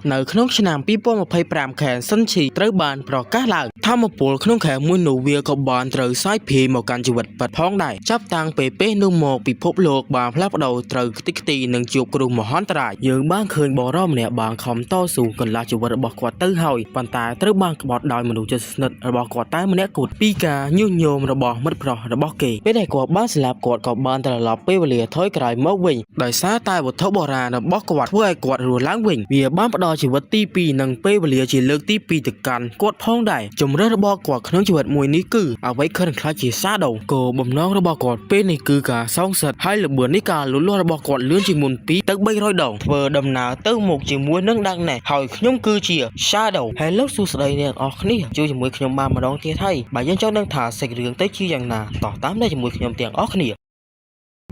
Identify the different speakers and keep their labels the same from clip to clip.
Speaker 1: នៅក្នុងឆ្នាំ2025ខែសិនឈីត្រូវបានប្រកាសឡើងថាមពលក្នុងខែមួយនោះវាក៏បានត្រូវសាយភាយមកកាន់ជីវិតពិតផងដែរចាប់តាំងពេលនោះមកពិភពលោកបានផ្លាស់ប្ដូរត្រូវខ្ទេចខ្ទីនឹងជួបគ្រោះមហន្តរាយយើងបានឃើញបរិម្នាក់បានខំតស៊ូកន្លះជីវិតរបស់គាត់ទៅហើយប៉ុន្តែត្រូវបានក្បត់ដោយមនុស្សជិតស្និទ្ធរបស់គាត់តែម្នាក់គត់ពីការញុះញង់របស់មិត្តប្រុសរបស់គេពេលដែលគាត់បានស្លាប់គាត់ក៏បានត្រឡប់ពេលវេលាថយក្រោយមកវិញដោយសារតែវត្ថុបុរាណរបស់គាត់ធ្វើឲ្យគាត់រស់ឡើងវិញវាបានផ្ដល់ជីវិតទី2និងពេលវេលាជាលើកទី2ទៅកាន់គាត់ផងដែរជំរឿនរបស់គាត់ក្នុងជីវិតមួយនេះគឺអ្វីខិនខ្លាចជាសាដូគោលបំណងរបស់គាត់ពេលនេះគឺការសងសឹកហើយល្បឿននេះការលូតលាស់របស់គាត់លឿនជាងមុន2ទៅ300ដងធ្វើដំណើរទៅមុខជាមួយនឹងដាំងណែហើយខ្ញុំគឺជា Shadow ហើយលោកសួស្ដីអ្នកនរគ្នាជួយជាមួយខ្ញុំបានម្ដងទៀតហើយបើយើងចង់ដឹងថាសាច់រឿងទៅជាយ៉ាងណាតោះតាមដែលជាមួយខ្ញុំទាំងអស់គ្នា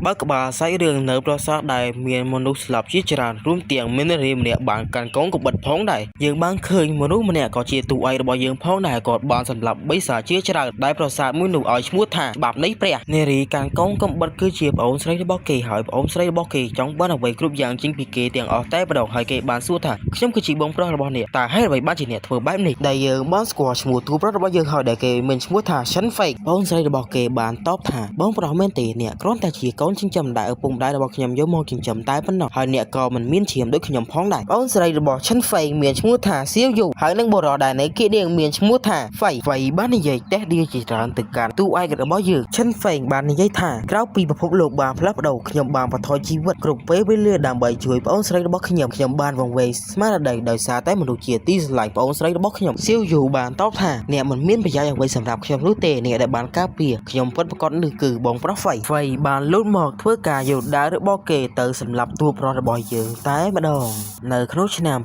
Speaker 1: បើក្បាលសាច់រឿងនៅប្រាសាទដែលមានមនុស្សស្លាប់ជាច្រើនរួមទាំងមាននារីម្នាក់បានកាន់កងកបិតផងដែរយើងបានឃើញមនុស្សម្នាក់ក៏ជាទូឯករបស់យើងផងដែរគាត់បានសម្លាប់បិសាចជាច្រើនដែលប្រាសាទមួយនោះឲ្យឈ្មោះថាច្បាប់នៃព្រះនារីកាន់កងកបិតគឺជាប្អូនស្រីរបស់គេហើយប្អូនស្រីរបស់គេចង់បានអ្វីគ្រប់យ៉ាងជាងពីគេទាំងអស់តែម្ដងហើយគេបានសួរថាខ្ញុំគឺជាបងប្រុសរបស់អ្នកតើហេតុអ្វីបានជាអ្នកធ្វើបែបនេះដែលយើងបានស្គាល់ឈ្មោះទូប្រុសរបស់យើងហើយដែលគេមានឈ្មោះថា Shin Fake ប្អូនស្រីរបស់គេបានតបថាបងប្រុសមែនទេអ្នកគ្រាន់តែជាកូនចិញ្ចឹមដែលឪពុកម្ដាយរបស់ខ្ញុំយកមកចិញ្ចឹមតែប៉ុណ្ណោះហើយអ្នកក៏មិនមានឈាមដូចខ្ញុំផងដែរប្អូនស្រីរបស់ Shin Fake មានឈ្មោះថាសៀវយូហើយនឹងបុរសដែលនៅគេនាងមានឈ្មោះថាហ្វៃបាននិយាយតេះដៀជាច្រើនទៅកាន់ទូឯករបស់យើង Shin Fake បាននិយាយថាក្រៅពីពិភពលោកបានផ្លាស់ប្ដូរខ្ញុំបានបន្ថយជីវិតគ្រប់ពេលវេលាដើម្បីជួយប្អូនស្រីរបស់ខ្ញុំបានវង្វេងស្មារតីដោយសារតែមនុស្សជាទីស្រឡាញ់ប្អូនស្រីរបស់ខ្ញុំសៀវយូបានតបថាអ្នកមិនមានប្រយោជន៍អ្វីសម្រាប់ខ្ញុំនោះទេអ្នកដែលបានការពារខ្ញុំពិតប្រាកដនេះគឺបងប្រុសហ្វៃបានលូតមកធ្វើការយល់ដើររបស់គេទៅសម្រាប់តួប្រុសរបស់យើងតែម្ដងនៅក្នុងឆ្នាំ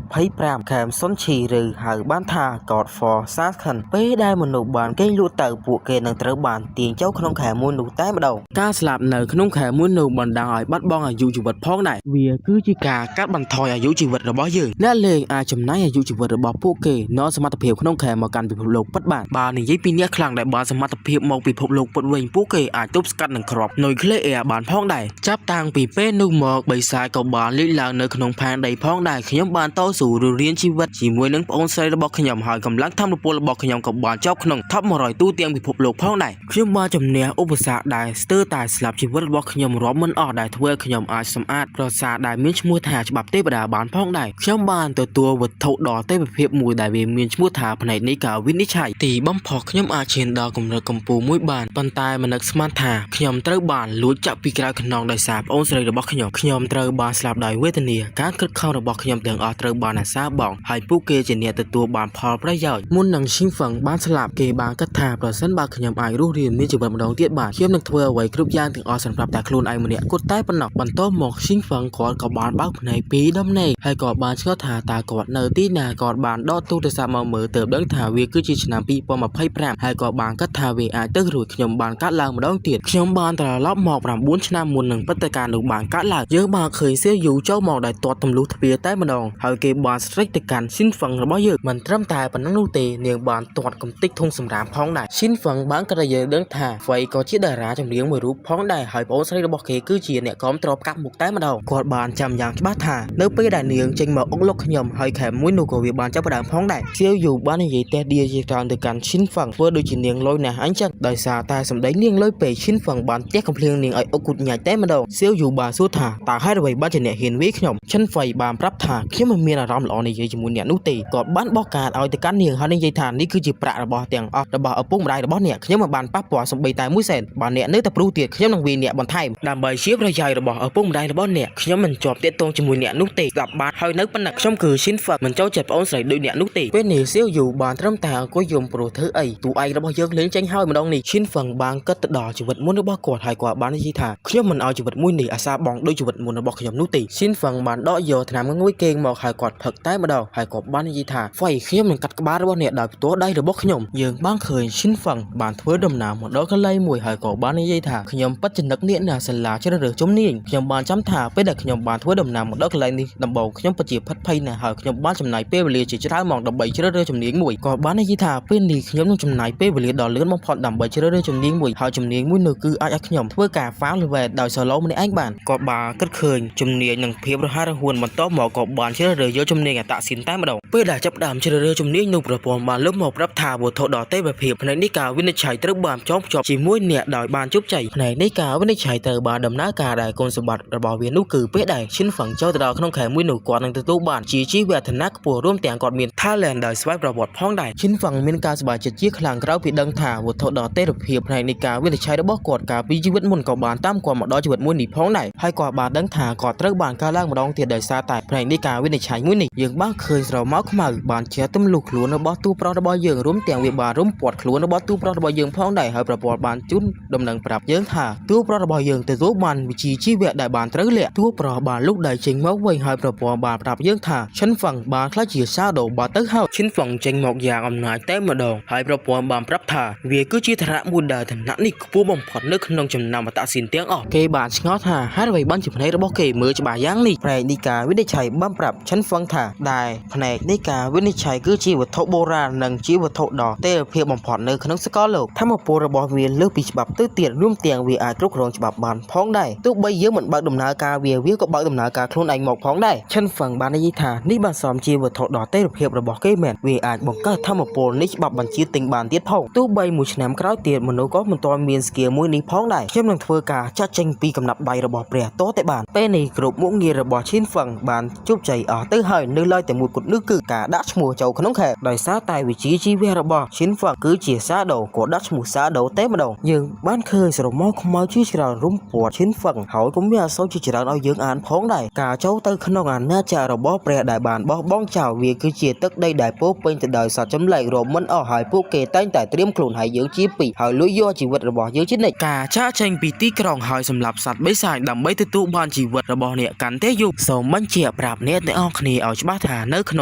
Speaker 1: 2025ខែសុនឈីឬហៅបានថា God for Saken ពេលដែលមនុស្សបានគេងលក់ទៅពួកគេនឹងត្រូវបានទាញចូលក្នុងខែមួយនោះតែម្ដងការស្លាប់នៅក្នុងខែមួយនោះបណ្ដាលឲ្យបាត់បង់អាយុជីវិតផងដែរវាគឺជាការកាត់បន្ថយអាយុជីវិតរបស់យើងអ្នកលេងអាចចំណាយអាយុជីវិតរបស់ពួកគេនៅសមត្ថភាពក្នុងខែមកកាន់ពិភពលោកពិតបានបើនិយាយពីអ្នកខ្លាំងដែលបានសមត្ថភាពមកពិភពលោកពិតវិញពួកគេអាចទប់ស្កាត់នឹងគ្រាប់នុយក្លេអ៊ែរបានផងដែរចាប់តាំងពីពេលនោះមកបិសាចក៏បានលេចឡើងនៅក្នុងផែនដីផងដែរខ្ញុំបានតស៊ូរស់រានជីវិតជាមួយនឹងប្អូនស្រីរបស់ខ្ញុំហើយកម្លាំងធម្មពលរបស់ខ្ញុំក៏បានជាប់ក្នុង Top 100ទូទាំងពិភពលោកផងដែរខ្ញុំបានជំនះឧបសគ្គដែលស្ទើរតែស្លាប់ជីវិតរបស់ខ្ញុំរាប់មិនអស់ដែលធ្វើឲ្យខ្ញុំអាចសម្អាតប្រាសាទដែលមានឈ្មោះថាច្បាប់ទេវតាបានផងដែរខ្ញុំបានទទួលវត្ថុដ៏ទេវភាពមួយដែលវាមានឈ្មោះថាផ្នែកនៃការវិនិច្ឆ័យទីបំផុសខ្ញុំអាចឈានដល់កម្រិតកម្ពស់មួយបានប៉ុន្តែមិននឹកស្មានថាខ្ញុំត្រូវបានលួចចាក់ពីក្រៅខ្នងដោយសារប្អូនស្រីរបស់ខ្ញុំត្រូវបានស្លាប់ដោយវេទនាការខិតខំរបស់ខ្ញុំទាំងអស់ត្រូវបានអាសាបងហើយពួកគេជាអ្នកទទួលបានផលប្រយោជន៍មុននឹងឈីងហ្វឹងបានស្លាប់គេបានគិតថាប្រសិនបើខ្ញុំអាចរស់រានមានជីវិតម្ដងទៀតបានខ្ញុំនឹងធ្វើអ្វីគ្រប់យ៉ាងទាំងអស់សម្រាប់តែខ្លួនឯងម្នាក់គត់តែប៉ុណ្ណោះបន្ទាប់មកឈីងហ្វឹងគាត់ក៏បានបើកភ្នែកពីរដំណេកហើយក៏បានឆ្ងល់ថាតើគាត់នៅទីណាគាត់បានដកទូរស័ព្ទមកមើលទើបដឹងថាវាគឺជាឆ្នាំ2025ហើយក៏បានគិតថាវាអាចទៅរួចខ្ញុំបានកាត់ឡើងម្ដងទៀតខ្ញុំបានត្រឡប់មក9ឆ្នាំមុននឹងព្រឹត្តិការណ៍នោះបានកាត់ឡើងយើងបានឃើញសៀវយូចូលមកដោយទាត់ទម្លុះទ្វារតែម្ដងហើយគេបានស្រេចទៅកាន់ស៊ីនហ្វឹងរបស់យើងមិនត្រឹមតែប៉ុណ្ណឹងនោះទេនាងបានទាត់កំទេចធុងសម្រាមផងដែរស៊ីនហ្វឹងបានក៏យើងដឹងថាហ្វៃក៏ជាតារាចម្រៀងមួយរូបផងដែរហើយប្អូនស្រីរបស់គេគឺជាអ្នកគាំទ្រកាប់មុខតែម្ដងគាត់បានចាំយ៉ាងច្បាស់ថានៅពេលដែលនាងចេញមកអុកលុកខ្ញុំហើយខែមួយនោះក៏វាបានចាប់ផ្ដើមផងដែរសៀវយូបាននិយាយតេះដៀជាច្រើនទៅកាន់ស៊ីនហ្វឹងធ្វើដូចជានាងលុយណាស់អញ្ចឹងដោយសារតែសម្ដីនាងលុយពេកស៊ីនហ្វឹងបានទះកំភ្លៀងនាងឲ្យអុកគូតញ៉ាច់តែម្ដងសៀវយូបានសួរថាតើហេតុអ្វីបានជាអ្នកហ៊ានវាយខ្ញុំឈិនហ្វៃបានប្រាប់ថាខ្ញុំមិនមានអារម្មណ៍ល្អនិយាយជាមួយអ្នកនោះទេគាត់បានបោះកាតឲ្យទៅកាន់នាងហើយនិយាយថានេះគឺជាប្រាក់របស់ទាំងអស់របស់ឪពុកម្ដាយរបស់អ្នកខ្ញុំមិនបានប៉ះពាល់សំបីតែ1សេនបើអ្នកនៅតែព្រុសទៀតខ្ញុំនឹងវាយអ្នកបន្ថែមដើម្បីជាប្រយោជន៍របស់ឪពុកម្ដាយរបស់អ្នកខ្ញុំមិនជាប់ទាក់ទងជាមួយអ្នកនោះទេស្ដាប់បានហើយនៅប៉ុណ្ណឹងខ្ញុំគឺឈិនហ្វឹកមិនចូលចិត្តប្អូនស្រីដូចអ្នកនោះទេពេលនេះសៀវយូបានត្រឹមតែអង្គុយយំព្រោះធ្វើអីទូឯករបស់យើងលេងចេញហើយម្ដងនេះឈិនហ្វឹងបានគិតទៅដល់ជីវិតមុនរបស់គាត់ហើយគាត់បាននិយាយថាខ្ញុំមិនឲ្យជីវិតមួយនេះអាសាបងដូចជីវិតមុនរបស់ខ្ញុំនោះទេឈិនហ្វឹងបានដកយកថ្នាំងងុយគេងមកហើយគាត់ផឹកតែម្ដងហើយគាត់បាននិយាយថាហ្វៃខ្ញុំនឹងកាត់ក្បាលរបស់អ្នកដោយផ្ទាល់ដៃរបស់ខ្ញុំយើងបានឃើញឈិនហ្វឹងបានធ្វើដំណើរមកដល់កន្លែងមួយហើយក៏បាននិយាយថាខ្ញុំពិតជានឹកអ្នកណាសាលាជ្រើសរើសជំនាញខ្ញុំបានចាំថាពេលដែលខ្ញុំបានធ្វើដំណើរមកដល់កន្លែងនេះដំបូងខ្ញុំពិតជាផិតភ័យណាស់ហើយខ្ញុំបានចំណាយពេលវេលាជាច្រើនម៉ោងដើម្បីជ្រើសរើសជំនាញមួយក៏បាននិយាយថាពេលនេះខ្ញុំនឹងចំណាយពេលវេលាដ៏លឿនបំផុតដើម្បីជ្រើសរើសជំនាញមួយហើយជំនាញមួយនោះគឺអាចឲ្យខ្ញុំធ្វើ ការហ្វាវលើដោយសឡូម្នាក់ឯងបានក៏បានគិតឃើញជំនាញនិងភាពរហ័សរហួនបន្តមកក៏បានជ្រើសរើសយកជំនាញអត្តសញ្ញាណតែម្ដងពេលដែលចាប់ដើមជ្រើសរើសជំនាញនោះប្រព័ន្ធបានលើកមកប្រាប់ថាវត្ថុដ៏ទេវភាពផ្នែកនៃការវិនិច្ឆ័យត្រូវបានចងភ្ជាប់ជាមួយអ្នកដោយបានជោគជ័យផ្នែកនៃការវិនិច្ឆ័យត្រូវបានដំណើរការដែលគុណសម្បត្តិរបស់វានោះគឺពេលដែលឈិនហ្វឹងចូលទៅដល់ក្នុងខែមួយនោះគាត់នឹងទទួលបានជាជីវៈឋានៈខ្ពស់រួមទាំងគាត់មាន talent ដោយស្វ័យប្រវត្តិផងដែរឈិនហ្វឹងមានការសប្បាយចិត្តជាខ្លាំងក្រោយពីដឹងថាវត្ថុដ៏ទេវភាពផ្នែកនៃការវិនិច្ឆ័យរបស់គាត់កាលពីជីវិតមុនក៏បានតាមគាត់មកដល់ជីវិតមួយនេះផងដែរហើយគាត់បានដឹងថាគាត់ត្រូវបានកើនឡើងម្ដងទៀតដោយសារតែផ្នែកនៃការវិនិច្ឆ័យមួយនេះយើងបានឃើញស្រមោលខ្មៅបានជាទម្លុះខ្លួនរបស់ទូប្រុសរបស់យើងរួមទាំងវាបានរុំព័ទ្ធខ្លួនរបស់ទូប្រុសរបស់យើងផងដែរហើយប្រព័ន្ធបានជូនដំណឹងប្រាប់យើងថាទូប្រុសរបស់យើងទទួលបានវិជ្ជាជីវៈដែលបានត្រូវលាក់ទូប្រុសបានលុកដៃចេញមកវិញហើយប្រព័ន្ធបានប្រាប់យើងថាឈិនហ្វឹងបានខ្លាចជាសាដូបាត់ទៅហើយឈិនហ្វឹងចេញមកយ៉ាងអំណាចតែម្ដងហើយប្រព័ន្ធបានប្រាប់ថាវាគឺជាឋានៈមួយដែលឋានៈនេះខ្ពស់បំផុតនៅក្នុងចំណោមអត្តសញ្ញាណទាំងអស់គេបានឆ្ងល់ថាហេតុអ្វីបានជាផ្នែករបស់គេមើលច្បាស់យ៉ាងនេះផ្នែកនៃការវិនិច្ឆ័យបានប្រាប់ឈិនហ្វឹងថាដែលផ្នែកនៃការវិនិច្ឆ័យគឺជាវត្ថុបុរាណនិងជាវត្ថុដ៏ទេវភាពបំផុតនៅក្នុងសកលលោកធម្មពលរបស់វាលើសពីច្បាប់ទៅទៀតរួមទាំងវាអាចគ្រប់គ្រងច្បាប់បានផងដែរទោះបីយើងមិនបើកដំណើរការវាក៏បើកដំណើរការខ្លួនឯងមកផងដែរឈិនហ្វឹងបាននិយាយថានេះបានសមជាវត្ថុដ៏ទេវភាពរបស់គេមែនវាអាចបង្កើតធម្មពលនេះច្បាប់បញ្ជាទិញបានទៀតផងទោះបីមួយឆ្នាំក្រោយទៀតមនុស្សក៏មិនទាន់មានស្គីមួយនេះផងដែរខ្ញុំនឹងធ្វើការចាត់ចេញពីកំណាប់ដៃរបស់ព្រះតតែបានពេលនេះគ្រប់មុខងាររបស់ឈិនហ្វឹងបានជោគជ័យអស់ទៅហើយនៅឡើយតែមួយគត់នោះគឺការដាក់ឈ្មោះចូលក្នុងខែដោយសារតែវិជាជីវៈរបស់ឈិនហ្វឹងគឺជាសាដូក៏ដាក់ឈ្មោះសាដូតែម្ដងយើងបានឃើញស្រមោលខ្មៅជាច្រើនរុំព័ទ្ធឈិនហ្វឹងហើយក៏មានអក្សរជាច្រើនឲ្យយើងអានផងដែរការចូលទៅក្នុងអាណាចក្ររបស់ព្រះដែលបានបោះបង់ចោលវាគឺជាទឹកដីដែលពោពេញទៅដោយសត្វចម្លែករាប់មិនអស់ហើយពួកគេតែងតែត្រៀមខ្លួនឲ្យយើងជាពីហើយលួចយកជីវិតរបស់យើងជានិច្ចការចាកចេញពីទីក្រុងហើយសម្រាប់សត្វបិសាចដើម្បីទទួលបានជីវិតរបស់អ្នកកាន់តែយូរសូមបញ្ជាក់ប្រាប់អ្នកទាំងអស់គ្នាឲ្យច្បាស់ថានៅក្ន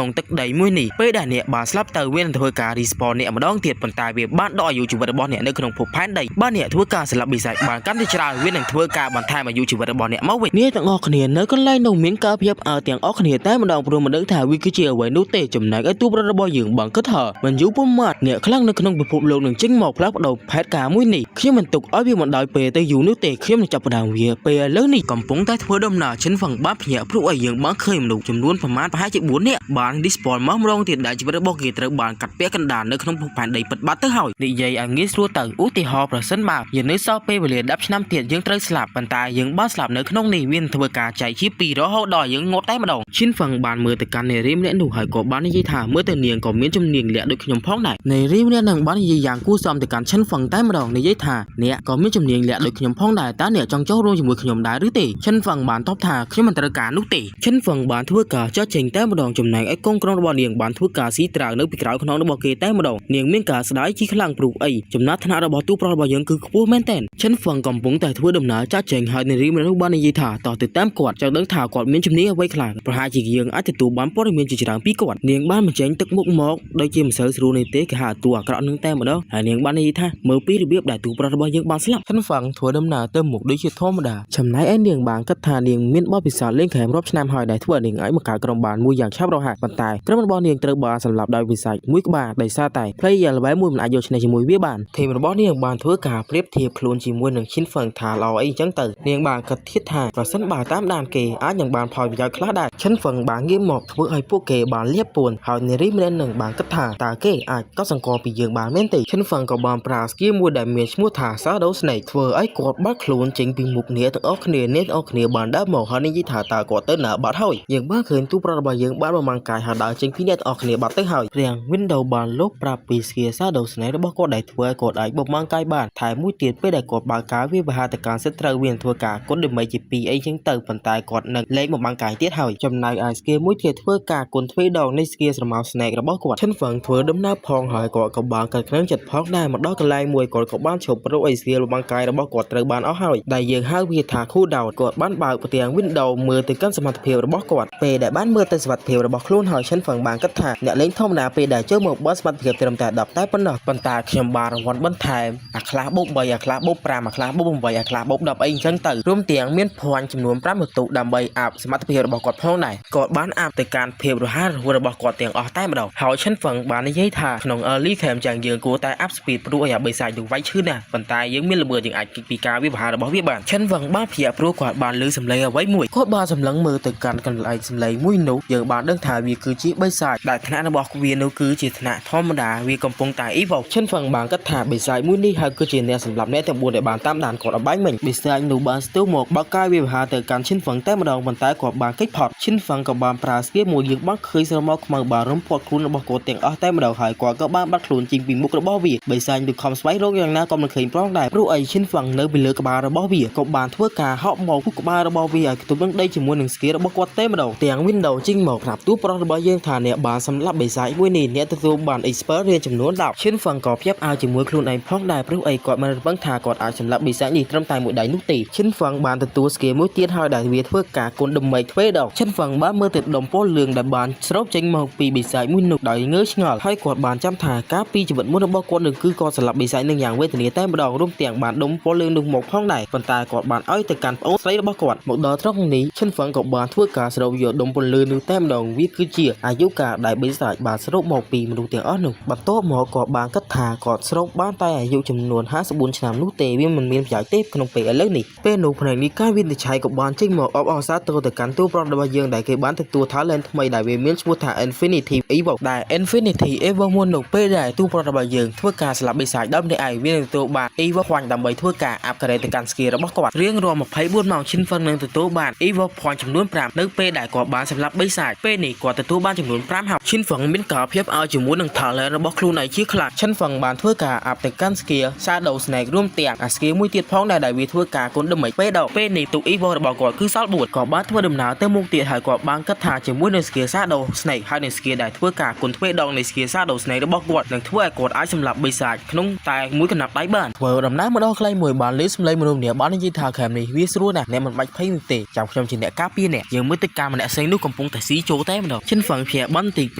Speaker 1: ុងទឹកដីមួយនេះពេលដែលអ្នកបានស្លាប់ទៅវានឹងធ្វើការ respawn អ្នកម្ដងទៀតប៉ុន្តែវាបានដកអាយុជីវិតរបស់អ្នកនៅក្នុងភពផែនដីបើអ្នកធ្វើការស្លាប់បិសាចបានកាន់តែច្រើនវានឹងធ្វើការបន្ថែមអាយុជីវិតរបស់អ្នកមកវិញអ្នកទាំងអស់គ្នានៅកន្លែងនោះមានការភ្ញាក់ផ្អើលទាំងអស់គ្នាតែម្ដងព្រមមិនដឹងថាវាគឺជាអ្វីនោះទេចំណែកឯទូប្រុសរបស់យើងបានគិតថាមិនយូរប៉ុន្មានអ្នកខ្លាំងនៅក្នុងពិភពលោកនឹងចេញមកផ្លាស់ប្ដូរផែនការមួយនេះខ្ញុំមិនទុកឲ្យវាមិនដោយពេលទៅយូរនោះទេខ្ញុំនឹងចាប់ផ្ដើមវាពេលឥឡូវនេះកំពុងតែធ្វើដំណើរឈិនហ្វឹងបានភ្ញាក់ព្រោះឲ្យយើងបានឃើញមនុស្សចំនួនប្រមាណប្រហែលជា4នាក់បាន respawn មកម្ដងទៀតដែលជីវិតរបស់គេត្រូវបានកាត់ពាក់កណ្ដាលនៅក្នុងភពផែនដីពិតបាត់ទៅហើយនិយាយឲ្យងាយស្រួលទៅឧទាហរណ៍ប្រសិនបើយើងនៅសល់ពេលវេលា10ឆ្នាំទៀតយើងត្រូវស្លាប់ប៉ុន្តែយើងបានស្លាប់នៅក្នុងនេះវានឹងធ្វើការចែកជា2រហូតដល់យើងងាប់តែម្ដងឈិនហ្វឹងបានមើលទៅកាន់នារីម្នាក់នោះហើយក៏បាននិយាយថាមើលទៅនាងក៏មានជំនាញលាក់ដូចខ្ញុំផងដែរនារីម្នាក់នឹងបាននិយាយយ៉ាងគួរសមទៅកាន់ឈិនហ្វឹងតែម្ដងនិយាយថាអ្នកក៏មានជំនាញលាក់ដូចខ្ញុំផងដែរតើអ្នកចង់ចូលរួមជាមួយខ្ញុំដែរឬទេឈិនហ្វឹងបានតបថាខ្ញុំមិនត្រូវការនោះទេឈិនហ្វឹងបានធ្វើការចោះចេញតែម្ដងចំណែកឯកូនក្រុមរបស់នាងបានធ្វើការស៊ីត្រាវនៅពីក្រោយខ្នងរបស់គេតែម្ដងនាងមានការស្ដាយជាខ្លាំងព្រោះអីចំណាត់ថ្នាក់របស់ទូប្រុសរបស់យើងគឺខ្ពស់មែនទែនឈិនហ្វឹងកំពុងតែធ្វើដំណើរចាស់ចេញហើយនារីម្នាក់នោះបាននិយាយថាតោះទៅតាមគាត់ចង់ដឹងថាគាត់មានជំនាញអ្វីខ្លះប្រហែលជាយើងអាចទទួលបានព័ត៌មានជាច្រើនពីគាត់នាងបានបញ្ចេញទឹកមុខមកដូចជាមិនសូវស្រួលនេះទេគេហៅតួអាក្រក់នឹងតែម្ដងហើយនាងបាននិយាយថាមើលពីរបៀបដែលទូប្រុសរបស់យើងបានស្លាប់ឈិនហ្វឹងធ្វើដំណើរទៅមុខដូចជាធម្មតាចំណែកឯនាងបានគិតថានាងមានបទពិសោធន៍លេងហ្គេមរាប់ឆ្នាំហើយដែលធ្វើឲ្យនាងអាចបង្កើតក្រុមបានមួយយ៉ាងឆាប់រហ័សប៉ុន្តែក្រុមរបស់នាងត្រូវបានសម្លាប់ដោយវិសាចមួយក្បាលដោយសារតែ player level មួយមិនអាចយកឈ្នះជាមួយវាបានធីមរបស់នាងបានធ្វើការប្រៀបធៀបខ្លួនជាមួយនឹងឈិនហ្វឹងថាល្អអីចឹងទៅនាងបានគិតធៀបថាប្រសិនបើតាមដានគេអាចនឹងបានផលប្រយោជន៍ខ្លះដែរឈិនហ្វឹងបានងាកមកធ្វើឲ្យពួកគេបានលៀបពួនហើយនារីម្នាក់នឹងបានគិតថាតើគេអាចកត់សម្គាល់ពីយើងបានមែនទេឈិនហ្វឹងក៏បានប្រើស្គីមួយដែលមានឈ្មោះថា Shadow Snake ធ្វើឲ្យគាត់បាត់ខ្លួនចេញពីមុខអ្នកទាំងអស់គ្នាអ្នកទាំងអស់គ្នាបានដើរមកហើយនិយាយថាតើគាត់ទៅណាបាត់ហើយយើងបានឃើញទូប្រុសរបស់យើងបានបំងកាយហើយដើរចេញពីអ្នកទាំងអស់គ្នាបាត់ទៅហើយរាំង Windows បានលុបប្រាប់ពីស្គី Shadow Snake របស់គាត់ដែលធ្វើឲ្យគាត់អាចបំងកាយបានថែមមួយទៀតពេលដែលគាត់បើកការវាបហាទៅការសិទ្ធត្រូវវាធ្វើការគុណដើម្បីជា2អីចឹងទៅប៉ុន្តែគាត់នឹងលេងបំងកាយទៀតហើយចំណែកឯស្គីមួយទៀតធ្វើការគុណទ្វេដងនៃស្គីស្រមោល Snake របស់គាត់ឈិនហ្វឹងធ្វើដំណើរផងហើយគាត់ក៏បានកាត់ក្រាំងចិត្តផងដែរមកដល់កន្លែងមួយគាត់ក៏បានឈប់ព្រោះអីស្គីបំងកាយរបស់គាត់ត្រូវបានអស់ហើយដែលយើងហៅវាថា cooldown គាត់បានបើកប្រទាំង Windows មើលទៅកាន់សមត្ថភាពរបស់គាត់ពេលដែលបានមើលទៅសមត្ថភាពរបស់ខ្លួនហើយឈិនហ្វឹងបានគិតថាអ្នកលេងធម្មតាពេលដែលចូលមកបើសមត្ថភាពត្រឹមតែ10តែប៉ុណ្ណោះប៉ុន្តែខ្ញុំបានរង្វាន់បន្ថែមអាខ្លះបូក3អាខ្លះបូក5អាខ្លះបូក8អាខ្លះបូក10អីអញ្ចឹងទៅរួមទាំងមានភ័ណ្ឌចំនួន5បន្ទុកដើម្បីអាប់សមត្ថភាពរបស់គាត់ផងដែរគាត់បានអាប់ទៅកាន់ភាពរហ័សរហួនរបស់គាត់ទាំងអស់តែម្ដងហើយឈិនហ្វឹងបាននិយាយថាក្នុង early game ចឹងយើងគួរតែ up speed ព្រោះឲ្យអាបិសាចនឹងវាយឈឺណាស់ប៉ុន្តែយើងមានល្បឿនយើងអាចគិតពី ការវិភាគរបស់វាបានឈិនវឹងបានព្យាព្រោះគាត់បានលើសម្លេងអ្វីមួយគាត់បានសម្លឹងមើលទៅកាន់កន្លែងសម្លេងមួយនោះយើងបានដឹងថាវាគឺជាបិសាចដែលថ្នាក់របស់វានោះគឺជាថ្នាក់ធម្មតាវាកំពុងតែ evil ឈិនវឹងបានគិតថាបិសាចមួយនេះហើយគឺជាអ្នកសម្រាប់អ្នកទាំង4ដែលបានតាមដានគាត់អបាយមិញបិសាចនោះបានស្ទុះមកបកកាយវិភាគទៅកាន់ឈិនវឹងតែម្ដងប៉ុន្តែគាត់បានកិច្ចផុតឈិនវឹងក៏បានប្រើស្ពាយមួយយើងបានឃើញស្រមោលខ្មៅបានរំពាត់ខ្លួនរបស់គាត់ទាំងអស់តែម្ដងហើយគាត់ក៏បានបាត់ខ្លួនចេញពីមុខរបស់វាបិសាចនោះខំស្វែងរកយ៉ាងណាក៏មិនឃើញប្រងដែរព្រោះអីឈិនវឹងនៅពីលើក្បាលរបស់វាក៏បានធ្វើការហក់មកពុកក្បាលរបស់វាឲ្យទប់នឹងដីជាមួយនឹងស្គីរបស់គាត់តែម្ដងទាំង Windows ចេញមកប្រាប់ទូប្រុសរបស់យើងថាអ្នកបានសម្លាប់បិសាចមួយនេះអ្នកទទួលបាន experience ចំនួន10ឈិនវឹងក៏ភ្ញាក់ឲ្យជាមួយខ្លួនឯងផងដែរព្រោះអីគាត់មិនរំពឹងថាគាត់អាចសម្លាប់បិសាចនេះត្រឹមតែមួយដៃនោះទេឈិនវឹងបានទទួលស្គីមួយទៀតហើយដែលវាធ្វើការគុណដុំមេឃទ្វេដងឈិនវឹងបានមើលទៅដុំពលលឿងដែលបានស្រូបចេញមកពីបិសាចមួយនោះដោយងើឆ្ងល់ហើយគាត់បានចាំថាការពីជីវិតមុនរបស់គាត់នឹងគឺគាត់សម្លាប់បិសាចនឹងយ៉ាងវេទនាតែម្ដងរួមទាំងបានដុំពលលឿងនោះមកផងដែរប៉ុន្តែគាត់បានឲ្យទៅកាន់ប្អូនស្រីរបស់គាត់មកដល់ត្រង់នេះឈិនវឹងក៏បានធ្វើការស្រូបយកដុំពលលឿងនោះតែម្ដងវាគឺជាអាយុកាលដែលបិសាចបានស្រូបមកពីមនុស្សទាំងអស់នោះបន្ទាប់មកគាត់បានគិតថាគាត់ស្រូបបានតែអាយុចំនួន54ឆ្នាំនោះទេវាមិនមានប្រយោជន៍ទេក្នុងពេលឥឡូវនេះពេលនោះផ្នែកនេះការវិនិច្ឆ័យក៏បានចេញមកអបអរសាទរទៅកាន់ទូប្រុសរបស់យើងដែលគេបានទទួល talent ថ្មីដែលវាមានឈ្មោះថា Infinity Evil ដែល Infinity Evil មុននោះពេលដែលទូប្រុសរបស់យើងធ្វើការស្លាប់បិសាចដល់ម្នាក់ឯងវានឹងទទួលបាន Evil Point ដើម្បីធ្វើការ upgrade ទៅកាន់ skill របស់គាត់រៀងរាល់24ម៉ោងឈិនវឹងនឹងទទួលបាន Evil Point ចំនួន5នៅពេលដែលគាត់បានសម្លាប់បិសាចពេលនេះគាត់ទទួលបានចំនួន5ហើយឈិនវឹងមានការភាពឲ្យជាមួយនឹង talent របស់ខ្លួនឯងជាខ្លាំងឈិនវឹងបានធ្វើការ up ទៅកាន់ skill Shadow Snake រួមទាំង skill មួយទៀតផងដែលវាធ្វើការគុណដុំមេឃពេលនេះទូ Evil របស់គាត់គឺសល់4ក៏បានធ្វើដំណើរទៅមុខទៀតហើយគាត់បានគិតថាជាមួយនឹង skill Shadow Snake ហើយនឹង skill ដែលធ្វើការគុណទ្វេដងនៃ skill Shadow Snake របស់គាត់នឹងធ្វើឲ្យគាត់អាចសម្លាប់បិសាចក្នុងតែមួយកណ្ដាប់ដៃបានធ្វើដំណើរមកដល់ខ្លីមួយបានលេសម្លេងមនុស្សម្នាក់បាននិយាយថាខេមនេះវាស្រួលណាស់អ្នកមិនបាច់ភ័យនោះទេចាំខ្ញុំជាអ្នកការពារអ្នកយើងមើលទៅការម្នាក់ផ្សេងនោះកំពុងតែស៊ីចូលតែម្ដងឈិនវឹងភ្ញាក់បន្តិចព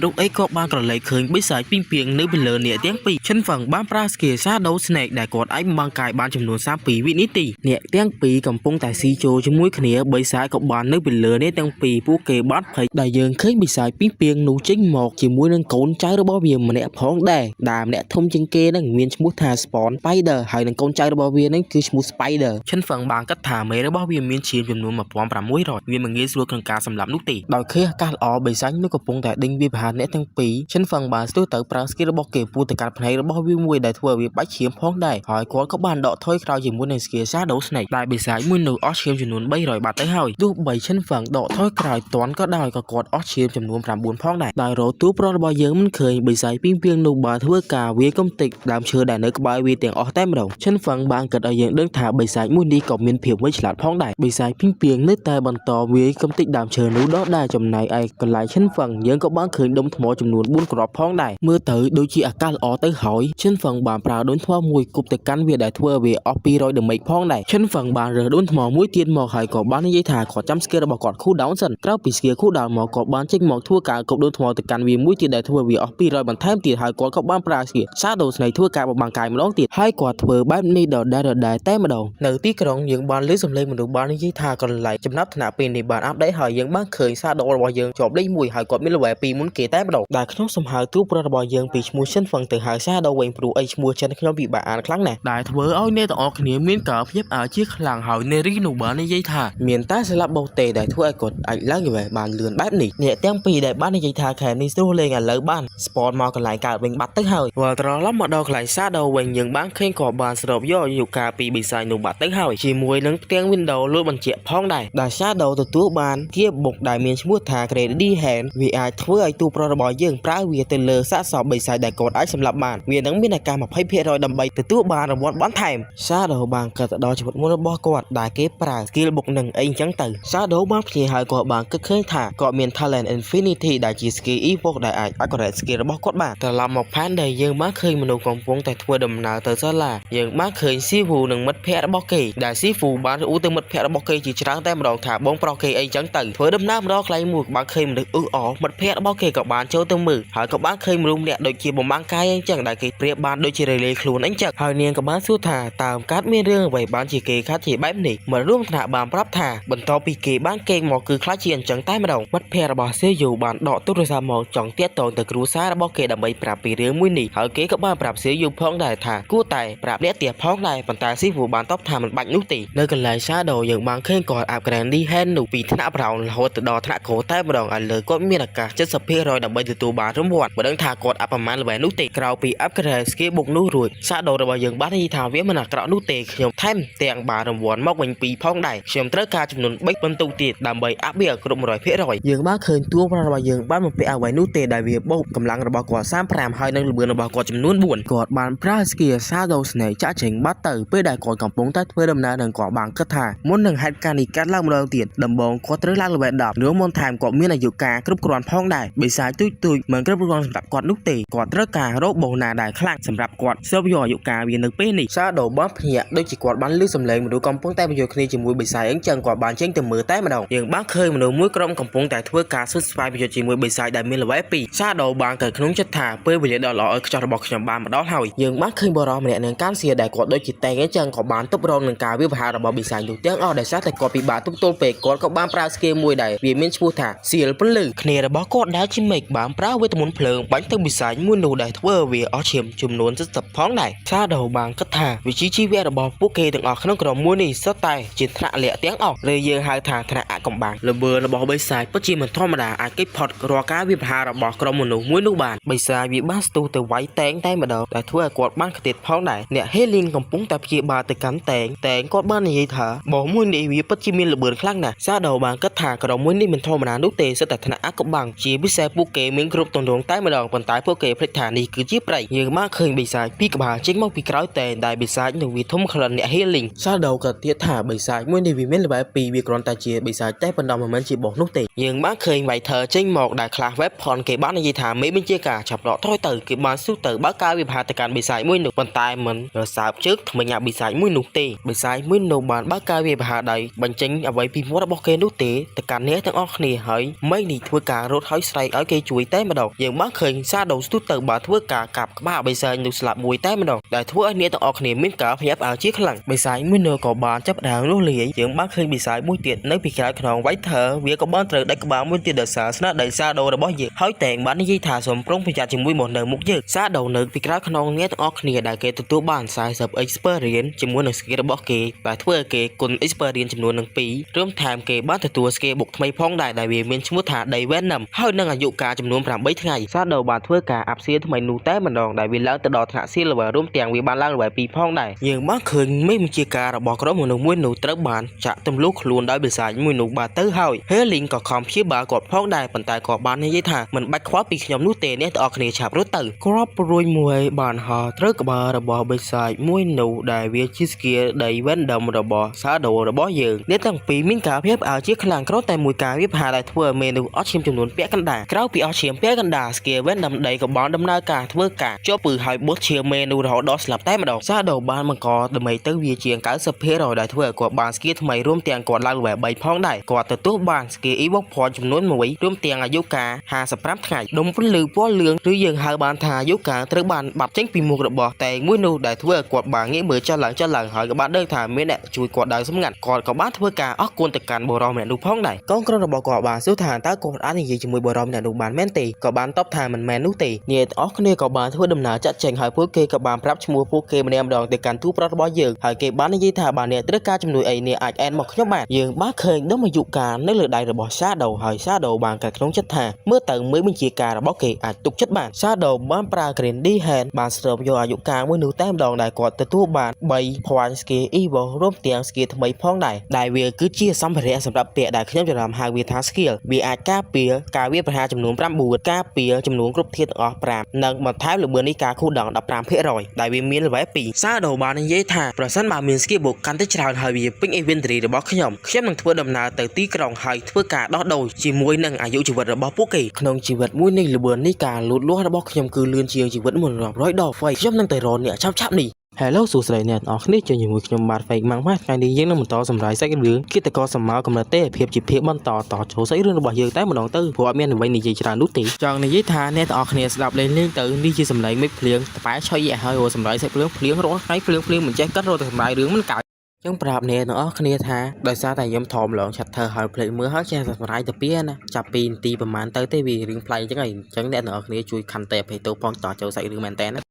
Speaker 1: ្រោះអីក៏បានក្រឡេកឃើញបិសាចពីងពីងនៅពីលើអ្នកទាំងពីរឈិនវឹងបានប្រើ skill Shadow Snake ដែលគាត់អាចបំបង្កាយបានចំនួន32វិនាទីអ្នកទាំងពីរកំពុងតែស៊ីចូលជាមួយគ្នាបិសាចក៏បាននៅពីលើអ្នកទាំងពីរពួកគេបានភ័យដែលយើងឃើញបិសាចពីងពីងនោះចេញមកជាមួយនឹងកូនចៅរបស់វាម្នាក់ផងដែរដែលម្នាក់ធំជាងគេនឹងមានឈ្មោះថា Spawn Spider ហើយនឹងកូនចៅរបស់វានឹងគឺឈ្មោះ Spider ឈិនវឹងបានគិតថាមេរបស់វាមានឈាមចំនួន1600វាមិនងាយស្រួលក្នុងការសម្លាប់នោះទេដោយឃើញអាកាសល្អបិសាចនោះកំពុងតែដេញវាប្រហារអ្នកទាំងពីរឈិនវឹងបានស្ទុះទៅប្រើ skill របស់គេពូទៅកាត់ភ្នែករបស់វាមួយដែលធ្វើឲ្យវាបាច់ឈាមផងដែរហើយគាត់ក៏បានដកថយក្រោយជាមួយនឹង skill Shadow Snake ដែលបិសាចមួយនោះអស់ឈាមចំនួន300បាត់ទៅហើយទោះបីឈិនវឹងដកថយក្រោយតាន់ក៏ដោយក៏គាត់អស់ឈាមចំនួន9ផងដែរដោយរកទូប្រុសរបស់យើងមិនឃើញបិសាចពីងពីងនោះបានធ្វើការវាកំតិចដើមឈើដែលនៅក្បែរវាទាំងអស់តែម្ដងឈិនវឹងបានគិតឲ្យយើងដឹងថាបិសាចមួយនេះក៏មានភាពវៃឆ្លាតផងដែរបិសាចពីងពីងនៅតែបន្តវាកំតិចដើមឈើនោះដដែលចំណែកឯកន្លែងឈិនវឹងយើងក៏បានឃើញដុំថ្មចំនួន4គ្រាប់ផងដែរមើលទៅដូចជាអាកាសល្អទៅហើយឈិនវឹងបានប្រើដុំថ្មមួយគប់ទៅកាន់វាដែលធ្វើឲ្យវាអស់200ដឺមេចផងដែរឈិនវឹងបានរើសដុំថ្មមួយទៀតមកហើយក៏បាននិយាយថាគាត់ចាំ skill របស់គាត់ cool down សិនក្រោយពី skill cool down មកគាត់បានចេញមកធ្វើការគប់ដុំថ្មទៅកាន់វាមួយទៀតដែលធ្វើឲ្យវាអស់200បន្ថែមទៀតហើយគាត់ក៏បានប្រើ skill Shadow Snake ធ្វើការបំបង្កាយម្ដងទៀតហើយគាត់ធ្វើបែបនេះដដែលតែម្ដងនៅទីក្រុងយើងបានលើសំឡេងមនុស្សបាននិយាយថាកន្លែងចំណាប់ថ្នាក់ពេលនេះបានអាប់ដេតហើយយើងបានឃើញ Shadow របស់យើងជាប់លេខ1ហើយគាត់មាន level 2មុនគេតែម្ដងដែលខ្ញុំសំហៅទូប្រុសរបស់យើងពីឈ្មោះឈិនវឹងទៅហៅ Shadow វិញព្រោះអីឈ្មោះចិនខ្ញុំពិបាកអានខ្លាំងណាស់ដែលធ្វើឲ្យអ្នកទាំងអស់គ្នាមានការភ្ញាក់ផ្អើលជាខ្លាំងហើយនារីនោះបាននិយាយថាមានតែស្លាប់បោកទេដែលធ្វើឲ្យគាត់អាចឡើងវិញបានលឿនបែបនេះអ្នកទាំងពីរដែលបាននិយាយថាខែនេះស្រួលលេងឥឡូវបាន spawn មកកន្លែងកើតវិញបាត់ទៅហើយវល់ត្រឡប់មកដល់កន្លែង Shadow វិញយើងបានឃើញគាត់បានស្រូបយកយុកាពីបិសាចនោះបាត់ទៅហើយជាមួយនឹងផ្ទាំង Windows លួចបញ្ជាក់ផងដែរដែល Shadow ទទួលបានជាបុកដែលមានឈ្មោះថា Grady Hand វាអាចធ្វើឲ្យទូប្រុសរបស់យើងប្រើវាទៅលើសាកសពបិសាចដែលគាត់អាចសម្លាប់បានវានឹងមានឱកាស 20% ដើម្បីទទួលបានរង្វាន់បន្ថែម Shadow បានកាត់ទៅដល់ជីវិតមុនរបស់គាត់ដែលគេប្រើ skill បុកនឹងអីចឹងទៅ Shadow បានព្យាហើយគាត់បានគិតឃើញថាគាត់មាន talent Infinity ដែលជា skill Evil ដែលអាច upgrade skill របស់គាត់បានត្រឡប់មកផែនដែលយើងបានឃើញមនុស្សកំពុងតែធ្វើដំណើរទៅសាលាយើងបានឃើញ Sifu និងមិត្តភ័ក្តិរបស់គេដែល Sifu បានអ៊ូទៅមិត្តភ័ក្តិរបស់គេជាច្រើនតែម្ដងថាបងប្រុសគេអីចឹងទៅធ្វើដំណើរម្ដងខ្លីមួយបានឃើញមនុស្សអ៊ឺអមិត្តភ័ក្តិរបស់គេក៏បានចូលទៅមើលហើយក៏បានឃើញមនុស្សម្នាក់ដូចជាបំបាំងកាយអញ្ចឹងដែលគេប្រៀបបានដូចជារលាយខ្លួនអញ្ចឹងហើយនាងក៏បានសួរថាតើកើតមានរឿងអ្វីបានជាគេខាត់ជាបែបនេះមករួមថ្នាក់បានប្រាប់ថាបន្ទាប់ពីគេបានកេងមកគឺខ្លាចជាអញ្ចឹងតែម្ដងមិត្តភ័ក្តិរបស់ Sifu បានដកទូរស័ព្ទមកចង់ទាក់ទងទៅគ្រួសាររបស់គេដើម្បីប្រាប់ពីរឿងមួយនេះហើយគេក៏បានប្រាប់ Sifu ផងដែរថាគួរតែប្រាប់អ្នកផ្ទះផងដែរប៉ុន្តែ ស៊ីវបានតបថាមិនបាច់នោះទេនៅកន្លែង Shadow យើងបានឃើញគាត់អាប់ក្រែនឌីហែននោះពីថ្នាក់ប្រោនរហូតទៅដល់ថ្នាក់ក្រូតែម្ដងឥឡូវគាត់មានឱកាស 70% ដើម្បីទទួលបានរង្វាន់មិនដឹងថាគាត់អាប់ប្រមាណល្បែងនោះទេក្រៅពី upgrade skill បុកនោះរួច Shadow របស់យើងបាននិយាយថាវាមិនអាក្រក់នោះទេខ្ញុំថែមទាំងបានរង្វាន់មកវិញពីផងដែរខ្ញុំត្រូវការចំនួន3បន្ទុកទៀតដើម្បីអាប់វាគ្រប់ 100% យើងបានឃើញតួរបស់យើងបានបំពាក់អ្វីនោះទេដែលវាបូកកម្លាំងរបស់គាត់35ហើយនឹងល្បឿនរបស់គាត់ចំនួន4គាត់បានប្រើ skill Shadow Snake ចាក់ចេញបាត់ទៅពេលដែលគាត់កំពុងតែធ្វើដំណើរនឹងគាត់បានគិតថាមុននឹងហេតុការណ៍នេះកាត់ឡើងម្ដងទៀតដំបូងគាត់ត្រូវឡើង level 10ឬមុនថែមគាត់មានអាយុកាលគ្រប់គ្រាន់ផងដែរបិសាចទូចមិនគ្រប់គ្រាន់សម្រាប់គាត់នោះទេគាត់ត្រូវការរកបូណាដែលខ្លាំងសម្រាប់គាត់ស្រូបយកអាយុកាលវានៅពេលនេះ Shadow បានភ្ញាក់ដូចជាគាត់បានលឺសំឡេងមនុស្សកំពុងតែបញ្យល់គ្នាជាមួយបិសាចអញ្ចឹងគាត់បានចេញទៅមើលតែម្ដងយើងបានឃើញមនុស្សមួយក្រុមកំពុងតែធ្វើការស៊ើបស្វែងបញ្យល់ជាមួយបិសាចដែលមាន level 2 Shadow បានទៅក្នុងចិត្តថាពេលវេលាដ៏ល្អឲ្យខ្ចោះរបស់ខ្ញុំបានមកដល់ហើយយើងបានឃើញបរិសម្នាក់នឹងកាន់សៀដែលគាត់ដូចជាតែងអញ្ចឹងក៏បានទប់រងនឹងការវាយប្រហាររបស់បិសាចនោះទាំងអស់ដោយសារតែគាត់ពិបាកទប់ទល់ពេកគាត់ក៏បានប្រើ skill មួយដែរវាមានឈ្មោះថាសៀលពលឺគ្នារបស់គាត់ដែលជាមេឃបានប្រើវេទមន្តភ្លើងបាញ់ទៅបិសាចមួយនោះដែលធ្វើឲ្យវាអស់ឈាមចំនួន70ផងដែរ Shadow បានគិតថាវិជ្ជាជីវៈរបស់ពួកគេទាំងអស់ក្នុងក្រុមមួយនេះសុទ្ធតែជាថ្នាក់លក្ខទាំងអស់ឬយើងហៅថាថ្នាក់អកំបាំងល្បឿនរបស់បិសាចពិតជាមិនធម្មតាអាចគេចផុតរាល់ការវាយប្រហាររបស់ក្រុមមនុស្សមួយនោះបានបិសាចវាបានស្ទុះទៅវាយតែងតែម្ដងដែលធ្វើឲ្យគាត់បានខ្ទេតផងដែរអ្នក Healing កំពុងតែព្យាបាលទៅកាន់តែងគាត់បាននិយាយថាបោះមួយនេះវាពិតជាមានល្បឿនខ្លាំងណាស់ Shadow បានគិតថាក្រុមមួយនេះមិនធម្មតានោះទេសុទ្ធតែថ្នាក់អកំបាំងជាពិសេសពួកគេមានគ្រប់ទម្រង់តែម្ដងប៉ុន្តែពួកគេភ្លេចថានេះគឺជាប្រៃយើងបានឃើញបិសាចពីក្បាលចេញមកពីក្រោយតែងដែលបិសាចនឹងវាធំក្លិនអ្នក Healing Shadow ក៏ទៀតថាបិសាចមួយនេះវាមានល្បែង2វាគ្រាន់តែជាបិសាចតែប៉ុណ្ណោះមិនមែនជាបោះនោះទេយើងបានឃើញ Fighter ចេញមកដែលខ្លះ Weapon គេបាននិយាយថាមេបញ្ជាការចាប់ដកថយទៅគេបានស៊ូទៅបើកការវិភាគទៅកាន់បិសាចមួយនោះប៉ុន្តែមិនរសើបជើងថ្មិញអាបិសាចមួយនោះទេបិសាចមួយនោះបានបើកការវិភាគដោយបញ្ចេញអ្វីពីមាត់របស់គេនោះទេទៅកាន់អ្នកទាំងអស់គ្នាហើយមេនេះធ្វើការរត់ហើយស្រែកឲ្យគេជួយតែម្ដងយើងបានឃើញ Shadow ស្ទុះទៅបានធ្វើការកាប់ក្បាលបិសាចនោះស្លាប់មួយតែម្ដងដែលធ្វើឲ្យអ្នកទាំងអស់គ្នាមានការភ្ញាក់ផ្អើលជាខ្លាំងបិសាចមួយនោះក៏បានចាប់ដើមលុះលាយយើងបានឃើញបិសាចមួយទៀតនៅពីក្រោយខ្នង Fighter វាក៏បានត្រូវដាច់ក្បាលមួយទៀតដោយសារស្នាដៃ Shadow របស់យើងហើយតែងបាននិយាយថាសូមប្រុងប្រយ័ត្នជាមួយមកនៅមុខយើង Shadow នៅពីក្រោយខ្នងអ្នកទាំងអស់គ្នាដែលគេទទួលបាន40 experience ជាមួយនឹង skill របស់គេដែលធ្វើឲ្យគេគុណ experience ចំនួននឹង2រួមថែមគេបានទទួល skill បុកថ្មីផងដែរដែលវាមានឈ្មោះថា Day Venom ហើយនឹងអាយុកាលចំនួន8ថ្ងៃ Shadow បានធ្វើការអាប់សៀលថ្មីនោះតែម្ដងដែលវាឡើងទៅដល់ថ្នាក់ Silver រួមទាំងវាបានឡើង level 2ផងដែរយើងបានឃើញមេបញ្ជាការរបស់ក្រុមមនុស្សមួយនោះត្រូវបានចាក់ទម្លុះខ្លួនដោយបិសាចមួយនោះបាទទៅហើយ Healing ក៏ខំព្យាបាលគាត់ផងដែរប៉ុន្តែគាត់បាននិយាយថាមិនបាច់ខ្វល់ពីខ្ញុំនោះទេអ្នកទាំងអស់គ្នាឆាប់រត់ទៅគ្រាប់ព្រួយមួយបានហោះត្រូវក្បាលរបស់បិសាចមួយនោះដែលវាជា skill Day Venom របស់ Shadow របស់យើងអ្នកទាំងពីរមានការភ្ញាក់ផ្អើលជាខ្លាំងក្រោយតែមួយការវាប្រហារដែលធ្វើឲ្យមេនោះអត់ឈាមចំនួនពាក់កណ្ដាលក្រៅពីអស់ឈាមពាក់កណ្ដាល skill Venom ដីក៏បានដំណើរការធ្វើការជាប់ពឺហើយបោះឈាមមេនោះរហូតដល់ស្លាប់តែម្ដង Shadow បានបង្កដើម្បីទៅវាជាង 90% ដែលធ្វើឲ្យគាត់បាន skill ថ្មីរួមទាំងគាត់ឡើង level 3ផងដែរគាត់ទទួលបាន skill Evoke Point ចំនួន1រួមទាំងអាយុកាល55ថ្ងៃដុំពន្លឺពណ៌លឿងឬយើងហៅបានថាអាយុកាលត្រូវបានបាត់ចេញពីមុខរបស់តែងមួយនោះដែលធ្វើឲ្យគាត់បានងាកមើលចុះឡើងហើយក៏បានដឹងថាមានអ្នកជួយគាត់ដោយសម្ងាត់គាត់ក៏បានធ្វើការអស់គុណទៅកាន់បរិសម្នាក់នោះផងដែរកូនក្រុមរបស់គាត់បានសួរថាតើគាត់អាចនិយាយជាមួយបរិសម្នាក់នោះបានមែនទេក៏បានតបថាមិនមែននោះទេអ្នកទាំងអស់គ្នាក៏បានធ្វើដំណើរចាក់ចេញហើយពួកគេក៏បានប្រាប់ឈ្មោះពួកគេម្នាក់ម្ដងទៅកាន់ទូប្រុសរបស់យើងហើយគេបាននិយាយថាបានអ្នកត្រូវការជំនួយអីអ្នកអាចអែនមកខ្ញុំបានយើងបានឃើញដុំអាយុកាលនៅលើដៃរបស់ Shadow ហើយ Shadow បានកាត់ក្នុងចិត្តថាមើលទៅមេបញ្ជាការរបស់គេអាចទុកចិត្តបាន Shadow បានប្រើ Green D Hand បានស្រូបយកអាយុកាលមួយនោះតែម្ដងដែលគាត់ទទួលបាន3 point skill Evo រួមទាំង skill ថ្មីផងដែរដែលវាគឺជាសម្ភារៈសម្រាប់ពាក់ដែលខ្ញុំច្រឡំហៅវាថា skill វាអាចការពារការវាយប្រហារចំនួន9ការពារចំនួនគ្រប់ធាតុទាំងអស់5និងបន្ថែមល្បឿននៃការខូដង 15% ដែលវាមាន level 2 Shadow បាននិយាយថាប្រសិនបើមាន skill បុកកាន់តែច្រើនហើយវាពេញ inventory របស់ខ្ញុំនឹងធ្វើដំណើរទៅទីក្រុងហើយធ្វើការដោះដូរជាមួយនឹងអាយុជីវិតរបស់ពួកគេក្នុងជីវិតមួយនេះល្បឿននៃការលូតលាស់របស់ខ្ញុំគឺលឿនជាងជីវិតមុនរាប់រយដងហ្វៃខ្ញុំនឹងទៅរកអ្នកឆាប់នេះHello សួស្តីអ្នកទាំងអស់គ្នាចូលជាមួយខ្ញុំបាទ Fake ម៉ាំងម៉ាថ្ងៃនេះយើងនឹងបន្តសម្រាយសាច់រឿងគិតកោសម័យកំណត់ទេភាពជាភាពបន្តចូលសាច់រឿងរបស់យើងតែម្ដងទៅព្រោះអត់មានអ្វីនិយាយច្រើននោះទេចង់និយាយថាអ្នកទាំងអស់គ្នាស្ដាប់លេងទៅនេះជាសម្លេងមេឃភ្លៀងតប៉ែឆុយហើយសម្រាយសាច់រឿងភ្លៀងរងថ្ងៃភ្លៀងមិនចេះកាត់រកតែសម្រាយរឿងមិនកើតខ្ញុំប្រាប់អ្នកទាំងអស់គ្នាថាដោយសារតែខ្ញុំធំឡងឆាត់ធ្វើឲ្យភ្លេចមើលហើយចេះសម្រាយទៅពីណាចាប់2នាទីប្រហែលទៅទេវារឿងប្លែកអញ្ចឹងហើយអញ្ចឹងអ្នកទាំងអស់គ្នាជួយខន្តីអភ័យទោសផងតចូលសាច់រឿងមែនតើ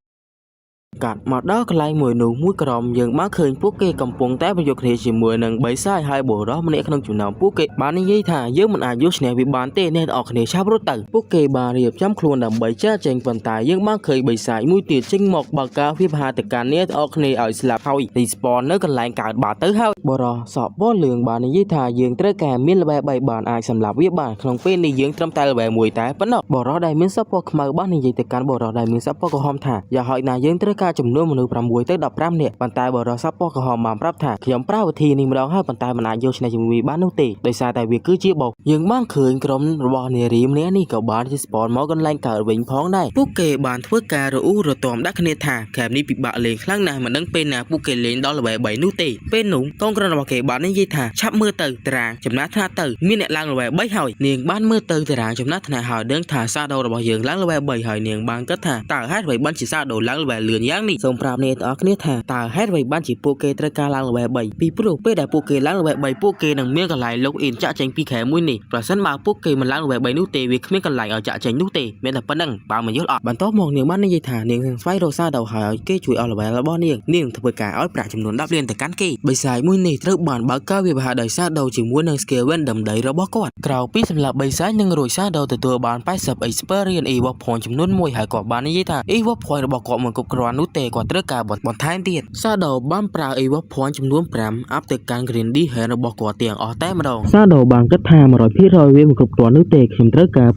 Speaker 1: កាត់មកដល់កន្លែងមួយនោះមួយក្រុមយើងបានឃើញពួកគេកំពុងតែប្រយុទ្ធគ្នាជាមួយនឹងបីសាយហើយបុរសម្នាក់ក្នុងចំណោមពួកគេបាននិយាយថាយើងមិនអាចយកឈ្នះវាបានទេអ្នកទាំងអស់គ្នាឆាប់រត់ទៅពួកគេបានរៀបចំខ្លួនដើម្បីចាចេញប៉ុន្តែយើងបានឃើញបីសាយមួយទៀតចេញមកបើកការវាប្រហារទៅកាន់អ្នកទាំងអស់គ្នាឲ្យស្លាប់ហើយរីស្ពននៅកន្លែងកើតបាត់ទៅហើយបុរសក់ពណ៌លឿងបាននិយាយថាយើងត្រូវការមានល្បែ3បានអាចសម្លាប់វាបានក្នុងពេលនេះយើងត្រឹមតែល្បែ1តែប៉ុណ្ណោះបុរសដែលមានសក់ពណ៌ខ្មៅបាននិយាយទៅកាន់បុរសដែលមានសក់ពណ៌ក្រហមថាយ៉ាហើយណាយើងត្រូវការចំនួនមនុស្ស6ទៅ15នាក់ប៉ុន្តែបុរសសក់ពណ៌ក្រហមបានប្រាប់ថាខ្ញុំប្រើវិធីនេះម្ដងហើយប៉ុន្តែមិនអាចយកឈ្នះជាមួយបាននោះទេដោយសារតែវាគឺជាបោកយើងបានឃើញក្រុមរបស់នារីម្នាក់នេះក៏បានជាស្ពនមកកន្លែងកើតវិញផងដែរពួកគេបានធ្វើការរអ៊ូរទាំដាក់គ្នាថាខេមនេះពិបាកលេងខ្លាំងណាស់មិនដឹងពេលណាពួកគេលេងដល់ល្បែ3នោះទេពេលនោះកងក្រុមរបស់គេបាននិយាយថាឆាប់មើលទៅតារាងចំណាត់ថ្នាក់ទៅមានអ្នកឡើងល្បែ3ហើយនាងបានមើលទៅតារាងចំណាត់ថ្នាក់ហើយដឹងថាសាដូរបស់យើងឡើងល្បែ3ហើយនាងបានគិតថាតើហេតុអ្វីបានជាសាដូឡើងល្បែលឿនយ៉ាងនេះសូមប្រាប់អ្នកទាំងអស់គ្នាថាតើហេតុអ្វីបានជាពួកគេត្រូវការឡើងល្បែ3ពីព្រោះពេលដែលពួកគេឡើងល្បែ3ពួកគេនឹងមានកន្លែងលោកអ៊ីនចាក់ចេញពីខែមួយនេះប្រសិនបើពួកគេមិនឡើងល្បែ3នោះទេវាគ្មានកន្លែងឲ្យចាក់ចេញនោះទេមានតែប៉ុណ្្នឹងបើមិនយល់អត់បន្ទាប់មកនាងបាននិយាយថានាងនឹងស្វែងរកសាដូហើយគេជួយអស់ល្បែរបស់នាងនាងធ្វើការឲ្យប្រាក់ចំនួន10លានទៅកាន់គេបិសាចមួយនេះត្រូវបានបើកការវាប្រហារដោយសាដូជាមួយនឹង skill win ដំដីរបស់គាត់ក្រៅពីសម្រាប់បិសាចនឹងរួចសាដូទទួលបាន80 experience evil point ចំនួន1ហើយគាត់បាននិយាយថា evil point របស់គាត់មិនគ្រប់គ្រាន់នោះទេគាត់ត្រូវការបន្ថែមទៀតសាដូបានប្រើ evil point ចំនួន5 up ទៅកាន់ green d hand របស់គាត់ទាំងអស់តែម្ដងសាដូបានគិតថា 100% វាមិនគ្រប់គ្រាន់នោះទេខ្ញុំត្រូវការ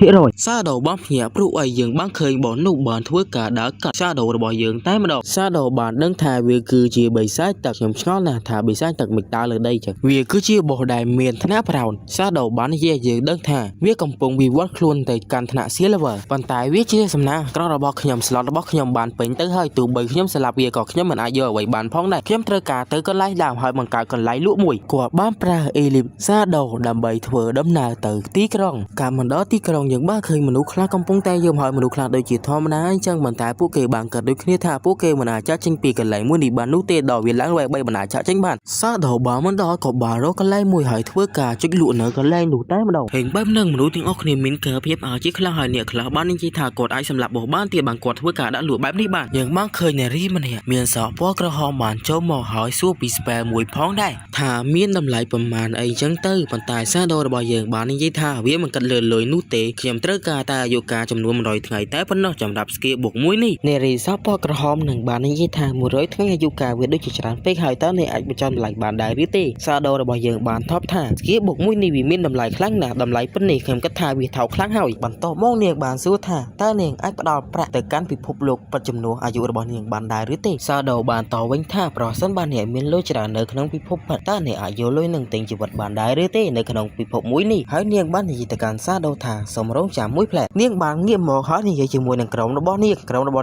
Speaker 1: 200% សាដូបានភ្ញាក់ព្រោះអីយើងបានឃើញបងនោះបានធ្វើការដើរកាត់សាដូរបស់យើងតែម្ដងសាដូបានដឹងថាវាគឺជាបិសាចទឹកខ្ញុំឆ្ងល់ណាស់ថាបិសាចទឹកមិនដើរលើដីចឹងវាគឺជាបោះដែលមានថ្នាក់ប្រោនសាដូបាននិយាយយើងដឹងថាវាកំពុងវិវត្តខ្លួនទៅកាន់ថ្នាក់ silver ប៉ុន្តែវាជាសំណាងក្ររបស់ខ្ញុំ slot របស់ខ្ញុំបានពេញទៅហើយទោះបីខ្ញុំស្លាប់វាក៏ខ្ញុំមិនអាចយកអ្វីបានផងដែរខ្ញុំត្រូវការទៅកន្លែងដើមហើយបង្កើតកន្លែងលក់មួយគាត់បានប្រើ elip សាដូដើម្បីធ្វើដំណើរទៅទីក្រុងកាលមកដល់ទីក្រុងយើងបានឃើញមនុស្សខ្លះកំពុងតែយំហើយមនុស្សខ្លះដូចជាធម្មតាអញ្ចឹងប៉ុន្តែពួកគេបានគិតដូចគ្នាថាពួកគេមិនអាចចាក់ចេញពីកន្លែងមួយនេះបាននោះទេដល់វាឡើងល្បែ3បណ្ដាចាក់ចេញបានសាដូបានមិនដល់ក៏បានរកកន្លែងមួយហើយធ្វើការចុចលក់នៅកន្លែងនោះតែម្ដងហើយបែបហ្នឹងមនុស្សទាំងអស់គ្នាមានការភាពឲ្យជាខ្លះហើយអ្នកខ្លះបាននិយាយថាគាត់អាចសម្លាប់បោះបានទៀតបានគាត់ធ្វើការដាក់លក់បែបនេះបានយើងបានឃើញនារីម្នាក់មានសក់ពណ៌ក្រហមបានចូលមកហើយសួរពី spell មួយផងដែរថាមានតម្លៃប្រមាណអីចឹងទៅប៉ុន្តែសាដូរបស់យើងបាននិយាយថាវាមិនគិតលើលុយនោះទេខ្ញុំត្រូវការតែអាយុកាលចំនួន100ថ្ងៃតែប៉ុណ្ណោះសម្រាប់ skill បុកមួយនេះនារីសក់ពណ៌ក្រហមនឹងបាននិយាយថា100ថ្ងៃអាយុកាលវាដូចជាច្រើនពេកហើយតើអ្នកអាចបញ្ចុះតម្លៃបានដែរឬទេសាដូរបស់យើងបានថប់ថា skill បុកមួយនេះវាមានតម្លៃខ្លាំងណាស់តម្លៃប៉ុណ្នេះខ្ញុំគិតថាវាថោកខ្លាំងហើយបន្ទាប់មកនាងបានសួរថាតើនាងអាចផ្ដល់ប្រាក់ទៅកាន់ពិភពលោកពិតចំនួនអាយុរបស់នាងបានដែរឬទេសាដូបានតវិញថាប្រសិនបើអ្នកមានលុយច្រើននៅក្នុងពិភពពិតតើអ្នកអាចយកលុយនឹងទិញជីវិតបានដែរឬទេនៅក្នុងពិភពមួយនេះហើយនាងបាននិយាយទៅកាន់សាដូថាសូមរងចាំមួយផ្លែនាងបានងាកមកហើយនិយាយជាមួយនឹងក្រុមរបស់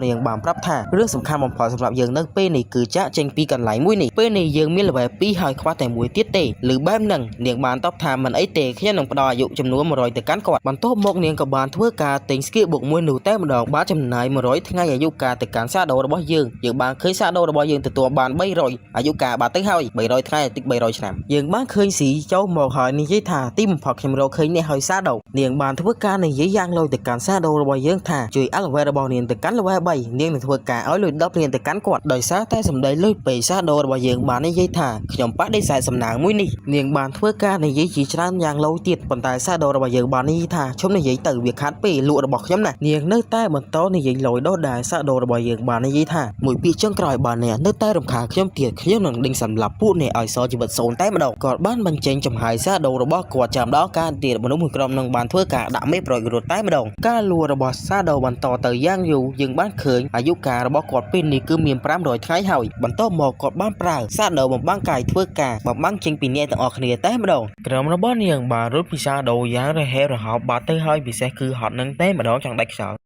Speaker 1: នាងបានប្រាប់ថារឿងសំខាន់បំផុតសម្រាប់យើងនៅពេលនេះគឺចាក់ចេញពីកន្លែងមួយនេះពេលនេះយើងមានល្បែ2ហើយខ្វះតែមួយទៀតទេឬបែបហ្នឹងនាងបានតបថាមិនអីទេខ្ញុំនឹងផ្ដល់អាយុចំនួន100ទៅកាន់គាត់បន្ទាប់មកនាងក៏បានធ្វើការទិញ skill បុកមួយនោះតែម្ដងបានចំណាយ100ថ្ងៃអាយុកាលទៅកាន់សាដូរបស់យើងបានឃើញសាដូរបស់យើងទទួលបាន300អាយុកាលបាត់ទៅហើយ300ថ្ងៃតិច300ឆ្នាំយើងបានឃើញស៊ីចូលមកហើយនិយាយថាទីបំផុតខ្ញុំរកឃើញនេះហើយសាដូនាងបានធ្វើការនិយាយយ៉ាងលយទៅកាន់សាដូរបស់យើងថាជួយអាល់វ៉េរបស់នាងទៅកាន់ល្បែ3នាងនឹងធ្វើការឲ្យលុយ10លានទៅកាន់គាត់ដោយសារតែសម្ដីលុយពេកសាដូរបស់យើងបាននិយាយថាខ្ញុំបដិសេធសំណាងមួយនេះនាងបានធ្វើការនិយាយជាច្រើនយ៉ាងលយទៀតប៉ុន្តែសាដូរបស់យើងបាននិយាយថាខ្ញុំនិយាយទៅវាខាត់ពេកលក់របស់ខ្ញុំណានាងនៅតែបន្តនិយាយលយដោះដែរសាដូរបស់យើងបាននិយាយថាមួយពាក្យចុងក្រោយបានអ្នកនៅតែរំខានខ្ញុំទៀតខ្ញុំនឹងដេញសម្លាប់ពួកអ្នកឲ្យសល់ជីវិត0តែម្ដងគាត់បានបញ្ចេញចំហាយសាដូរបស់គាត់ចាំដល់ការទៀតមនុស្សមួយក្រុមនឹងបានធ្វើការដាក់មេប្រយរត់តែម្ដងការលួចរបស់សាដូបន្តទៅយ៉ាងយូរយើងបានឃើញអាយុកាលរបស់គាត់ពេលនេះគឺមាន500ថ្ងៃហើយបន្ទាប់មកគាត់បានប្រើសាដូបំបាំងកាយធ្វើការបំបាំងចេញពីអ្នកទាំងអស់គ្នាតែម្ដងក្រុមរបស់នាងបានរត់ពីសាដូយ៉ាងរហ័សរហោបាត់ទៅហើយពិសេសគឺហត់នឹងតែម្ដងចង់ដាច់ខ្យល់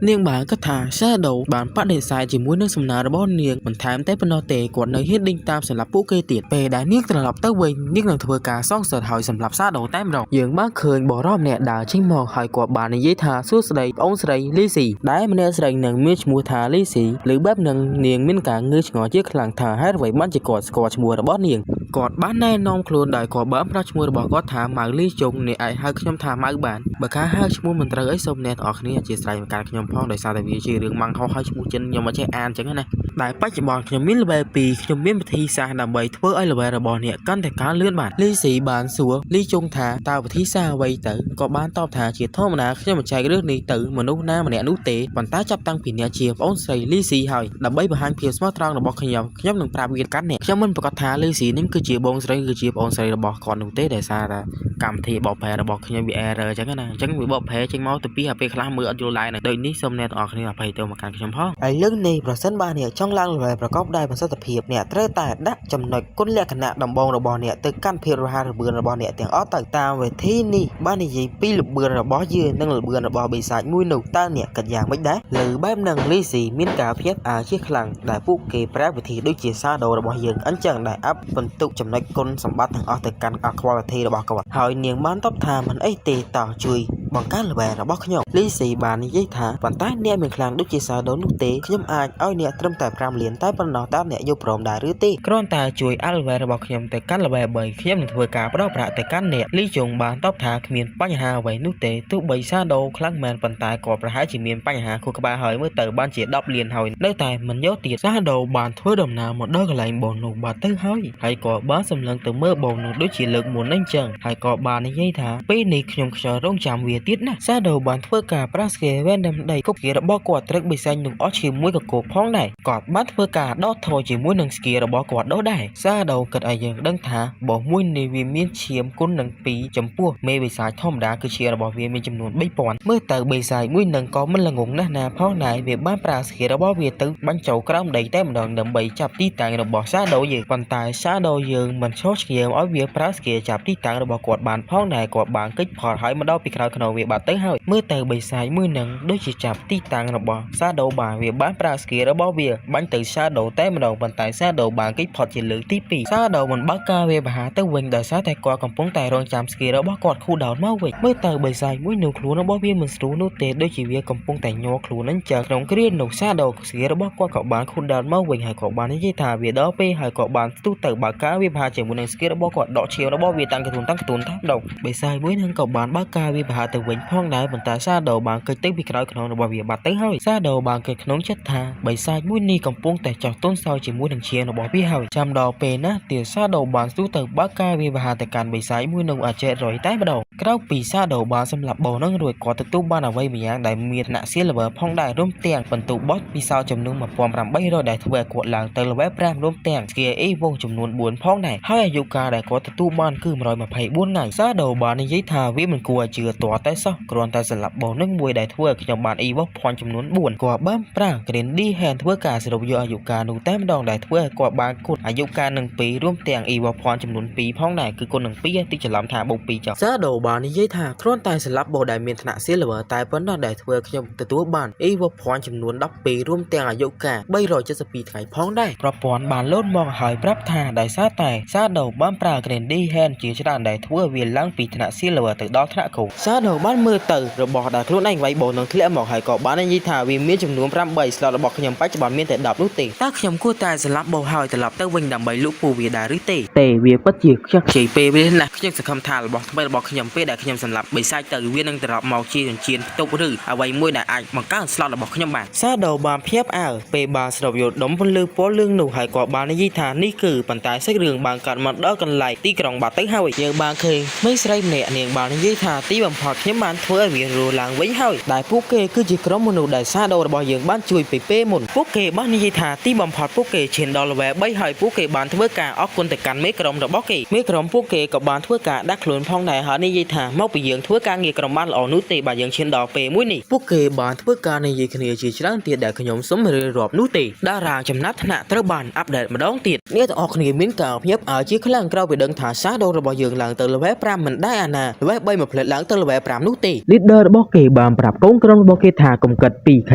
Speaker 1: នាងបានគិតថាសាដូបានបដិសេធជាមួយនឹងសំណើរបស់នាងបន្ថែមតែប៉ុណ្ណោះទេគាត់នៅហ៊ានដេញតាមសម្រាប់ពួកគេទៀតពេលដែលនាងត្រឡប់ទៅវិញនាងនឹងធ្វើការសងសឹកហើយសម្រាប់សាដូតែម្ដងយើងបានឃើញបរិបម្នាក់ដើរចេញមកហើយគាត់បាននិយាយថាសួស្ដីបងអូនស្រីលីស៊ីដែលម្នាក់ស្រីនឹងមានឈ្មោះថាលីស៊ីឬបែបនឹងនាងមានការងឿឆ្ងល់ជាខ្លាំងថាហេតុអ្វីបានជាគាត់ស្គាល់ឈ្មោះរបស់នាង กอดบ้านแน่นอนครัวได้กอดบ้านพระชมูบอกก็ถามมาลีจงในไอฮักขยมถามมาบ้านบักข้าฮักชมูมันตระไอสมเนตออกนี่จีสายการขยมพ้องโดยสารวิจีเรื่องมังเขาฮักชมูจนยังมาใช้อ่านจังไงได้ปัจจุบันขยมมิลเบปีขยมมิลทีซาดำใบทั่วไอระเบระบอเนี่ยกันแต่การเลื่อนบาทลีสีบานสัวลีจงถาตาปทีซาไวเต๋อกอบ้านตอบถาเฉียดท่อมนาขยมใจเรื่องนี้เต๋อมนุษย์หน้ามันเนี่ยนุเตะปันตาจับตั้งผิดเนี่ยเฉียบอ้นใส่ลีสีหอยดับใบบานเพียสมาตรังระบอกขยมหนึ่งปราบวีกันเนี่ยขยมมันประกาศถาลีสีนั่นคือเฉียบงใส่คือเฉียบอ้นใส่ระบอกก่อนนุเตะได้ซาดากำทีบอกแพ้ระบอกขยมวีจังกันนะจังวีบอกแพ้จังเมาตัวปีหาไปคลามืออัดยูไลน์นะโดยนี้สมเนตออกนี่ไปเติมมาการขยมพ้องไอเรื่องนี้ประเสริฐบ้านเนี่ยช่องล่างเลยประกอบได้เป็นสัตว์เพียบเนี่ยเตะแต่ดักจำนวนก้นเลี้ยขณะดำบองระบอเนี่ยตึกกั้นเพียรหาระเบือระบอเนี่ยเตียงอ้อต่างตามเวทีนี่บ้านนี้ปีระเบือระบอยืนนั่งระเบือระบอใบสายมุ้ยหนุต้าเนี่ยกัดยางไม่ได้หรือแบบนั่งลีสีมิ้นกาเพียบอาชีพหลังได้ผู้เก็บแปรวิธีด้วยเจียซาโดระบอยืนอันจังได้อัพบรรทุกจำนวนก้นสมบัติทางอ้อตึกกันอัควาวิธีระบอกก่อนหอยเนียงบ้านต๊อบทามันไอเตต่อจุยบังการระเบิดระบอขยมลีสีบ้านนี้ยัยถาปันใต้เนี่ยเหมือนคลางด้วยเจียซาโดนุเตขยมอาอ้อยเนี่ยเติมแต่พรามเหรียญใต้ปนนอต้าเนี่ยยุบพร้อมได้หรือตีกรอนตาจุยอัลเวระบอกขยมแต่กันระเบิดใบขยมถือกาประประแต่กันเนี่ยลีจงบานต๊อบทาขมิ้นปัญหาไว้นุเตทุกใบซาโดคลังแมนปันตายก่อประหารจีเมียนปัญหาคุกบาหอยเมื่อเติมบ้านเจียดอบเลียนหอยได้แต่มันเยอะตีซาโดบานทั่วดำนาหมดเด้อไหลบ่อหนุบาตื้อหอยให้ก่อบ้านสำลังเติมเมื่อบ่อหนุด้วยจีเลิกหมุนนั่งจังให้ก่อบานในยัยถาปีนี้ขยมขยร้องจำเวียติดนะซาโดบานทั่วกาปราสเกเวนดำใดก็เกี่ยระบอกกอดตรึกใบไซหนุ่มออชิมมวยกับโกพ้องได้กอดบ้านทั่วกาดอทอยจีมวยหนังสเกียระบอกกอดดอได้ซาโดเกิดอะไรอย่างดังถาบ่มวยในวีเมียนเชียมก้นหนังปีจำพวกเมย์ใบสายท่อมดาคือเชียระบอกเวียมีจำนวนใบปอนเมื่อเติมใบสายมวยหนังก็มันละงงนะนาเพราะนายเวียบ้านปราสเกียระบอกเวียตึกบ้านเจ้ากล้ามใดแต้มดองดำใบจับที่ต่างระบอกซาโดยืนปันตายซาโดยืนมันชอบเกียร์อ้อยเวียปราสเกียจับที่ต่างระบอกกอดบานพ้องนายกอดบานกิจพอหายมาดอปีคราวขนมเวียบาดเตอร์เฮาเมื่อเติมใบสายมวยหนังด้วยจีจับที่ต่างระบอกซาโดบานเวียบ้านปราสเกียระบอกเวียบ้านตึกซาโดแต้มดองปันตายซาโดบานกิจพอจีเหลือที่ปีซาโดมันบ้ากาเวียบหาเตอร์เวงเดอซาแต่กอดกำปงแต่รองจำสเกียระบอกกอดคู่ดาวมาเวกเมื่อเติมใบสายมวยหนูครูระบอกเวียมันสู้นูเตด้วยจีเวียกำปงแต่โยครูนั้นเจอขนมเกลียนหนูซาโดสเกียระบอกกอดกับบานคู่ดาวมาเวกหายกอดบานที่ยี่ถาเวียดอเป้หายกอดบานตู้เติมบากาเวียพาเจมุนังสเกียระบอกกอดดอกเชียวระบอกเวียตั้งกระตุนทับดอกใบสายมวยนั่งกับบานบ้ากาเวียพาเติมเวงพ้องได้ปันตายซาโดบานเกิดตึกปีคราวขนมระบอกเวียบาดเตอร์เฮาซาโดบานเกิดขนมชัดทาใบสายมวยนี่กำปงแต่จอกต้นเสาเจมุนังเชียระบอกพี่เฮาจำดอกเปนะเตี๋ยซาโดบานตู้เติมบากาเวียพาแต่การใบสายมวยนั่งอาจจะรอยใต้บดอกกล้าวปีซาโดบานสำหรับบ่อนั่งรวยกอดตู้บ้านเอาไว้มีอย่างใดมีหน้าเสียระเบิดพ้องได้ร่วมเตียงบรรทุกบอสปีซาวจำนวนมาปอมรำใบรอยได้ทเวกวดหลังเติมระเบิดแปรร่วมเตียงเกียร์เอวงจำนวนบุญพ้องได้ให้อายุการได้กอดตู้บ้านคือรอยมาไผ่บุญไงซาโดบานในยัยทาวิมันกลัวเจือตัวแต่ซอกกรอนแต่สลับบ่อนั่งมวยได้ทเวกจำบานอีวอกพรจำนวนบุญกว่าบ้ามปรางกระเด็นดีแฮนทเวกาสรุปโยอายุการดูแต้มดองได้ทเวกว่าบางกุดอายุการ1 ปีร่วมเตียงอีวอกพรจำนวนปีพ้องได้คือคน1 ปีที่จะล้ำทาบุปีจากซาโดบานในยัยทาครอนตายสลับบ่อได้เมียนธนาเสียระเบิดตายพ้นดอนได้ทเวกยมตัวบ้านอีวอกพรจำนวน10 ปีร่วมเตียงอายุการใบรอย70 ปีไถพ้องได้กระปอนบานโลดมองหายปรับทาได้ซาตายซาโดบ้านปรากระเด็นดีแฮนจีชดานได้ทเวเวียนล้างปีธนาเสียระเบิดตัวดอธนาคูซาโดบ้านมือเตอระบอกได้คลุ้นไอ้ไว้บ่อนังที่เลี้ยหมอกหายเกาะบ้านในยัยทาวิมีจำนวน5 ใบสลับระบอกขยมปัจจุบันมีแต่ดับลูกตีถ้าขยมคู่ตายสลับบ่อหายแต่ลับเต้าวิ่งดำใบลูกปูเวียได้หรือเตเวียปัจจิชักเฉยเปไปเลยนะขยมสังคมทาระบอกไม่ระบอกขยมเป้ได้ขยมสลับใบไซเตอเวียนังตรับเมาชีนเชียนตกหรือเอาไว้มวยได้ไอ้มังก้าสลับระบอกขยมบานซาโดบานเพียบเปบาสลับโยดดมพลลือป้อเรื่องหนูหายเกาะบ้านในยัยทานี่คือปัญตายสักเรื่องบางการมันดอกันไหลตีกรองบาดตึ้งหายเยอะบางเคยไม่ใช่เนะเนียงบานในยัยทาตีบังพอดขยมบานเพื่อเวียนรูหลังไว้หายได้ผู้เกย์คือจีกรมมนุษย์ได้ซาโดระบอกยังบ้านช่วยไปเป้หมุนผู้เกย์บ้านในยัยทาตีบังพอดผู้เกย์เชนดอลแวะใบหายผู้เกย์บานเพื่อการออกคนแต่กันไม่กรมระบอกเกย์ไม่กรมผู้เกย์กับบานเพื่อการดักหลุนพองได้หาในยัยทาเมาไปยังเพื่อการเงียกรมบ้านออกนุติบานยังเชนดอเป้มุ้ยนี่ผู้เกย์บานเพื่อการในยัยขณีจีรังเตียได้ขยมสมเรือรอบนุติดาราจำนัดธนาตระบานอัปเดตมาดองติดเนี่ยจะออกขณีมิ้นเก่าเพียบจีข้างล่างเราไปเดินถาซาโดระบอกยังหลังเตอร์แวะปรามมันได้อานาแวะใบมาเพลหลังเตอร์แวะปร 5នោះទេ leader របស់គេបានប្រាប់កូនក្រុមរបស់គេថាកុំកិតពីខ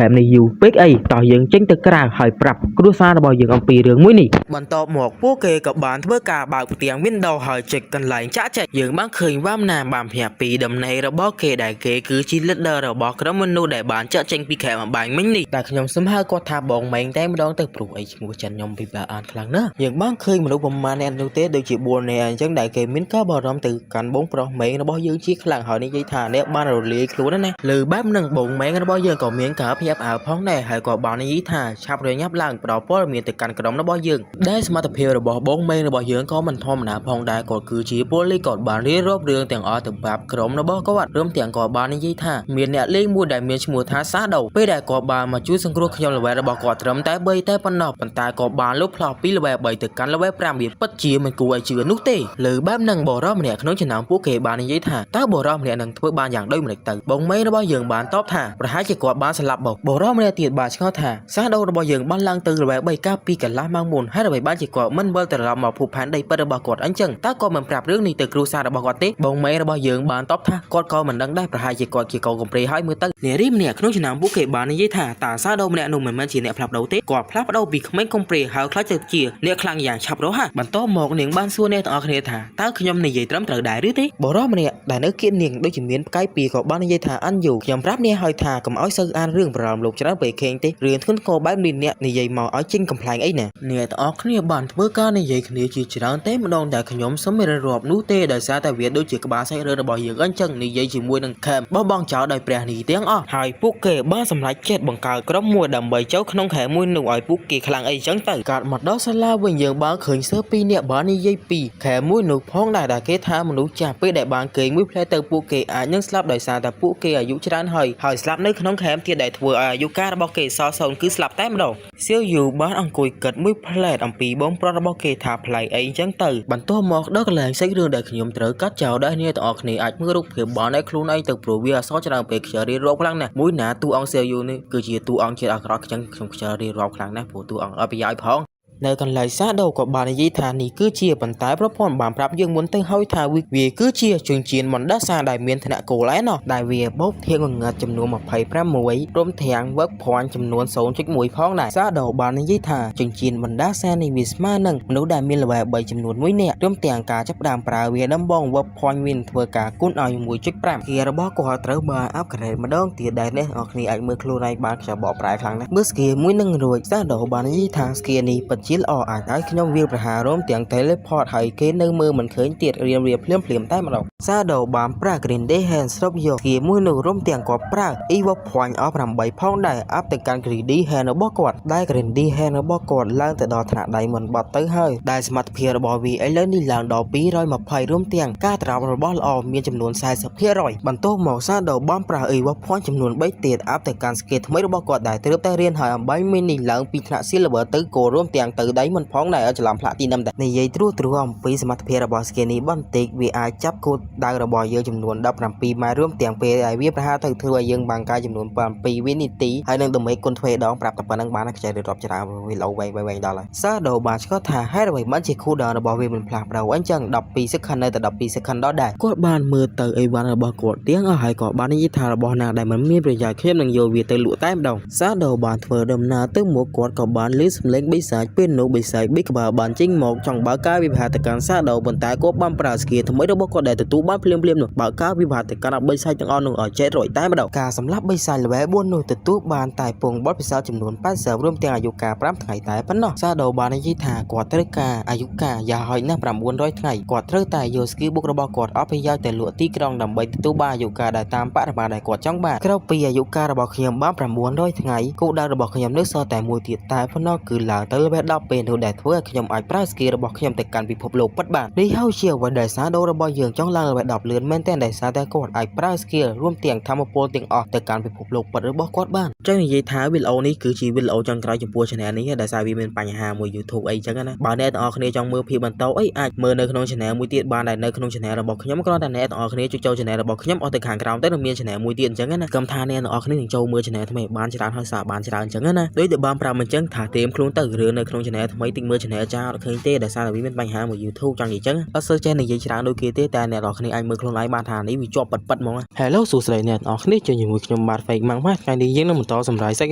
Speaker 1: ែមនេះយូរពេកអីតោះយើងចេញទៅក្រៅហើយប្រាប់គ្រួសាររបស់យើងអំពីរឿងមួយនេះបន្ទាប់មកពួកគេក៏បានធ្វើការបើកផ្ទាំង Windows ហើយចុចកន្លែងចាក់ចែកយើងបានឃើញវ៉ាំណាបានប្រាប់ពីដំណេករបស់គេដែលគេគឺជា leader របស់ក្រុមមនុស្សដែលបានចាក់ចេញពីខែអំបែងមិញនេះតែខ្ញុំសឹមហៅគាត់ថាបងម៉េងតែម្ដងទៅព្រោះអីឈ្មោះចិនខ្ញុំពិបាកអានខ្លាំងណាស់យើងបានឃើញមនុស្សប្រមាណអ្នកនោះទេដូចជា4នាក់អញ្ចឹងដែលគេមានការបារម្ភទៅកាន់បងប្រុសម៉េងរបស់យើងជាខ្លាំងហើយនិយាយថាអ្នកបានរលាយខ្លួនណាលើបែបហ្នឹងបងម៉េងរបស់យើងក៏មានការភ្ញាក់ផ្អើលផងដែរហើយក៏បាននិយាយថាឆាប់រញាប់ឡើងផ្ដល់ព័ត៌មានទៅកាន់ក្រុមរបស់យើងដែលសមត្ថភាពរបស់បងម៉េងរបស់យើងក៏មិនធម្មតាផងដែរគាត់គឺជាប៉ូលីសគាត់បានរៀបរាប់រឿងទាំងអស់ទៅប្រាប់ក្រុមរបស់គាត់រួមទាំងក៏បាននិយាយថាមានអ្នកលេងមួយដែលមានឈ្មោះថាសាដូពេលដែលគាត់បានមកជួយសង្គ្រោះខ្ញុំល្វែរបស់គាត់ត្រឹមតែ3តែប៉ុណ្ណោះប៉ុន្តែក៏បានលុបផ្លោះពីល្វែ3ទៅកាន់ល្វែ5វាពិតជាមិនគួរឲ្យជឿនោះទេលើបែបហ្នឹងបរិសម្នាក់ក្នុងចំណោមពួកគេបាននិយាយថាតើបរិសម្នាក់នឹងធ្វើបានយ៉ាងដូចម្តេចទៅបងម៉េងរបស់យើងបានតបថាប្រហែលជាគាត់បានស្លាប់បរិសម្នាក់ទៀតបានឆ្ងល់ថាសាដូរបស់យើងបានឡើងទៅល្វែ3កាលពីកន្លះម៉ោងមុនហើយអ្វីបានជាគាត់មិនវិលត្រឡប់មកភពផែនដីពិតរបស់គាត់អញ្ចឹងតើគាត់មិនប្រាប់រឿងនេះទៅគ្រួសាររបស់គាត់ទេបងម៉េងរបស់យើងបានតបថាគាត់ក៏មិនដឹងដែរប្រហែលជាគាត់ជាកូនកំព្រាហើយមើលទៅនារីម្នាក់ក្នុងចំណោមពួកគេបាននិយាយថាតើសាដូម្នាក់នោះមិនមែនជាអ្នកផ្លាស់ប្ដូរទេគាត់ផ្លាស់ប្ដូរពីក្មេងកំព្រាហើយខ្លាចទៅជាអ្នកខ្លាំងយ៉ាងឆាប់រហ័សបន្ទាប់មកនាងបានសួរអ្នកទាំងអស់គ្នាថាតើខ្ញុំនិយាយត្រឹមត្រូវដែរឬទេបរិសម្នាក់ដែលនៅគៀននាងដូចជាមានផ្កាយពីក៏បាននិយាយថាអានយូខ្ញុំប្រាប់នាងហើយថាកុំឲ្យសូវអានរឿងប្រឡំលោកច្រើនពេកខេងទេរឿងធ្ងន់ធ្ងរបែបនេះអ្នកនិយាយមកឲ្យចេញកំ ប្លែងអីណាអ្នកទាំងអស់គ្នាបានធ្វើការនិយាយគ្នាជាច្រើនតែម្ដងដែលខ្ញុំសូមមិនរាប់នោះទេដោយសារតែវាដូចជាក្បាលសាច់រឿងរបស់យើងអញ្ចឹងនិយាយជាមួយនឹងខេមបោះបង់ចោលដោយព្រះនេះទាំងអស់ហើយពួកគេបានសម្រេចចិត្តបង្កើតក្រុមមួយដើម្បីចូលក្នុងខេមមួយនោះឲ្យពួកគេខ្លាំងអីចឹងទៅកាត់មកដល់សាលាវិញយើងបានឃើញសិស្សពីរនាក់បាននិយាយពីខេមមួយនោះផងដែរដែលគេថាមនុស្សចាស់ពេលដែលបានគេងមួយផ្លែទៅពួកគេអាចនឹងស្លាប់ដោយសារតែពួកគេអាយុច្រើនហើយស្លាប់នៅក្នុងខេមទៀតដែលធ្វើឲ្យអាយុកាលរបស់គេសល់សូន្យគឺស្លាប់តែម្ដងសៀវយូបានអង្គុយគិតមួយផ្លែតអំពីបងប្រុសរបស់គេថាប្លែកអីចឹងទៅបន្ទាប់មកដល់កន្លែងសាច់រឿងដែលខ្ញុំត្រូវកាត់ចោលដែរអ្នកទាំងអស់គ្នាអាចមើលរូបភាពបានឲ្យខ្លួនឯងទៅព្រោះវាអសរច្រើនពេកខ្ជិលរៀបរាប់ខ្លាំងណាស់មួយណាតួអង្គសៀវយូនេះគឺជាតួអង្គជាតិអាក្រក់ចឹងខ្ញុំខ្ជិលរៀបរាប់ខ្លាំងណាស់ព្រោះតួអង្គអត់ប្រយោជន៍ផងនៅកន្លែងសាដូក៏បាននិយាយថានេះគឺជាបន្តែប្រព័ន្ធបានប្រាប់យើងមុនទៅហើយថាវាគឺជាជញ្ជាំងបណ្ដាសាដែលមានឋានៈគោលឯណោះដែលវាបូកធៀងងឹតចំនួន26ព្រមទាំងវឹកភ័ណ្ឌចំនួន 0.1 ផងដែរសាដូបាននិយាយថាជញ្ជាំងបណ្ដាសានេះវាស្មើនឹងមនុស្សដែលមានល្បែ3ចំនួន1នាក់ព្រមទាំងការចាប់ផ្ដើមប្រើវាដំបងវឹកភ័ណ្ឌមានធ្វើការគុណឲ្យ 1.5 គីរបស់គាត់ត្រូវបានអាប់ក្រេតម្ដងទៀតដែរអ្នកទាំងអស់គ្នាអាចមើលខ្លួនឯងបានខ្ញុំបកប្រែខ្លាំងណាស់មើលស្គីមួយនឹងរួចសាដូបាននិយាយថាស្គីនេះពិតជាល្អអាចឲ្យខ្ញុំវាប្រហាររោមទាំង teleport ហើយគេនៅមើលមិនឃើញទៀតរៀមភ្លាមតែម្ដងសាដូបានប្រើ Green Day Hand ស្រូបយកគីមួយនោះរោមទាំងគាត់ប្រើ Evo Point អស់8ផងដែរអាប់ទៅកាន់ Green Day Hand របស់គាត់ដែល Green Day Hand របស់គាត់ឡើងទៅដល់ថ្នាក់ Diamond បាត់ទៅហើយដែលសមត្ថភាពរបស់វាឥឡូវនេះឡើងដល់220រួមទាំងការត្រាប់របស់ល្អមានចំនួន 40% បន្ទាប់មកសាដូបានប្រើ Evo Point ចំនួន3ទៀតអាប់ទៅកាន់ skill ថ្មីរបស់គាត់ដែលទើបតែរៀនហើយអំបីមីនេះឡើងពីថ្នាក់ Silver ទៅ Gold រួមទាំងទៅ Diamondផងដែរឲ្យច្រឡំផ្លាទីនដែរនិយាយត្រួសអំពីសមត្ថភាពរបស់ skin នេះបន្តិចវាអាចចាប់គោលដៅរបស់យើងចំនួន17ម៉ែត្ររួមទាំងពេលដែលវាប្រហែលទៅធ្វើឲ្យយើងបានកាយចំនួន7វិនាទីហើយនឹងដើម្បីគុណទ្វេដងប្រាប់តែប៉ុណ្្នឹងបានខ្ចីរាប់ច្រើនវាលោវែងដល់ហើយសាដូបានឆ្កត់ថាហេតុអ្វីបានជា cooldown របស់វាមិនផ្លាស់ប្ដូរអញ្ចឹង12 second នៅតែ12 second ដល់ដែរគាត់បានមើលទៅអីវ៉ាន់របស់គាត់ទាំងអស់ហើយក៏បាននិយាយថារបស់ណាដែលមិនមានប្រយោជន៍ខ្ញុំនឹងយកវាទៅលក់តែម្ដងសាដូបានធ្វើដំណើរទៅមុខគាត់ក៏បានលឺសំឡេងបិសាចពេលនោះបិសាចបិក្បាលបានចេញមកចង់បើកការវិភាគទៅកាន់សាដូប៉ុន្តែគាត់បានប្រើស្គីថ្មីរបស់គាត់ដែលទទួលបានភ្លាមនោះបើកការវិភាគទៅកាន់បិសាចទាំងអស់នោះឲ្យ700តែម្ដងការសម្លាប់បិសាច level 4នោះទទួលបានតែពងបទពិសោធន៍ចំនួន80រួមទាំងអាយុកាល5ថ្ងៃតែប៉ុណ្ណោះសាដូបាននិយាយថាគាត់ត្រូវការអាយុកាលយ៉ាងហោចណាស់900ថ្ងៃគាត់ត្រូវតែយកស្គីបុករបស់គាត់អស់ប្រយោជន៍ទៅលក់ទីក្រុងដើម្បីទទួលបានអាយុកាលដែលតាមបរិមាណដែលគាត់ចង់បានក្រៅពីអាយុកាលរបស់ខ្ញុំបាន900ថ្ងៃគោលដៅរបស់ខ្ញុំនៅសល់តែមួយទៀតតែប៉ុណ្ណោះគឺឡើងទៅ level 10ពេលនោះដែលធ្វើឲ្យខ្ញុំអាចប្រើស្គីរបស់ខ្ញុំទៅកាន់ពិភពលោកពិតបាននេះហើយជាអ្វីដែលសាដូរបស់យើងចង់ឡើង level 10លឿនមែនទែនដោយសារតែគាត់អាចប្រើស្គីរួមទាំងធម្មពលទាំងអស់ទៅកាន់ពិភពលោកពិតរបស់គាត់បានចឹងនិយាយថាវីដេអូនេះគឺជាវីដេអូចុងក្រោយចំពោះ channel នេះដោយសារវាមានបញ្ហាមួយ YouTube អីចឹងណាបើអ្នកទាំងអស់គ្នាចង់មើលភាពបន្តអីអាចមើលនៅក្នុង channel មួយទៀតបានដែលនៅក្នុង channel របស់ខ្ញុំគ្រាន់តែអ្នកទាំងអស់គ្នាចូល channel របស់ខ្ញុំអស់ទៅខាងក្រោមទៅនឹងមាន channel មួយទៀតអញ្ចឹងណាគំថាអ្នកទាំងអស់គ្នានឹងចូលមើល channel ថ្មីបានច្រើនហើយសារបានច្រើនអញ្ចឹងណាដូចតែបានប្រាប់អញ្ចឹងថាត្រៀមខ្លួនទៅរឿងនៅក្នុង channel ថ្មីតិចមើល channel ចាអត់ឃើញទេដោយសារតែវាមានបញ្ហាមួយ YouTube ចង់និយាយចឹងអត់សូវចេះនិយាយច្រើនដូចគេទេតែអ្នកនរគ្នាអាចមើលខ្លួនឯងបានថានេះវាជាប់ប៉ិតៗហ្មង Hello សួស្តីអ្នកនរគ្នាជួយជាមួយខ្ញុំបាទ Fake ម៉ាំងម៉ាថ្ងៃនេះយើងនឹងបន្តសម្រាយសាច់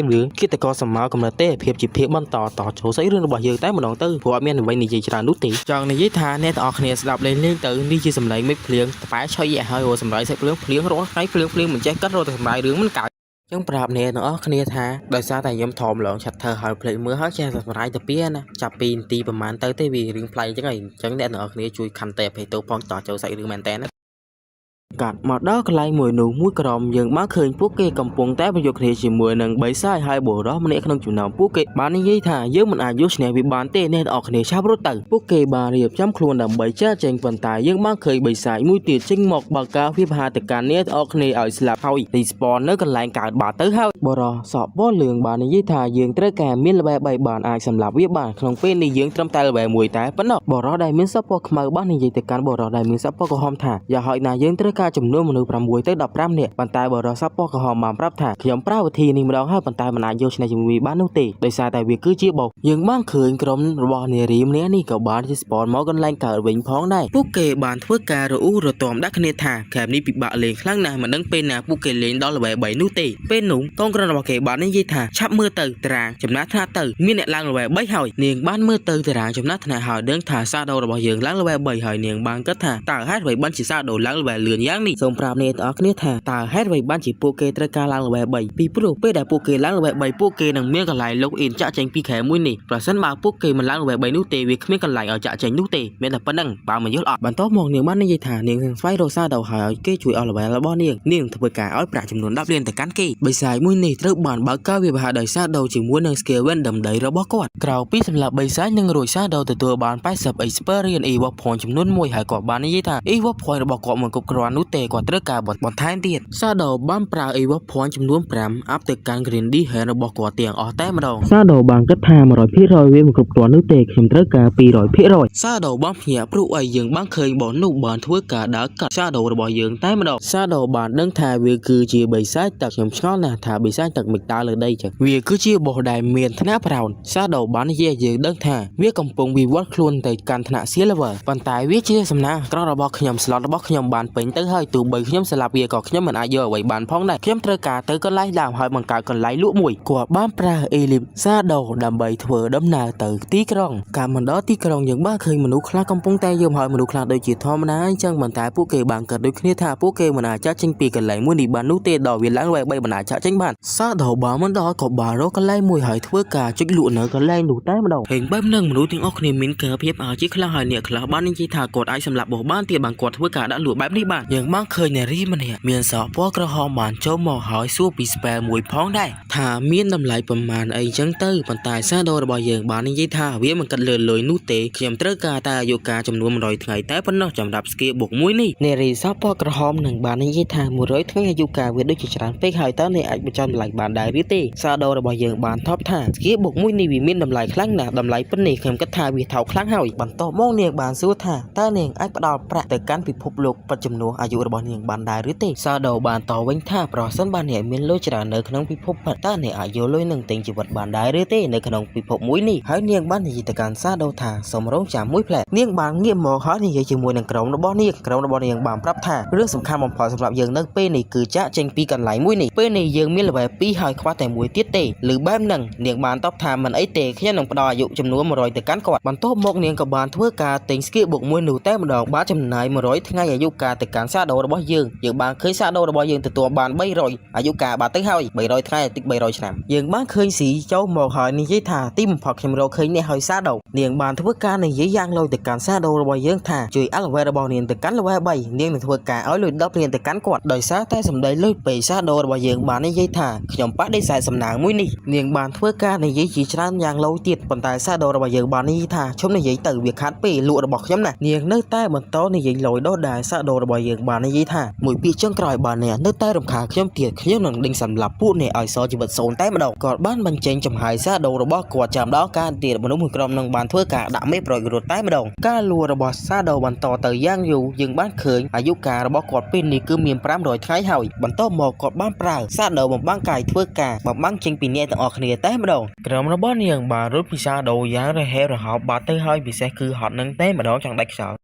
Speaker 1: រឿងគិតតកសម័យកំណត់ទេភាពជាភាពបន្តតចូលសាច់រឿងរបស់យើងតែម្ដងទៅព្រោះអត់មានអ្វីនិយាយច្រើននោះទេចង់និយាយថាអ្នកនរគ្នាស្ដាប់លេងទៅនេះជាសម្លេងមេឃភ្លៀងត្បែឆុយហើយសម្រាយសាច់ភ្លៀងរាល់ថ្ងៃភ្លៀងមិនចេះកាត់រត់តែសម្រាយរឿងមិនកើតចឹងប្រាប់អ្នកទាំងអស់គ្នាថាដោយសារតែខ្ញុំធំឡងឆាត់ធ្វើឲ្យភ្លេចមើលហើយចេះសម្រាយទៅពីណាចាប់ពីនាទីប្រហែលទៅទេវារឿងប្លែកចឹងហើយអញ្ចឹងអ្នកទាំងអស់គ្នាជួយខន្តីអភ័យទោសផងតចូលសាច់រឿងមែនតើកាត់មកដល់កន្លែងមួយនោះមួយក្រុមយើងបានឃើញពួកគេកំពុងតែប្រយុទ្ធគ្នាជាមួយនឹងបិសាចហើយបុរសម្នាក់ក្នុងចំណោមពួកគេបាននិយាយថាយើងមិនអាចយកឈ្នះវាបានទេអ្នកទាំងអស់គ្នាឆាប់រត់ទៅពួកគេបានរៀបចំខ្លួនដើម្បីចាចេញប៉ុន្តែយើងបានឃើញបិសាចមួយទៀតចេញមកបើកការវាប្រហារទៅកាន់អ្នកទាំងអស់គ្នាឲ្យស្លាប់ហើយរីស្ពននៅកន្លែងកើតបាត់ទៅហើយបុរសសក់បលឿងបាននិយាយថាយើងត្រូវការមានល្បែ3បានអាចសម្លាប់វាបានក្នុងពេលនេះយើងត្រឹមតែល្បែ1តែប៉ុណ្ណោះបុរសដែលមានសក់ពណ៌ខ្មៅបាននិយាយទៅកាន់បុរសដែលមានសក់ពណ៌ក្រហមថាយ៉ាហើយណាយើងត្រូវការចំនួនមនុស្ស6ទៅ15នាក់ប៉ុន្តែបុរសសក់ពណ៌ក្រហមបានប្រាប់ថាខ្ញុំប្រើវិធីនេះម្ដងហើយប៉ុន្តែមិនអាចយកឈ្នះជាមួយបាននោះទេដោយសារតែវាគឺជាបោកយើងបានឃើញក្រុមរបស់នារីម្នាក់នេះក៏បានជាស្ពនមកកន្លែងកើតវិញផងដែរពួកគេបានធ្វើការរអ៊ូរទាំដាក់គ្នាថាហ្គេមនេះពិបាកលេងខ្លាំងណាស់មិនដឹងពេលណាពួកគេលេងដល់ល្បែ3នោះទេពេលនោះកងក្រុមរបស់គេបាននិយាយថាឆាប់មើលទៅតារាងចំណាត់ថ្នាក់ទៅមានអ្នកឡើងល្បែ3ហើយនាងបានមើលទៅតារាងចំណាត់ថ្នាក់ហើយដឹងថាសាដូរបស់យើងឡើងល្បែ3ហើយនាងបានគិតថាតើហេតុអ្វីបានជាសាដូឡើងល្បែលឿនយ៉ាងនេះសូមប្រាប់អ្នកទាំងអស់គ្នាថាតើហេតុអ្វីបានជាពួកគេត្រូវការឡើងល្បែ3ពីព្រោះពេលដែលពួកគេឡើងល្បែ3ពួកគេនឹងមានកន្លែងលុកអ៊ីនចាក់ចេញពីខែមួយនេះប្រសិនបើពួកគេមិនឡើងល្បែ3នោះទេវាគ្មានកន្លែងឲ្យចាក់ចេញនោះទេមានតែប៉ុណ្្នឹងបើមិនយល់អត់បន្ទាប់មកនាងបាននិយាយថានាងស្វែងរកសាដូហើយគេជួយអស់ល្បែរបស់នាងធ្វើការឲ្យប្រាក់ចំនួន10លានទៅកាន់គេបិសាចមួយនេះត្រូវបានបើកការវាប្រហារដោយសាដូជាមួយនឹង skill win ដំដីរបស់គាត់ក្រៅពីសម្រាប់បិសាចនឹងរួចសាដូទទួលបាន80 experience evoke point ចំនួន1ហើយគាត់បាននិយាយថា evoke point របស់គាត់មិនគ្រប់គ្រាន់នោះទេគាត់ត្រូវការបន្ថែមទៀតសាដូបានប្រើ evoke point ចំនួន5អាប់ទៅកាន់ green d hand របស់គាត់ទាំងអស់តែម្ដងសាដូបានគិតថា 100% វាមិនគ្រប់គ្រាន់នោះទេខ្ញុំត្រូវការ 200% សាដូបានភ្ញាក់ព្រោះអីយើងបានឃើញបងនោះបានធ្វើការដើរកាត់សាដូរបស់យើងតែម្ដងសាដូបានដឹងថាវាគឺជាបិសាចទឹកខ្ញុំឆ្ងល់ណាស់ថាបិសាចទឹកមិនដើរលើដីចឹងវាគឺជាបោះដែលមានថ្នាក់ប្រោនសាដូបាននិយាយយើងដឹងថាវាកំពុងវិវត្តខ្លួនទៅកាន់ថ្នាក់ silver ប៉ុន្តែវាជាសំណាងក្ររបស់ខ្ញុំ slot របស់ខ្ញុំបានពេញទៅហើយទោះបីខ្ញុំស្លាប់វាក៏ខ្ញុំមិនអាចយកអ្វីបានផងដែរខ្ញុំត្រូវការទៅកន្លែងដើមហើយបង្កើតកន្លែងលក់មួយគាត់បានប្រើអេលីបសាដូដើម្បីធ្វើដំណើរទៅទីក្រុងការមកដល់ទីក្រុងយើងបានឃើញមនុស្សខ្លះកំពុងតែយំហើយមនុស្សខ្លះដូចជាធម្មតាអញ្ចឹងប៉ុន្តែពួកគេបានកាត់ដូចគ្នាថាពួកគេមិនអាចចាក់ចេញពីកន្លែងមួយនេះបាននោះទេដល់វាឡើង3បណ្ដាចាក់ចេញបានសាដូបានមិនដល់ក៏បានរកកន្លែងមួយហើយធ្វើការចុចលក់នៅកន្លែងនោះតែម្ដងហេងបែបនឹងមនុស្សទាំងអស់គ្នាមានការភាពឲ្យជាខ្លះហើយអ្នកខ្លះបាននិយាយថាគាត់អាចសម្លាប់បោះបានទៀតបានគាត់ធ្វើការដាក់លក់បែបនេះបានយើងបានឃើញនារីម្នាក់មានសក់ពណ៌ក្រហមបានចូលមកហើយសួរពី spare មួយផងដែរថាមានតម្លៃប្រមាណអីចឹងទៅប៉ុន្តែសាដូរបស់យើងបាននិយាយថាវាមិនគិតលើលុយនោះទេខ្ញុំត្រូវការតែអាយុកាលចំនួន100ថ្ងៃតែប៉ុណ្ណោះសម្រាប់ skill បុកមួយនេះនារីសក់ពណ៌ក្រហមនឹងបាននិយាយថា100ថ្ងៃអាយុកាលវាដូចជាច្រើនពេកហើយតើអ្នកអាចបញ្ចុះតម្លៃបានដែរឬទេសាដូរបស់យើងបានថប់ថា skill បុកមួយនេះវាមានតម្លៃខ្លាំងណាស់តម្លៃប៉ុណ្នេះខ្ញុំគិតថាវាថោកខ្លាំងហើយបន្ទាប់មកនាងបានសួរថាតើនាងអាចផ្ដល់ប្រាក់ទៅកាន់ពិភពលោកពិតចំនួនអាយុរបស់នាងបានដែរឬទេសាដូបានតវិញថាប្រសិនបើអ្នកមានលុយច្រើននៅក្នុងពិភពពិតតើអ្នកអាចយកលុយនឹងទិញជីវិតបានដែរឬទេនៅក្នុងពិភពមួយនេះហើយនាងបាននិយាយទៅកាន់សាដូថាសូមរងចាំមួយផ្លែនាងបានងាកមកហើយនិយាយជាមួយនឹងក្រុមរបស់នាងបានប្រាប់ថារឿងសំខាន់បំផុតសម្រាប់យើងនៅពេលនេះគឺចាក់ចេញពីកន្លែងមួយនេះពេលនេះយើងមាន level 2ហើយខ្វះតែមួយទៀតទេឬបែបហ្នឹងនាងបានតបថាមិនអីទេខ្ញុំនឹងផ្ដល់អាយុចំនួន100ទៅកាន់គាត់បន្ទាប់មកនាងក៏បានធ្វើការទិញ skill បុកមួយនោះតែម្ដងបានចំណាយ100ថ្ងៃអាយុកាលទៅកាន់សាដូរបស់យើងបានឃើញសាដូរបស់យើងទទួលបាន300អាយុកាលបាត់ទៅហើយ300ថ្ងៃតិច300ឆ្នាំយើងបានឃើញស៊ីចូលមកហើយនិយាយថាទីបំផុតខ្ញុំរកឃើញនេះហើយសាដូនាងបានធ្វើការនិយាយយ៉ាងលយទៅកាន់សាដូរបស់យើងថាជួយ elevate របស់នាងទៅកាន់ level 3នាងនឹងធ្វើការឲ្យលុយ10រៀលទៅកាន់គាត់ដោយសារតែសម្ដីលុយពេកសាដូរបស់យើងបាននិយាយថាខ្ញុំបដិសេធសំណាងមួយនេះនាងបានធ្វើការនិយាយជាច្រើនយ៉ាងលយទៀតប៉ុន្តែសាដូរបស់យើងបាននិយាយថាខ្ញុំនិយាយទៅវាខាត់ពេកលក់របស់ខ្ញុំណានាងនៅតែបន្តនិយាយលយដោះដែរសាដូរបស់យើង បាននិយាយថាមួយពីចុងក្រោយបានអ្នកនៅតែរំខានខ្ញុំទៀតខ្ញុំនឹងដេញសម្លាប់ពួកអ្នកឲ្យសល់ជីវិតសូន្យតែម្ដងគាត់បានបញ្ចេញចំហាយសាដូរបស់គាត់ចាំដល់ការទៀតមនុស្សមួយក្រុមនឹងបានធ្វើការដាក់មេប្រយោជន៍រត់តែម្ដងការលួចរបស់សាដូបន្តទៅយ៉ាងយូរយើងបានឃើញអាយុកាលរបស់គាត់ពេលនេះគឺមាន500ថ្ងៃហើយបន្តមកគាត់បានប្រើសាដូបំបាំងកាយធ្វើការបំបាំងចេញពីអ្នកទាំងអស់គ្នាតែម្ដងក្រុមរបស់នាងបានរត់ពីសាដូយ៉ាងរហ័សរហោបបាត់ទៅហើយពិសេសគឺហត់នឹងតែម្ដងចង់ដាច់ខ្យល់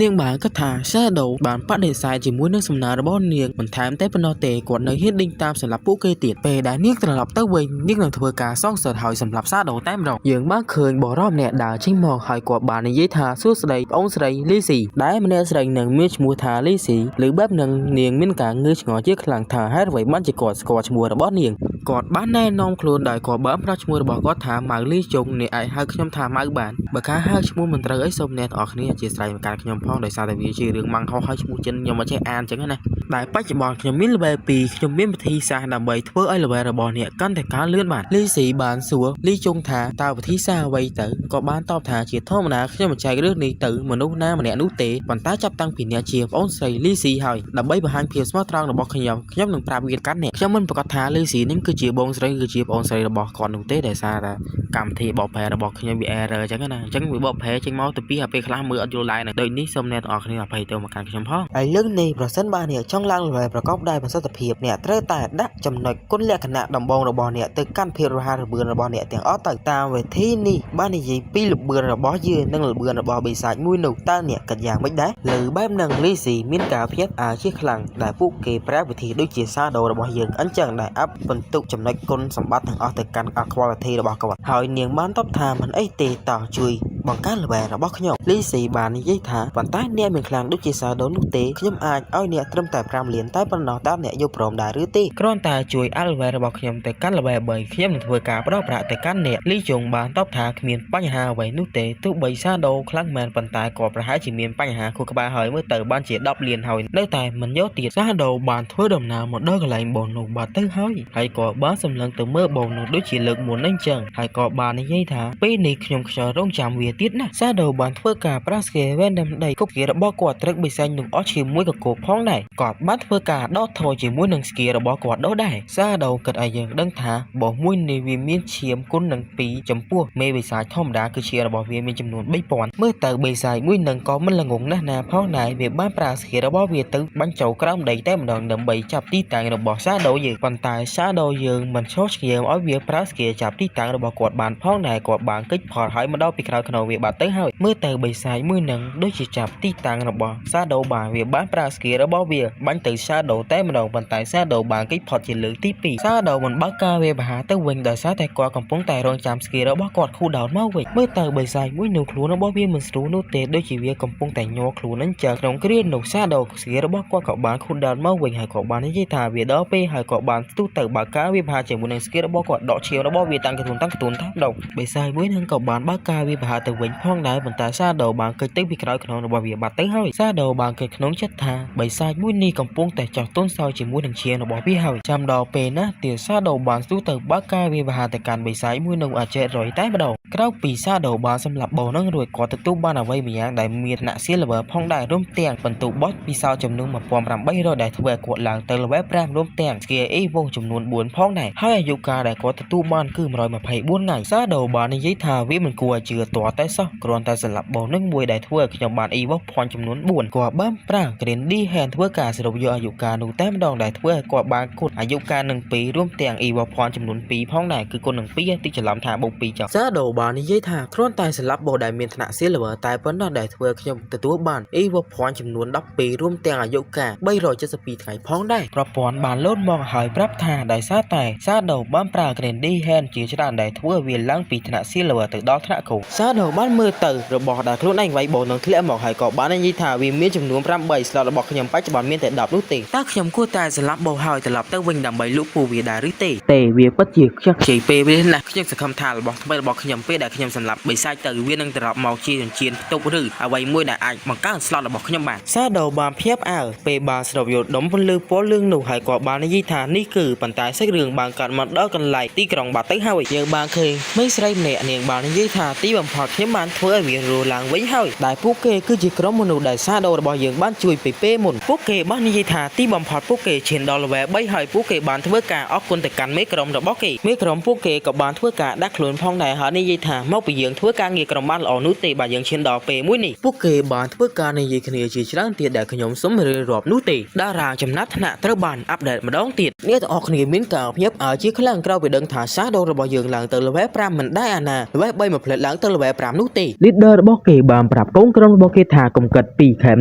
Speaker 1: នាងបានគិតថា Shadow បានបដិសេធជាមួយនឹងសំណើរបស់នាងបន្ថែមតែប៉ុណ្ណោះទេគាត់នៅហ៊ានដេញតាមសម្រាប់ពួកគេទៀតពេលដែលនាងត្រឡប់ទៅវិញនាងនឹងធ្វើការសងសឹកហើយសម្រាប់ Shadow តែម្ដងយើងបានឃើញបរិបម្នាក់ដើរចេញមកហើយគាត់បាននិយាយថាសួស្ដីប្អូនស្រី Lizzy ដែលម្នាក់ស្រីនឹងមានឈ្មោះថា Lizzy ឬបែបនឹងនាងមានការងឿឆ្ងល់ជាខ្លាំងថាហេតុអ្វីបានជាគាត់ស្គាល់ឈ្មោះរបស់នាងគាត់បានណែនាំខ្លួនដោយគាត់បានប្រាប់ឈ្មោះរបស់គាត់ថាម៉ៅលីជុងអ្នកអាចហៅខ្ញុំថាម៉ៅបានបើការហៅឈ្មោះមិនត្រូវអីសូមអ្នកទាំងអស់គ្នាអធិស្ឋានមកកាន់ខ្ញុំផងដោយសារតែវាជារឿងម៉ាំងហោះហើយឈ្មោះចិនខ្ញុំមិនចេះអានអញ្ចឹងណាដែលបច្ចុប្បន្នខ្ញុំមាន level 2ខ្ញុំមានវិធីសាស្ត្រដើម្បីធ្វើឲ្យ level របស់អ្នកកាន់តែកើនលឿនបានលីស៊ីបានសួរលីជុងថាតើវិធីសាស្ត្រអ្វីទៅក៏បានតបថាជាធម្មតាខ្ញុំមិនចែករឿងនេះទៅមនុស្សណាម្នាក់នោះទេប៉ុន្តែចាប់តាំងពីអ្នកជាប្អូនស្រីលីស៊ីហើយដើម្បីបង្ហាញភាពស្មោះត្រង់របស់ខ្ញុំនឹងប្រាប់វាកាន់អ្នកខ្ញុំមិនប្រកាសថាលីស៊ីនេះគឺជាបងស្រីគឺជាប្អូនស្រីរបស់គាត់នោះទេដោយសារតែកម្មវិធីបបផែរបស់ខ្ញុំវា error អញ្ចឹងណាអញ្ចឹងវាបបផែចេញមកទៅពីពេលខ្លះមើលអត់យល់ដែរដូចនេះសូមអ្នកទាំងអស់គ្នាអភ័យទោសមកកាន់ខ្ញុំផងហើយលើកនេះប្រសិនបើអ្នកចង់ឡើង level ប្រកបដោយប្រសិទ្ធភាពអ្នកត្រូវតែដាក់ចំណុចគុណលក្ខណៈដំបូងរបស់អ្នកទៅកាន់ភាពរហ័សរបឿនរបស់អ្នកទាំងអស់ទៅតាមវិធីនេះបាននិយាយពីល្បឿនរបស់យើងនិងល្បឿនរបស់បិសាចមួយនោះតើអ្នកគិតយ៉ាងម៉េចដែរលើបែបនឹងលីស៊ីមានការភ្ញាក់ជាខ្លាំងដែលពួកគេប្រើវិធីដូចជាសាដូរបស់យើងអញ្ចឹងដែលអាប់បន្ទុកចំណុចគុណសម្បត្តិទាំងអស់ទៅកាន់ quality របស់គាត់ហើយនាងបានតបថាមិនអីទេតោះជួយបង្កើន level របស់ខ្ញុំលីស៊ីបាននិយាយថាប៉ុន្តែអ្នកមានខ្លាំងដូចជាសាដូនោះទេខ្ញុំអាចឲ្យអ្នកត្រឹមតែ5លានតែប៉ុណ្ណោះតើអ្នកយកព្រមដែរឬទេគ្រាន់តែជួយអាល់ level របស់ខ្ញុំទៅកាន់ level 3ខ្ញុំនឹងធ្វើការផ្ដល់ប្រាក់ទៅកាន់អ្នកលីជុងបានតបថាគ្មានបញ្ហាអ្វីនោះទេទោះបីសាដូខ្លាំងមែនប៉ុន្តែក៏ប្រហែលជាមានបញ្ហាខួរក្បាលហើយមើលទៅបានជា10លានហើយនៅតែមិនយកទៀតសាដូបានធ្វើដំណើរមកដល់កន្លែងបងនោះបាត់ទៅហើយក៏បានសម្លឹងទៅមើលបងនោះដូចជាលើកមុនអញ្ចឹងហើយក៏បាននិយាយថាពេលនេះខ្ញុំខ្យល់រងចាំវាទៀតណាសាដូបានធ្វើការប្រាស្គេវ៉ែនដាំដីគប់គៀរបស់គាត់ត្រឹកបិសាញនោះអស់ជាមួយកកោផងដែរគាត់បានធ្វើការដកថយជាមួយនឹងស្គីរបស់គាត់ដោះដែរសាដូគិតឲ្យយើងដឹងថាបោះមួយនេះវាមានឈាមគុណនឹង2ចំពោះមេបិសាចធម្មតាគឺឈាមរបស់វាមានចំនួន3000មើលទៅបិសាចមួយនឹងក៏មិនល្ងងណាស់ណាផងដែរវាបានប្រើស្គីរបស់វាទៅបាញ់ចូលក្រោមដីតែម្ដងដើម្បីចាប់ទីតាំងរបស់សាដូយើងប៉ុន្តែសាដូយើងមិនឈោះឆ្កៀមឲ្យវាប្រើស្គីចាប់ទីតាំងរបស់គាត់បានផងដែរគាត់បានកិច្ចផលហើយមកដល់ពីក្រោយខ្នងវាបាត់ទៅហើយមើលទៅបិសាចមួយនឹងដូចជាចាប់ទីតាំងរបស់សាដូបានវាបានប្រើស្គីរបស់វាបាញ់ទៅសាដូតែម្ដងប៉ុន្តែសាដូបានកិច្ចផុតជាលើកទី2សាដូមិនបើកការវាបហាទៅវិញដោយសារតែគាត់កំពុងតែរងចាំស្គីរបស់គាត់ខូដោនមកវិញមើលទៅបិសាចមួយនោះខ្លួនរបស់វាមិនស្រួលនោះទេដូចជាវាកំពុងតែញ័រខ្លួនអញ្ចឹងក្នុងគ្រានោះសាដូស្គីរបស់គាត់ក៏បានខូដោនមកវិញហើយក៏បាននិយាយថាវាដល់ពេលហើយក៏បានស្ទុះទៅបើកការវាបហាជាមួយនឹងស្គីរបស់គាត់ដកឈាមរបស់វាតាំងកទួនតែម្ដងបិសាចមួយនឹងក៏បានបើកការវាបហាទៅវិញផងដែរប៉ុន្តែសាដូបានកិច្ចទៅពីក្រោយខ្នងរបស់វាបាត់ទៅហើយសាដូបានកិច្ចក្នុងចិត្តថាបិសាចមួយនេះកំពុងតែចោះទន់សោយជាមួយនឹងឈាមរបស់វាហើយចាំដល់ពេលណាទៀតសាដូបានស្ទុះទៅបើកការវាបហាទៅកាន់បិសាចមួយនោះអាចចេះរយតែម្ដងក្រោយពីសាដូបានសម្លាប់បោនឹងរួចគាត់ទទួលបានអ្វីម្យ៉ាងដែលមានថ្នាក់ Silver ផងដែររួមទាំងបន្ទុកបោះពិសោធន៍ចំនួន1800ដែលធ្វើឲ្យគាត់ឡើងទៅ level 5រួមទាំង Skill Evo ចំនួន4ផងដែរហើយអាយុកាលដែលគាត់ទទួលបានគឺ124ថ្ងៃសាដូបាននិយាយថាវាមិនគួរឲ្យជឿទាល់តែសោះគ្រាន់តែសម្លាប់បោនឹងមួយដែលធ្វើឲ្យខ្ញុំបាន Evo Point ចំនួន4គាត់បានប្រើ Grandy Hand ធ្វើការសរុបយកអាយុកាលនោះតែម្ដងដែលធ្វើឲ្យគាត់បានគុណអាយុកាលនឹង2រួមទាំង Evo Point ចំនួន2ផងដែរគឺគុណនឹង2ទីច្រឡំថាបូក2ចុះសាដូបាននិយាយថាគ្រាន់តែសម្លាប់បោដែលមានថ្នាក់ Silver តែប៉ុណ្ណោះដែលធ្វើឲ្យខ្ញុំទទួលបាន Evo Point ចំនួន12រួមទាំងអាយុកាល372ថ្ងៃផងដែរប្រព័ន្ធបានលោតមកហើយប្រាប់ថាដោយសារតែសាដូបានប្រើ Grandy Hand ជាច្រើនដែលធ្វើឲ្យវាឡើងពីថ្នាក់ Silver ទៅដល់ថ្នាក់ Gold សាដូបានមើលទៅរបស់ដែលខ្លួនឯងវាយបោនឹងធ្លាក់មកហើយក៏បាននិយាយថាវាមានចំនួន8 slot របស់ខ្ញុំបច្ចុប្បន្នមានតែ10នោះទេតើខ្ញុំគួរតែសម្លាប់បោហើយត្រឡប់ទៅវិញដើម្បីលក់ពូវាដែរឬទេវាពិតជាខ្ជិលពេលវាណាស់ខ្ញុំសង្ឃឹមថារបស់ថ្មីរបស់ខ្ញុំពេលដែលខ្ញុំសម្លាប់បិសាចទៅវានឹងត្រឡប់មកជាចិញ្ចៀនផ្ទុកឬអ្វីមួយដែលអាចបង្កើន slot របស់ខ្ញុំបានសាដូបានភ្ញាក់ផ្អើលពេលបានស្រូបយកដុំពន្លឺពណ៌លឿងនោះហើយក៏បាននិយាយថានេះគឺប៉ុន្តែសាច់រឿងបានកាត់មកដល់កន្លែងទីក្រុងបាត់ទៅហើយយើងបានឃើញមេស្រីម្នាក់នាងបាននិយាយថាទីបំផុតខ្ញុំ ខ្ញុំបានធ្វើឲ្យវារឡើងវិញហើយដែលពួកគេគឺជាក្រុមមនុស្សដែលសាដូរបស់យើងបានជួយពីពេលមុនពួកគេបាននិយាយថាទីបំផុតពួកគេឈានដល់ level 3ហើយពួកគេបានធ្វើការអរគុណទៅកាន់មេក្រុមរបស់គេមេក្រុមពួកគេក៏បានធ្វើការដាក់ខ្លួនផងដែរហើយនិយាយថាមកពីយើងធ្វើការងារក្រុមបានល្អនោះទេបើយើងឈានដល់ពេលមួយនេះពួកគេបានធ្វើការនិយាយគ្នាជាច្រើនទៀតដែលខ្ញុំសូមរៀបរាប់នោះទេតារាចំណាត់ថ្នាក់ត្រូវបានអាប់ដេតម្ដងទៀតអ្នកទាំងអស់គ្នាមានការភ្ញាក់ឲ្យជាខ្លាំងក្រោយពីដឹងថាសាដូរបស់យើងឡើងទៅ level 5មិនដែរអាណា level 3មកផ្លេតឡើងទៅ level 5នោះទេ leader របស់គេបានប្រាប់កូនក្រុមរបស់គេថាកុំកិតពីខេម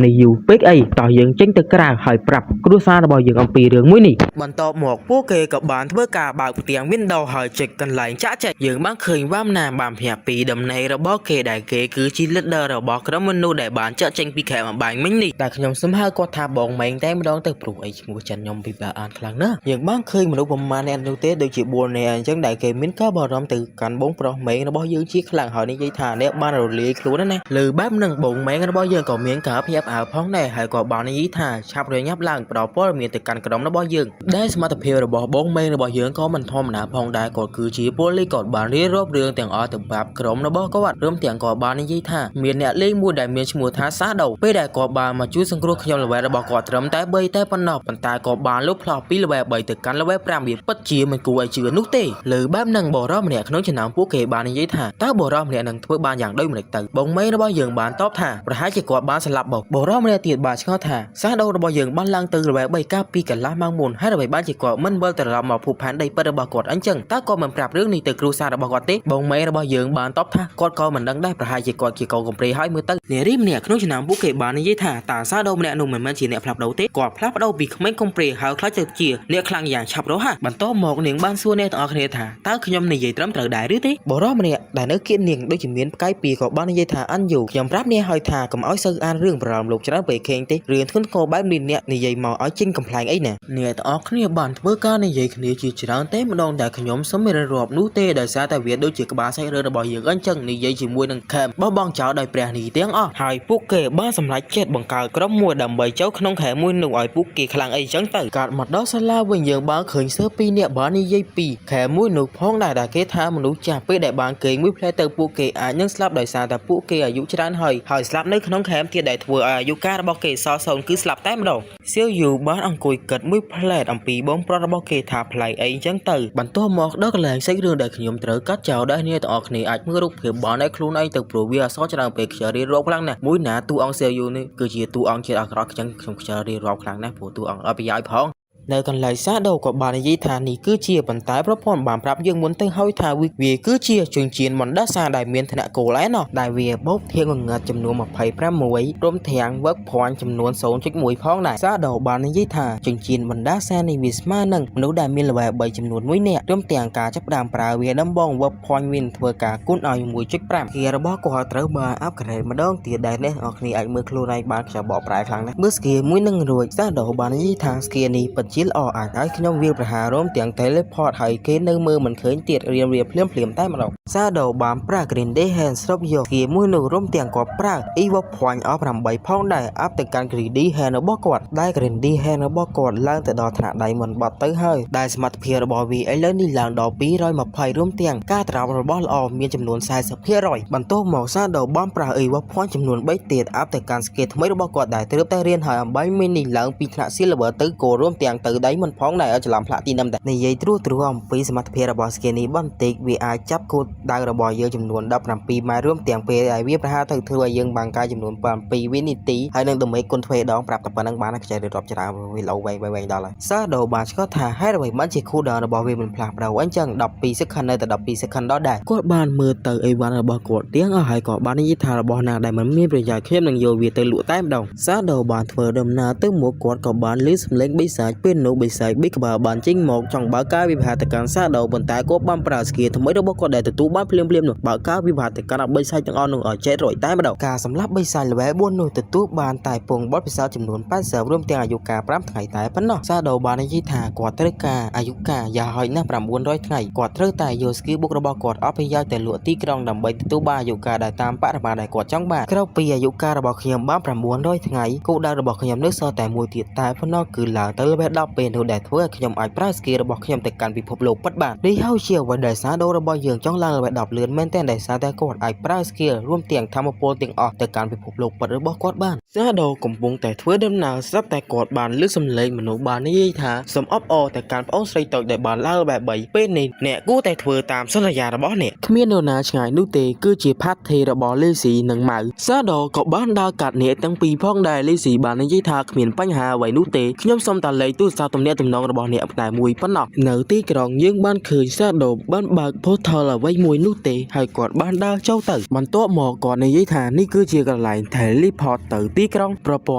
Speaker 1: នេះយូរពេកអីតោះយើងចេញទៅក្រៅហើយប្រាប់គ្រួសាររបស់យើងអំពីរឿងមួយនេះបន្ទាប់មកពួកគេក៏បានធ្វើការបើកផ្ទាំង Windows ហើយចេញកន្លែងចាក់ចែកយើងបានឃើញវ៉ាំណាបានភ្ញាក់ពីដំណេររបស់គេដែលគេគឺជា leader របស់ក្រុមមនុស្សដែលបានចាក់ចេញពីខេមអំបញ្ញមិញនេះតែខ្ញុំសឹមហៅគាត់ថាបងម៉េងតែម្ដងទៅព្រោះអីឈ្មោះចិនខ្ញុំពិបាកអានខ្លាំងណាស់យើងបានឃើញមនុស្សប្រមាណអ្នកនោះទេដូចជា4នាក់អញ្ចឹងដែលគេមានការបារម្ភទៅកាន់បងប្រុសម៉េងរបស់យើងជាខ្លាំងហើយនិយាយថាអ្នកបានរលាយខ្លួនណាលើបែបនឹងបងម៉េងរបស់យើងក៏មានការភ្ញាក់ផ្អើលផងដែរហើយក៏បាននិយាយថាឆាប់រញាប់ឡើងផ្ដល់ព័ត៌មានទៅកាន់ក្រុមរបស់យើងដែលសមត្ថភាពរបស់បងម៉េងរបស់យើងក៏មិនធម្មតាផងដែរគាត់គឺជាប៉ូលីសគាត់បានរៀបរាប់រឿងទាំងអស់ទៅប្រាប់ក្រុមរបស់គាត់រួមទាំងគាត់បាននិយាយថាមានអ្នកលេងមួយដែលមានឈ្មោះថាសាដូពេលដែលគាត់បានមកជួយសង្គ្រោះខ្ញុំ level របស់គាត់ត្រឹមតែ3តែប៉ុណ្ណោះប៉ុន្តែគាត់បានលុបផ្លោះពី level 3ទៅកាន់ level 5វាពិតជាមិនគួរឲ្យជឿនោះទេលើបែបហ្នឹងបរិសម្នាក់ក្នុងចំណោមពួកគេបាននិយាយថាតើបរិសម្នាក់នឹងធ្វើបានយ៉ាងដូចម្តេចទៅបងម៉េងរបស់យើងបានតបថាប្រហែលជាគាត់បានស្លាប់បរិសម្នាក់ទៀតបានឆ្ងល់ថាសាដូរបស់យើងបានឡើងទៅ level 3កាលពីកន្លះម៉ោងមុនហើយដើម្បីបានជាគាត់មិនវិលត្រឡប់មកភពផែនដីពិតរបស់គាត់អញ្ចឹងតើគាត់មិនប្រាប់រឿងនេះទៅគ្រួសាររបស់គាត់ទេបងម៉េងរបស់យើងបានតបថាគាត់ក៏មិនដឹងដែរប្រហែលជាគាត់ជាកូនកំព្រាហើយមើលទៅនារីម្នាក់ក្នុងចំណោមពួកគេបាននិយាយថាតើសាដូម្នាក់នោះមិនមែនជាអ្នកផ្លាស់ប្ដូរទេគាត់ផ្លាស់ប្ដូរពីក្មេងកំព្រាហើយខ្លាចទៅជាអ្នកខ្លាំងយ៉ាងឆាប់រហ័សបន្ទាប់មកនាងបានសួរអ្នកទាំងអស់គ្នាថាតើខ្ញុំនិយាយត្រឹមត្រូវដែរឬទេបរិសម្នាក់ដែលនៅគៀននាងដូចជាមានផ្កាយពីក៏បាននិយាយថាអញយូខ្ញុំប្រាប់អ្នកហើយថាកុំឲ្យសូវអានរឿងប្រឡំលោកច្រើនពេកខេងទេរឿងធ្ងន់ធ្ងរបែបនេះអ្នកនិយាយមកឲ្យចេញកំ ប្លែងអីណាអ្នកទាំងអស់គ្នាបានធ្វើការនិយាយគ្នាជាច្រើនតែម្ដងដែលខ្ញុំសូមមានរាប់នោះទេដោយសារតែវាដូចជាក្បាលសាច់រឿងរបស់យើងអញ្ចឹងនិយាយជាមួយនឹងខេមបោះបង់ចោលដោយព្រះនេះទាំងអស់ហើយពួកគេបានសម្រេចចិត្តបង្កើតក្រុមមួយដើម្បីចូលក្នុងខេមមួយនោះឲ្យពួកគេខ្លាំងអីចឹងទៅកាត់មកដល់សាលាវិញយើងបានឃើញសើពីរអ្នកបាននិយាយពីខេមមួយនោះផងដែរដែលគេថាមនុស្សចាស់ពេលដែលបានគេងមួយផ្លែទៅពួកគេអាចនឹងស្លាប់ដោយសារតែពួកគេអាយុច្រើនហើយស្លាប់នៅក្នុងខេមទៀតដែលធ្វើឲ្យអាយុកាលរបស់គេសល់សូន្យគឺស្លាប់តែម្ដងសៀវយូបានអង្គុយគិតមួយផ្លែតអំពីបងប្រុសរបស់គេថាប្លែកអីចឹងទៅបន្ទាប់មកដល់កន្លែងសាច់រឿងដែលខ្ញុំត្រូវកាត់ចោលដែរអ្នកទាំងអស់គ្នាអាចមើលរូបភាពបានឲ្យខ្លួនឯងទៅព្រោះវាអសរច្រើនពេកខ្ជិលរៀបរាប់ខ្លាំងណាស់មួយណាតួអង្គសៀវយូនេះគឺជាតួអង្គជាតិអាក្រក់ចឹងខ្ញុំខ្ជិលរៀបរាប់ខ្លាំងណាស់ព្រោះតួអង្គអត់ប្រយោជន៍ផងនៅកន្លែងសាដូក៏បាននិយាយថានេះគឺជាបន្តែប្រព័ន្ធបានប្រាប់យើងមុនទៅហើយថាវាគឺជាជំនឿបណ្ដាសាដែលមានឋានៈគោលឯណោះដែលវាបូកធៀងងងឹតចំនួន26រួមទាំងវឹកភ័ណ្ឌចំនួន 0.1 ផងដែរសាដូបាននិយាយថាជំនឿបណ្ដាសានេះវាស្មើនឹងមនុស្សដែលមានល្បែ3ចំនួន1នាក់រួមទាំងការចាប់ផ្ដើមប្រើវាដំបងវឹកភ័ណ្ឌមានធ្វើការគុណឲ្យ 1.5 គេរបស់គាត់ត្រូវបានអាប់ក្រេតម្ដងទៀតដែលអ្នកនរគ្នាអាចមើលខ្លួនឯងបានខ្ចបបប្រែខ្លាំងណាស់មើលស្គីមួយនឹងរួចសាដូបាននិយាយថាស្គីនេះពិតជាល្អអាចឲ្យខ្ញុំវាប្រហាររួមទាំង teleport ហើយគេនៅមើលមិនឃើញទៀតរៀមភ្លាមតែម្ដងសាដូបានប្រើ Green Day Hand ស្រូបយកគេមួយនោះរួមទាំងគាត់ប្រើ Evo Point អស់8ផងដែរអាប់ទៅកាន់ Green Day Hand របស់គាត់ដែល Green Day Hand របស់គាត់ឡើងទៅដល់ថ្នាក់ដៃមិនបាត់ទៅហើយដែលសមត្ថភាពរបស់វាឥឡូវនេះឡើងដល់220រួមទាំងការត្រោបរបស់ល្អមានចំនួន 40% បន្ទាប់មកសាដូបានប្រើ Evo Point ចំនួន3ទៀតអាប់ទៅកាន់ skill ថ្មីរបស់គាត់ដែលទើបតែរៀនហើយអំបីមីនេះឡើងពីថ្នាក់ Silver ទៅគោរួមទាំងទៅដៃមិនផងដែរឲ្យច្រឡំផ្លាក់ទីនឹមដែរនិយាយត្រួសអំពីសមត្ថភាពរបស់ Skinny បន្តិចវាអាចចាប់គោលដៅរបស់យើងចំនួន17ម៉ែត្ររួមទាំងពេលដែលវាប្រហែលទៅធ្វើឲ្យយើងបានការចំនួន7វិនាទីហើយនឹងដើម្បីគុណទ្វេដងប្រាប់តែប៉ុណ្្នឹងបានខ្ចីរាប់ច្រើនវាលោវែងដល់ហើយសាដូបានឆ្កត់ថាហេតុអ្វីបានជាគូដៅរបស់វាមិនផ្លាស់ប្ដូរអញ្ចឹង12 second នៅតែ12 second ដល់ដែរគាត់បានមើលទៅអីវ៉ាន់របស់គាត់ទាំងអស់ហើយក៏បាននិយាយថារបស់ណាដែលមិនមានប្រយោជន៍ខ្ញុំនឹងយកវាទៅលក់តែម្ដងសាដូបានធ្វើដំណើរទៅមុខគាត់ក៏បានលឺសំឡេងបិសាចពេលនោះបិសាចបិក្បាលបានចេញមកចង់បើកការវិវត្តទៅកាន់សាដូប៉ុន្តែគាត់បានប្រើស្គីថ្មីរបស់គាត់ដែលទទួលបានភ្លាមនោះបើកការវិវត្តទៅកាន់បិសាចទាំងអស់នោះឲ្យចេះរយតែម្ដងការសម្លាប់បិសាច level 4នោះទទួលបានតែពងបទពិសោធន៍ចំនួន80រួមទាំងអាយុកាល5ថ្ងៃតែប៉ុណ្ណោះសាដូបាននិយាយថាគាត់ត្រូវការអាយុកាលយ៉ាងហោចណាស់900ថ្ងៃគាត់ត្រូវតែយកស្គីបុករបស់គាត់អស់ប្រយោជន៍ទៅលក់ទីក្រុងដើម្បីទទួលបានអាយុកាលដែលតាមបរិមាណដែលគាត់ចង់បានក្រៅពីអាយុកាលរបស់ខ្ញុំបាន900ថ្ងៃគោលដៅរបស់ខ្ញុំនៅសល់តែមួយទៀតតែប៉ុណ្ណោះគឺឡើងទៅ level ប់ពេលនោះដែលធ្វើឲ្យខ្ញុំអាចប្រើស្គីរបស់ខ្ញុំទៅកាន់ពិភពលោកពិតបាននេះហើយជាអ្វីដែលសាដូរបស់យើងចង់ឡើងល្បិច10លឿនមែនទែនដែលសារតែគាត់អាចប្រើស្គីរួមទាំងធម្មពលទាំងអស់ទៅកាន់ពិភពលោកពិតរបស់គាត់បានសាដូកំពុងតែធ្វើដំណើរស្រាប់តែគាត់បានលើកសំឡេងមនុស្សបាននិយាយថាសូមអបអរទៅកាន់ប្អូនស្រីតូចដែលបានឡើងល្បែប3ពេលនេះអ្នកគួរតែធ្វើតាមសន្យារបស់អ្នកគ្មាននរណាឆ្ងាយនោះទេគឺជាផាត់ធីរបស់លីស៊ីនិងម៉ៅសាដូក៏បានដើរកាត់អ្នកទាំងពីរផងដែរលីស៊ីបាននិយាយថាគ្មានបញ្ហាអ្វីនោះទេខ្ញុំសូមតែលេខទូរស័ព្ទទំនាក់ទំនងរបស់អ្នកតែមួយប៉ុណ្ណោះនៅទីក្រុងយើងបានឃើញសាដូបានបើក portal អ្វីមួយនោះទេហើយគាត់បានដើរចូលទៅបន្ទាប់មកគាត់និយាយថានេះគឺជាកន្លែង teleport ទៅទីក្រុងប្រព័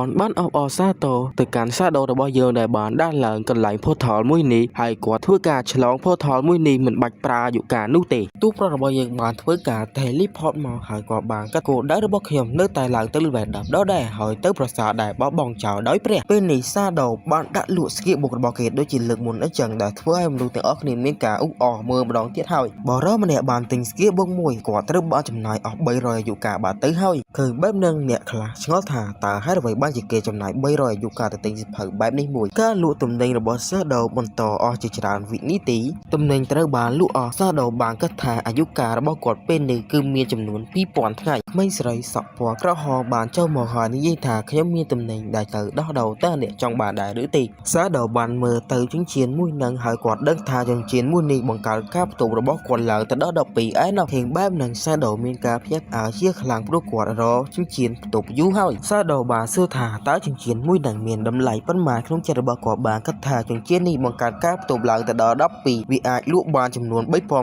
Speaker 1: ន្ធបានអបអរសាទរទៅកាន់សាដូរបស់យើងដែលបានដើរឡើងកន្លែង portal មួយនេះហើយគាត់ធ្វើការឆ្លង portal មួយនេះមិនបាច់ប្រើអាយុកាលនោះទេទូប្ររបស់យើងបានធ្វើការ teleport មកហើយគាត់បានកាត់គោលដៅរបស់ខ្ញុំនៅតែឡើងទៅ level 10ដដែលហើយទៅប្រាសាទដែលបោះបង់ចោលដោយព្រះពេលនេះសាដូបានដាក់លក់ស្គីបុករបស់គេដូចជាលើកមុនអញ្ចឹងដែលធ្វើឲ្យមនុស្សទាំងអស់គ្នាមានការអ៊ូអរមើលម្ដងទៀតហើយបរិម្នាក់បានទិញស្គីបុកមួយគាត់ត្រូវបានចំណាយអស់300អាយុកាលបាត់ទៅហើយឃើញបែបនឹងអ្នកខ្លះឆ្ងល់ថាតើហេតុអ្វីបានជាគេចំណាយ300អាយុកាលទៅទិញសៀវភៅបែបនេះមួយការលក់ទំនិញរបស់សាដូបន្តអស់ជាច្រើនវិនាទីទំនិញត្រូវបានលក់អស់សាដូបានគិតថាអាយុកាលរបស់គាត់ពេលនេះគឺមានចំនួន2000ថ្ងៃក្មេងស្រីសក់ពណ៌ក្រហមបានចូលមកហើយនិយាយថាខ្ញុំមានទំនិញដែលទៅដោះដូរតើអ្នកចង់បានដែរឬទេសាដូបានមើលទៅចិញ្ចៀនមួយនឹងហើយគាត់ដឹងថាចិញ្ចៀនមួយនេះបង្កើតការផ្ទុំរបស់គាត់ឡើងទៅដល់12ឯណោះធៀងបែបនឹងសាដូមានការភ្ញាក់ផ្អើលជាខ្លាំងព្រោះគាត់រកចិញ្ចៀនផ្ទុំយូរហើយសាដូបានសួរថាតើចិញ្ចៀនមួយនឹងមានតម្លៃប៉ុន្មានក្នុងចិត្តរបស់គាត់បានគិតថាចិញ្ចៀននេះបង្កើតការផ្ទុំឡើងទៅដល់12វាអាចលក់បានចំនួន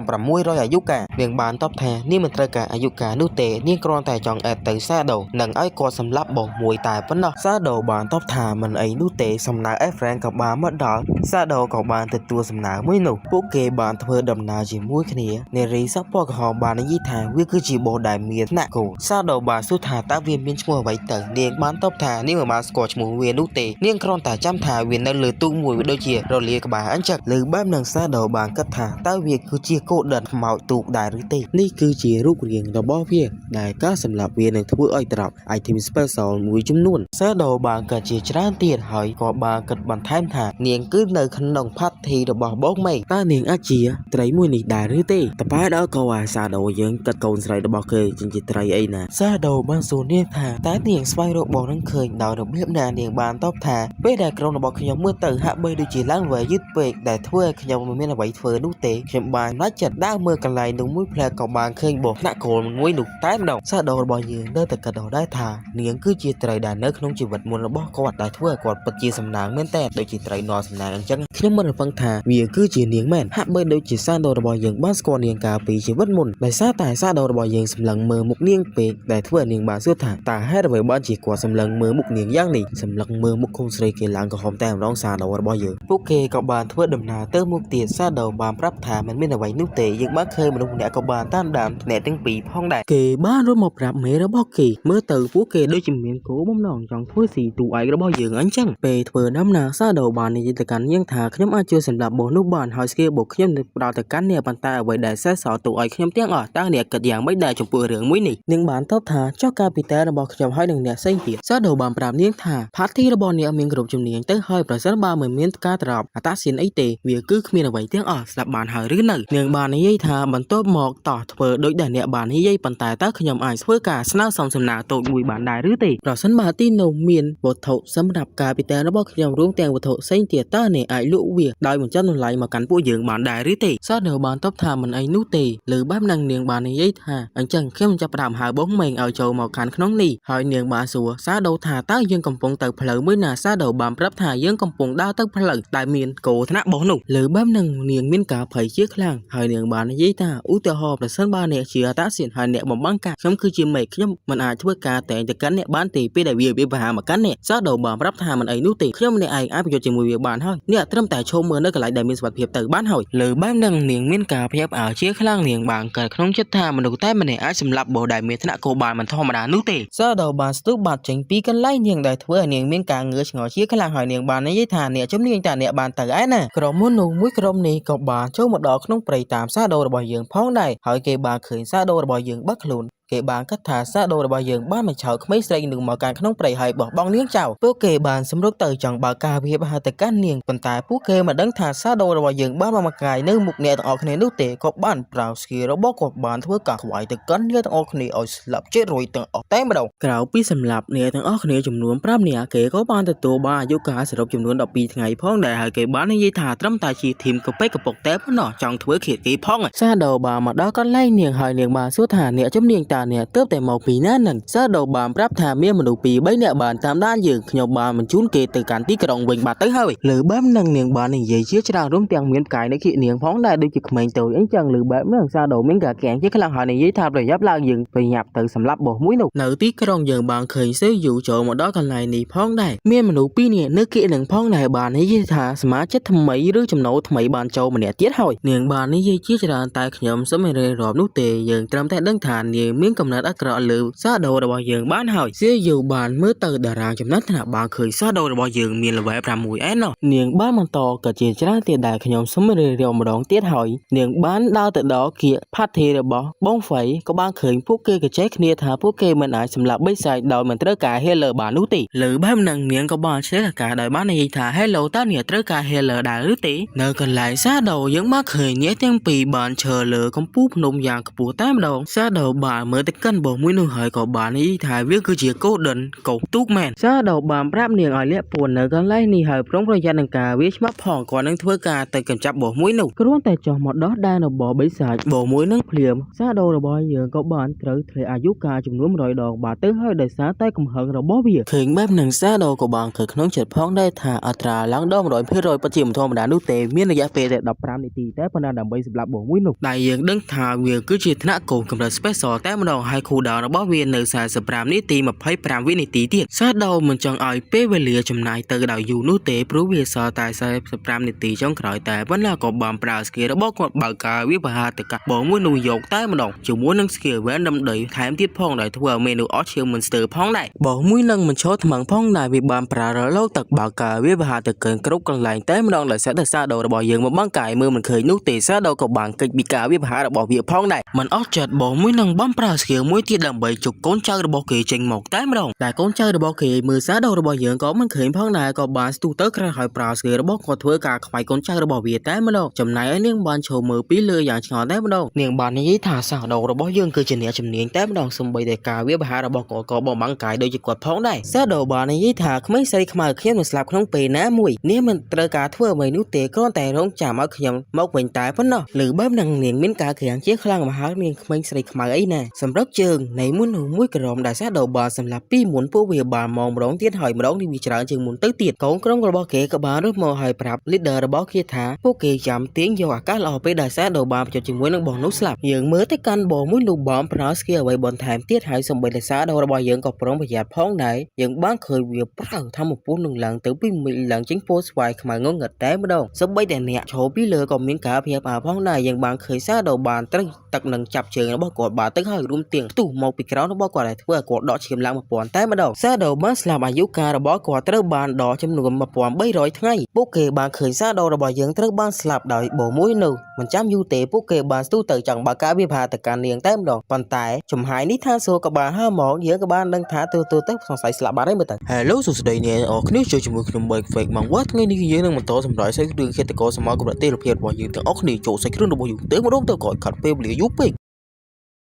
Speaker 1: 3600អាយុកាលនាងបានតបថានាងមិនត្រូវការអាយុកាលនោះទេនាងគ្រាន់តែចង់អេតទៅសាដូនឹងឲ្យគាត់សម្លាប់បងមួយតែប៉ុណ្ណោះសាដូបានតបថាមិនអីនោះទេសំណើអេហ្វ្រេនក៏បានមកដល់សាដូក៏បានទទួលសំណើមួយនោះពួកគេបានធ្វើដំណើរជាមួយគ្នានារីសក់ពណ៌ក្រហមបាននិយាយថាវាគឺជាបោះដែលមានថ្នាក់គោសាដូបានសួរថាតើវាមានឈ្មោះអ្វីទៅនាងបានតបថានាងមិនបានស្គាល់ឈ្មោះវានោះទេនាងគ្រាន់តែចាំថាវានៅលើទូកមួយវាដូចជារលាក្បាលអញ្ចឹងលើបែបនឹងសាដូបានគិតថាតើវាគឺជាកូដិនខ្មោចទូកដែរឬទេនេះគឺជារូបរាងរបស់វាដែលការសម្លាប់វានឹងធ្វើឲ្យត្រប់ item special មួយចំនួនសាដូបានកាត់ជាច្រើនទៀតហើយក៏បានគិតបន្ថែមថានាងគឺនៅក្នុងផាត់ធីរបស់បងមេតើនាងអាចជាត្រីមួយនេះដែរឬទេតបែដល់ក៏អាសាដូយើងកាត់កូនស្រីរបស់គេជាត្រីអីណាសាដូបានសួរនាងថាតើនាងស្វែងរកបងនឹងឃើញដោយរបៀបណានាងបានតបថាពេលដែលក្រុមរបស់ខ្ញុំមើលទៅហាក់បីដូចជាឡើងវែងយឺតពេកដែលធ្វើឲ្យខ្ញុំមិនមានអ្វីធ្វើនោះទេខ្ញុំបានណាច់ចិត្តដើរមើលកន្លែងនោះមួយផ្លែក៏បានឃើញបងថ្នាក់គោលមួយនោះតែម្ដងសាដូរបស់យើងនៅតែគិតដល់ដែរថានាងគឺជាត្រីដែលនៅក្នុងជីវិតមុនរបស់គាត់ដែលធ្វើឲ្យគាត់ពិតជាសំណាងមែនតើដូចជាត្រីនរសំណាងអញ្ចឹងខ្ញុំមិនរំពឹងថាវាគឺជានាងមែនហាក់បីដូចជាសាដូរបស់យើងបានស្គាល់នាងកាលពីជីវិតមុនដោយសារតែសាដូរបស់យើងសម្លឹងមើលមុខនាងពេកដែលធ្វើឲ្យនាងបានសួរថាតើហេតុអ្វីបានជាគាត់សម្លឹងមើលមុខនាងយ៉ាងនេះសម្លឹងមើលមុខកូនស្រីគេឡើងក្រហមតែម្ដងសាដូរបស់យើងពួកគេក៏បានធ្វើដំណើរទៅមុខទៀតសាដូបានប្រាប់ថាមិនមានអ្វីនោះទេយើងបានឃើញមនុស្សម្នាក់ក៏បានតាមដានអ្នកទាំងពីរផងដែរគេបានរត់មកប្រាប់មេរបស់គេមើលទៅពួកគេដូចជាមានគោលបំណងចង់ធ្វើស៊ីទូឯករបស់យើងអញ្ចឹងពេលធ្វើដំណើរសាដូបាននិយាយទៅកាន់នាងថាខ្ញុំអាចជួយសម្រាប់បោះនោះបានហើយស្គីបោះខ្ញុំនឹងផ្ដល់ទៅកាន់អ្នកប៉ុន្តែអ្វីដែលសេះសល់ទូឲ្យខ្ញុំទាំងអស់តើអ្នកគិតយ៉ាងម៉េចដែរចំពោះរឿងមួយនេះនាងបានតបថាចុះកាពីតែរបស់ខ្ញុំហើយនឹងអ្នកផ្សេងទៀតសាដូបានប្រាប់នាងថាផាធីរបស់អ្នកមានគ្រប់ជំនាញទៅហើយប្រសិនបើមិនមានការត្រប់អតាសៀនអីទេវាគឺគ្មានអ្វីទាំងអស់ស្លាប់បានហើយឬនៅនាងបាននិយាយថាបន្ទាប់មកតោះធ្វើដូចដែលអ្នកបាននិយាយប៉ុន្តែតើខ្ញុំអាចធ្វើការស្នើសុំសំណើតូចមួយបានដែរឬទេប្រសិនបើទីនោះមានវត្ថុសម្រាប់ការពីតែរបស់ខ្ញុំរួមទាំងវត្ថុផ្សេងទៀតតើអ្នកអាចលក់វាដោយបញ្ចុះតម្លៃមកកាន់ពួកយើងបានដែរឬទេសាដូបានតបថាមិនអីនោះទេលើបែបហ្នឹងនាងបាននិយាយថាអញ្ចឹងខ្ញុំចាប់ផ្ដើមហៅបងមេងឲ្យចូលមកកាន់ក្នុងនេះហើយនាងបានសួរសាដូថាតើយើងកំពុងទៅផ្លូវមួយណាសាដូបានប្រាប់ថាយើងកំពុងដើរទៅផ្លូវដែលមានគោថ្នាក់បោះនោះលើបែបហ្នឹងនាងមានការភ័យជាខ្លាំងហើយនាងបាននិយាយថាឧទាហរណ៍ប្រសិនបើអ្នកជាអតាសៀនហើយអ្នកបំបង្ការខ្ញុំគឺជាមេខ្ញុំមិនអាចធ្វើការតែងទៅកាន់អ្នកបានទេពេលដែលវាបហាមកកាន់អ្នកសាដូបានប្រាប់ថាមិនអីនោះទេខ្ញុំម្នាក់ឯងអាចប្រយុទ្ធជាមួយវាបានហើយអ្នកត្រឹមតែឈោមមើលនៅកន្លែងដែលមានសុវត្ថិភាពទៅបានហើយលើបែបហ្នឹងនាងមានការភ្ញាក់ផ្អើលជាខ្លាំងនាងបានកើតក្នុងចិត្តថាមនុស្សតែម្នាក់អាចសម្លាប់បោដែលមានថ្នាក់គោបានមិនធម្មតានោះទេសាដូបានស្ទុះបាត់ចេញពីកន្លែងនាងដែលធ្វើឲ្យនាងមានការងឿឆ្ងល់ជាខ្លាំងហើយនាងបាននិយាយថាអ្នកជំនាញតាអ្នកបានទៅឯណាក្រុមមុននោះមួយក្រុមនេះក៏បានចូលមកដល់ក្នុងព្រៃតាមសាដូរបស់យើងផងដែរហើយគេបានឃើញសាដូរបស់យើងបាត់ខ្លួន គេបានគិតថាសាដូរបស់យើងបានមកឆោតក្មេងស្រីនឹងមកកាន់ក្នុងព្រៃហើយបោះបង់នាងចោលពួកគេបានសម្រុកទៅចង់បើកការវាបហទៅកាន់នាងប៉ុន្តែពួកគេមិនដឹងថាសាដូរបស់យើងបានមកកាយនៅមុខអ្នកទាំងអស់គ្នានោះទេក៏បានប្រើស្គីរបស់គាត់បានធ្វើការខ្វាយទៅកាន់អ្នកទាំងអស់គ្នាឲ្យស្លាប់chếtរួយទាំងអស់តែម្ដងក្រៅពីសម្លាប់អ្នកទាំងអស់គ្នាចំនួន5នាក់គេក៏បានទទួលបានអាយុកាលសរុបចំនួន12ថ្ងៃផងដែរហើយគេបាននិយាយថាត្រឹមតែជាធីមកប៉ិកកពុកតែប៉ុណ្ណោះចង់ធ្វើឃាតគេផងសាដូបានមកដល់កន្លែងនាងហើយនាងបានសួរថាអ្នកជំនាញតាអ្នកទើបតែមកពីណានឹងសាដូបានប្រាប់ថាមានមនុស្ស2 3នាក់បានតាមដានយើងខ្ញុំបានបញ្ជូនគេទៅកាន់ទីក្រុងវិញបាត់ទៅហើយលើបែបនឹងនាងបាននិយាយជាច្រើនរួមទាំងមានផ្កាយនៅគៀកនាងផងដែរដូចជាក្មេងតូចអញ្ចឹងលើបែបនឹងសាដូមានការកែងជាខ្លាំងហើយនិយាយថាប្រយ័ត្នឡើងយើងប្រញាប់ទៅសម្លាប់បោះមួយនោះនៅទីក្រុងយើងបានឃើញសេយូចូលមកដល់កន្លែងនេះផងដែរមានមនុស្ស2នាក់នៅគៀកនឹងផងដែរបាននិយាយថាសមាជិកថ្មីឬចំណូលថ្មីបានចូលម្នាក់ទៀតហើយនាងបាននិយាយជាច្រើនតែខ្ញុំសមិនរៀបរាប់នោះទេយើងត្រឹមតែដឹងថានាងមានកំណត់អាក្រក់លើសាដូរបស់យើងបានហើយសេយូបានមើលទៅតារាងចំណាត់ថ្នាក់បានឃើញសាដូរបស់យើងមានល្វែ6ឯណោះនាងបានបន្តក៏ជាច្រើនទៀតដែលខ្ញុំសមិនរៀបរាប់ម្ដងទៀតហើយនាងបានដើរទៅដល់គៀកផាត់ធីរបស់បងហ្វៃក៏បានឃើញពួកគេកចេះគ្នាថាពួកគេមិនអាចសម្លាប់បិសាចដោយមិនត្រូវការ healer បាននោះទេលើបែបហ្នឹងនាងក៏បានឆ្លើយការដោយបាននិយាយថា hello តើអ្នកត្រូវការ healer ដែរឬទេនៅកន្លែងសាដូយើងបានឃើញអ្នកទាំងពីរបានឈរលើកំពូលភ្នំយ៉ាងខ្ពស់តែម្ដងសាដូបានមើលទៅកាន់បងមួយនោះហើយក៏បាននិយាយថាវាគឺជា golden កោសទូកមែនសាដូបានប្រាប់នាងឲ្យលាក់ពួននៅកន្លែងនេះហើយប្រុងប្រយ័ត្ននឹងការវាឆ្មាប់ផងគាត់នឹងធ្វើការទៅកម្ចាត់បងមួយនោះគ្រាន់តែចុះមកដោះដែនរបស់បិសាចបងមួយនឹងភ្លាមសាដូរបស់យើងក៏បានត្រូវធ្លាក់អាយុកាលចំនួន100 ដងបាទទៅហើយដោយសារតែកំហឹងរបស់វាឃើញបែបនឹងសាដូក៏បានឃើញក្នុងចិត្តផងដែរថាអត្រាឡើងដល់ 100% ពិតជាមិនធម្មតានោះទេមានរយៈពេលតែ15នាទីតែប៉ុណ្ណាដើម្បីសម្លាប់បងមួយនោះដែលយើងដឹងថាវាគឺជាថ្នាក់កូនកម្រិត special តែម្ដងហើយ cooldown របស់វានៅ45នាទី25វិនាទីទៀតសាដូមិនចង់ឲ្យពេលវេលាចំណាយទៅដោយយូរនោះទេព្រោះវាសល់តែ45នាទីចុងក្រោយតែប៉ុន្តែក៏បានប្រើ skill របស់គាត់បើកការវាបហាទៅកាត់បងមួយនោះយកតែម្ដងជាមួយនឹង skill random ដីថែមទៀតផងដែលធ្វើឲ្យមេนูអស់ជាង monster ផងដែរបងមួយនឹងមិនឈរថ្មឹងផងដែរវាបានប្រើរលកទឹកបើកការវាបហាទៅកើគ្រប់កន្លែងតែម្ដងដោយសារតែសាដូរបស់យើងមកបង្កាយមើលមិនឃើញនោះទេសាដូក៏បានកិច្ចពីការវាបហារបស់វាផងដែរមិនអស់ចិត្តបងមួយនឹងបានប្រើ skill មួយទៀតដើម្បីជុកកូនចៅរបស់គេចេញមកតែម្ដងតែកូនចៅរបស់គេមើលសាដូរបស់យើងក៏មិនឃើញផងដែរក៏បានស្ទុះទៅក្រៅហើយប្រើ skill របស់គាត់ធ្វើការខ្វាយកូនចៅរបស់វាតែម្ដងចំណែកឯនាងបានឈរមើលពីលើយ៉ាងឆ្ងល់តែម្ដងនាងបាននិយាយថាសាដូរបស់យើងគឺជាអ្នកជំនាញតែម្ដងសំបីតែការវាបហារបស់គាត់ក៏បំបង្កាយដូចជាគាត់ផងដែរសាដូបាននិយាយថាក្មេងស្រីខ្មៅខ្ញុំនឹងស្លាប់ក្នុងពេលណាមួយនាងមិនត្រូវការធ្វើអ្វីនោះទេគ្រាន់តែរងចាំឲ្យខ្ញុំមកវិញតែប៉ុណ្ណោះឬបែបហ្នឹងនាងមានការក្រាំងជាខ្លាំងមកហើយនាងក្មេងស្រីខ្មៅអីណាសម្រាប់ជើងនៃមុននោះមួយក្រុមដែលសាដូបានសម្លាប់ពីមុនពួកវាបានមកម្ដងទៀតហើយម្ដងនេះវាច្រើនជាងមុនទៅទៀតកូនក្រុមរបស់គេក៏បានរត់មកហើយប្រាប់ leader របស់គេថាពួកគេចាំទាញយកឱកាសល្អពេលដែលសាដូបានប្រជុំជាមួយនឹងបងនោះស្លាប់យើងមើលទៅកាន់បងមួយនោះបានប្រើ skill អ្វីបន្ថែមទៀតហើយសូម្បីតែសាដូរបស់យើងក៏ប្រុងប្រយ័ត្នផងដែរយើងបានឃើញវាប្រើធម្មពលនឹងឡើងទៅពីមីឡើងចេញពោស្វាយខ្មៅងងឹតតែម្ដងសូម្បីតែអ្នកឈរពីលើក៏មានការភ័យផ្អើលផងដែរយើងបានឃើញសាដូបានត្រូវទឹកនឹងចាប់ជើងរបស់គាត់បានទឹកហើយរួមទាំងផ្ទុះមកពីក្រោមរបស់គាត់ដែលធ្វើឲ្យគាត់ដកឈាមឡើង1000តែម្ដងសាដូបានស្លាប់អាយុកាលរបស់គាត់ត្រូវបានដកចំនួន1300ថ្ងៃពួកគេបានឃើញសាដូរបស់យើងត្រូវបានស្លាប់ដោយបងមួយនោះមិនចាំយូរទេពួកគេបានស្ទុះទៅចង់បើកការវិភាគទៅកាន់នាងតែម្ដងប៉ុន្តែចំហាយនេះថាសួរក៏បានហើមកយើងក៏បានដឹងថាទូទៅសង្ស័យស្លាប់បាត់ហើយមើលទៅ Hello សួស្តីអ្នកនរគ្នាចូលជាមួយខ្ញុំ Bike Fake មកវត្តថ្ងៃនេះយើងនឹងបន្តសម្រាប់សាច់រឿងឃាតករសម័យកម្រិតទេលភាពរបស់យើងទាំងអស់គ្នាចូលសាច់រឿងរបស់យើងទៅម្ដងទៅក៏ខាត់ពេលវេលាយូរពេក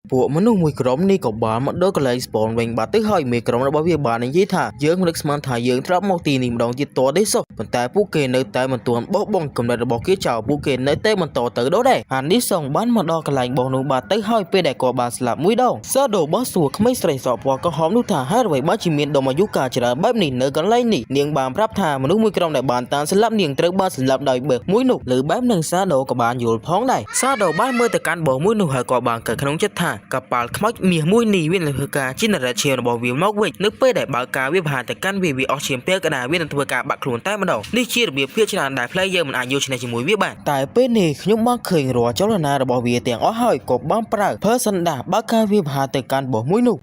Speaker 1: ពួកមនុស្សមួយក្រុមនេះក៏បានមកដល់កន្លែង spawn វិញបាត់ទៅហើយមេក្រុមរបស់វាបាននិយាយថាយើងមិននឹកស្មានថាយើងធ្លាប់មកទីនេះម្ដងទៀតតទេសោះប៉ុន្តែពួកគេនៅតែមិនទាន់បោះបង់កំណត់របស់គេចោលពួកគេនៅតែបន្តទៅដល់ដែរហានីសងបានមកដល់កន្លែងបោះនោះបាត់ទៅហើយពេលដែលគាត់បានស្លាប់មួយដងសាដូបោះសួរក្មេងស្រីសក់ពណ៌ក្រហមនោះថាហេតុអ្វីបានជាមានដុំអាយុកាលច្រើនបែបនេះនៅកន្លែងនេះនាងបានប្រាប់ថាមនុស្សមួយក្រុមដែលបានតាមស្លាប់នាងត្រូវបានស្លាប់ដោយបើកមួយនោះលើបែបនឹងសាដូក៏បានយល់ផងដែរសាដូបានមើលទៅកាន់បោះមួយនោះហើយក៏បានកើតក្នុងចិត្តថាកប៉ាល់ខ្មោចមាសមួយនេះវានឹងធ្វើការជានរឈាមរបស់វាមកវិញនៅពេលដែលបើកការវាបហាទៅកាន់វាអស់ឈាមពេលកណ្ដាលវានឹងធ្វើការបាក់ខ្លួនតែម្ដងនេះជារបៀបភាគច្រើនដែល player មិនអាចយកឈ្នះជាមួយវាបានតែពេលនេះខ្ញុំបានឃើញរាល់ចលនារបស់វាទាំងអស់ហើយក៏បានប្រើ person ដាបើកការវាបហាទៅកាន់បោះមួយនោះ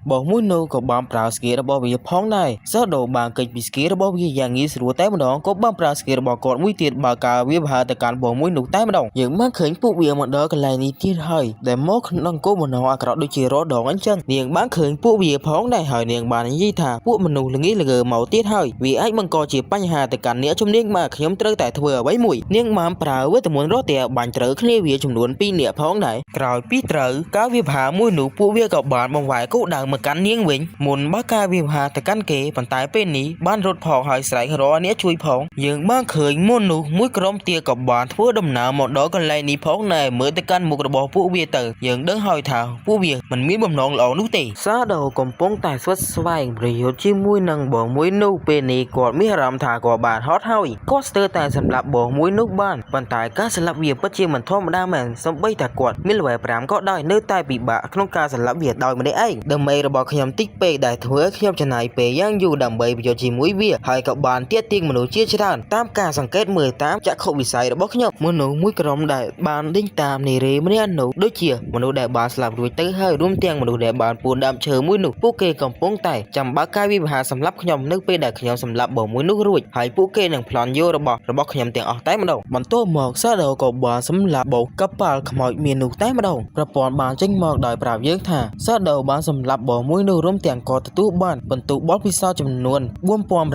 Speaker 1: ក៏បានប្រើ skill របស់វាផងដែរសាដូបានកិច្ចពី skill របស់វាយ៉ាងងាយស្រួលតែម្ដងក៏បានប្រើ skill របស់គាត់មួយទៀតបើកការវាបហាទៅកាន់បោះមួយនោះតែម្ដងយើងបានឃើញពួកវាមកដល់កន្លែងនេះទៀតហើយដែលមកក្នុងគោលបំណងអា ក្រក់ដូចជារដងអញ្ចឹងនាងបានឃើញពួកវាផងដែរហើយនាងបាននិយាយថាពួកមនុស្សល្ងីល្ងើមកទៀតហើយវាអាចបង្កជាបញ្ហាទៅកាន់អ្នកជំនាញមកខ្ញុំត្រូវតែធ្វើអ្វីមួយនាងបានប្រើវេទមន្តរត់តែបាញ់ត្រូវគ្នាវាចំនួន2នាក់ផងដែរក្រោយពីត្រូវការវាហាមួយនោះពួកវាក៏បានបង្វែរគោដៅមកកាន់នាងវិញមុនបើការវាហាទៅកាន់គេប៉ុន្តែពេលនេះបានរត់ផងហើយស្រែករកអ្នកជួយផងយើងបានឃើញមុននោះមួយក្រុមទាក៏បានធ្វើដំណើរមកដល់កន្លែងនេះផងដែរមើលទៅកាន់មុខរបស់ពួកវាទៅយើងដឹងហើយថាពួកវាមិនមានបំណងល្អនោះទេសាដូកំពុងតែស្វិតស្វែងប្រយោជន៍ជាមួយនឹងបងមួយនោះពេលនេះគាត់មានអារម្មណ៍ថាគាត់បានហត់ហើយគាត់ស្ទើរតែសម្លាប់បងមួយនោះបានប៉ុន្តែការសម្លាប់វាពិតជាមិនធម្មតាមែនសូម្បីតែគាត់មាន level 5ក៏ដោយនៅតែពិបាកក្នុងការសម្លាប់វាដោយម្នាក់ឯងដើម្បីរបស់ខ្ញុំតិចពេកដែលធ្វើខ្ញុំចំណាយពេលយ៉ាងយូរដើម្បីប្រយោជន៍ជាមួយវាហើយក៏បានទាក់ទាញមនុស្សជាច្រើនតាមការសង្កេតមើលតាមចក្ខុវិស័យរបស់ខ្ញុំមនុស្សមួយក្រុមដែលបានដេញតាមនារីម្នាក់នោះដូចជាមនុស្សដែលបានស្លាប់រួចទៅហើយរួមទាំងមនុស្សដែលបានពួនដើមឈើមួយនោះពួកគេកំពុងតែចាំបើកការវិវហាសម្រាប់ខ្ញុំនៅពេលដែលខ្ញុំសម្លាប់បងមួយនោះរួចហើយពួកគេនឹងប្លន់យករបស់ខ្ញុំទាំងអស់តែម្ដងបន្ទាប់មកសាដូក៏បានសម្លាប់បោកកប៉ាល់ខ្មោចមាននោះតែម្ដងប្រព័ន្ធបានចេញមកដោយប្រាប់យើងថាសាដូបានសម្លាប់បងមួយនោះរួមទាំងក៏ទទួលបានបន្ទុកបទពិសោធន៍ចំនួន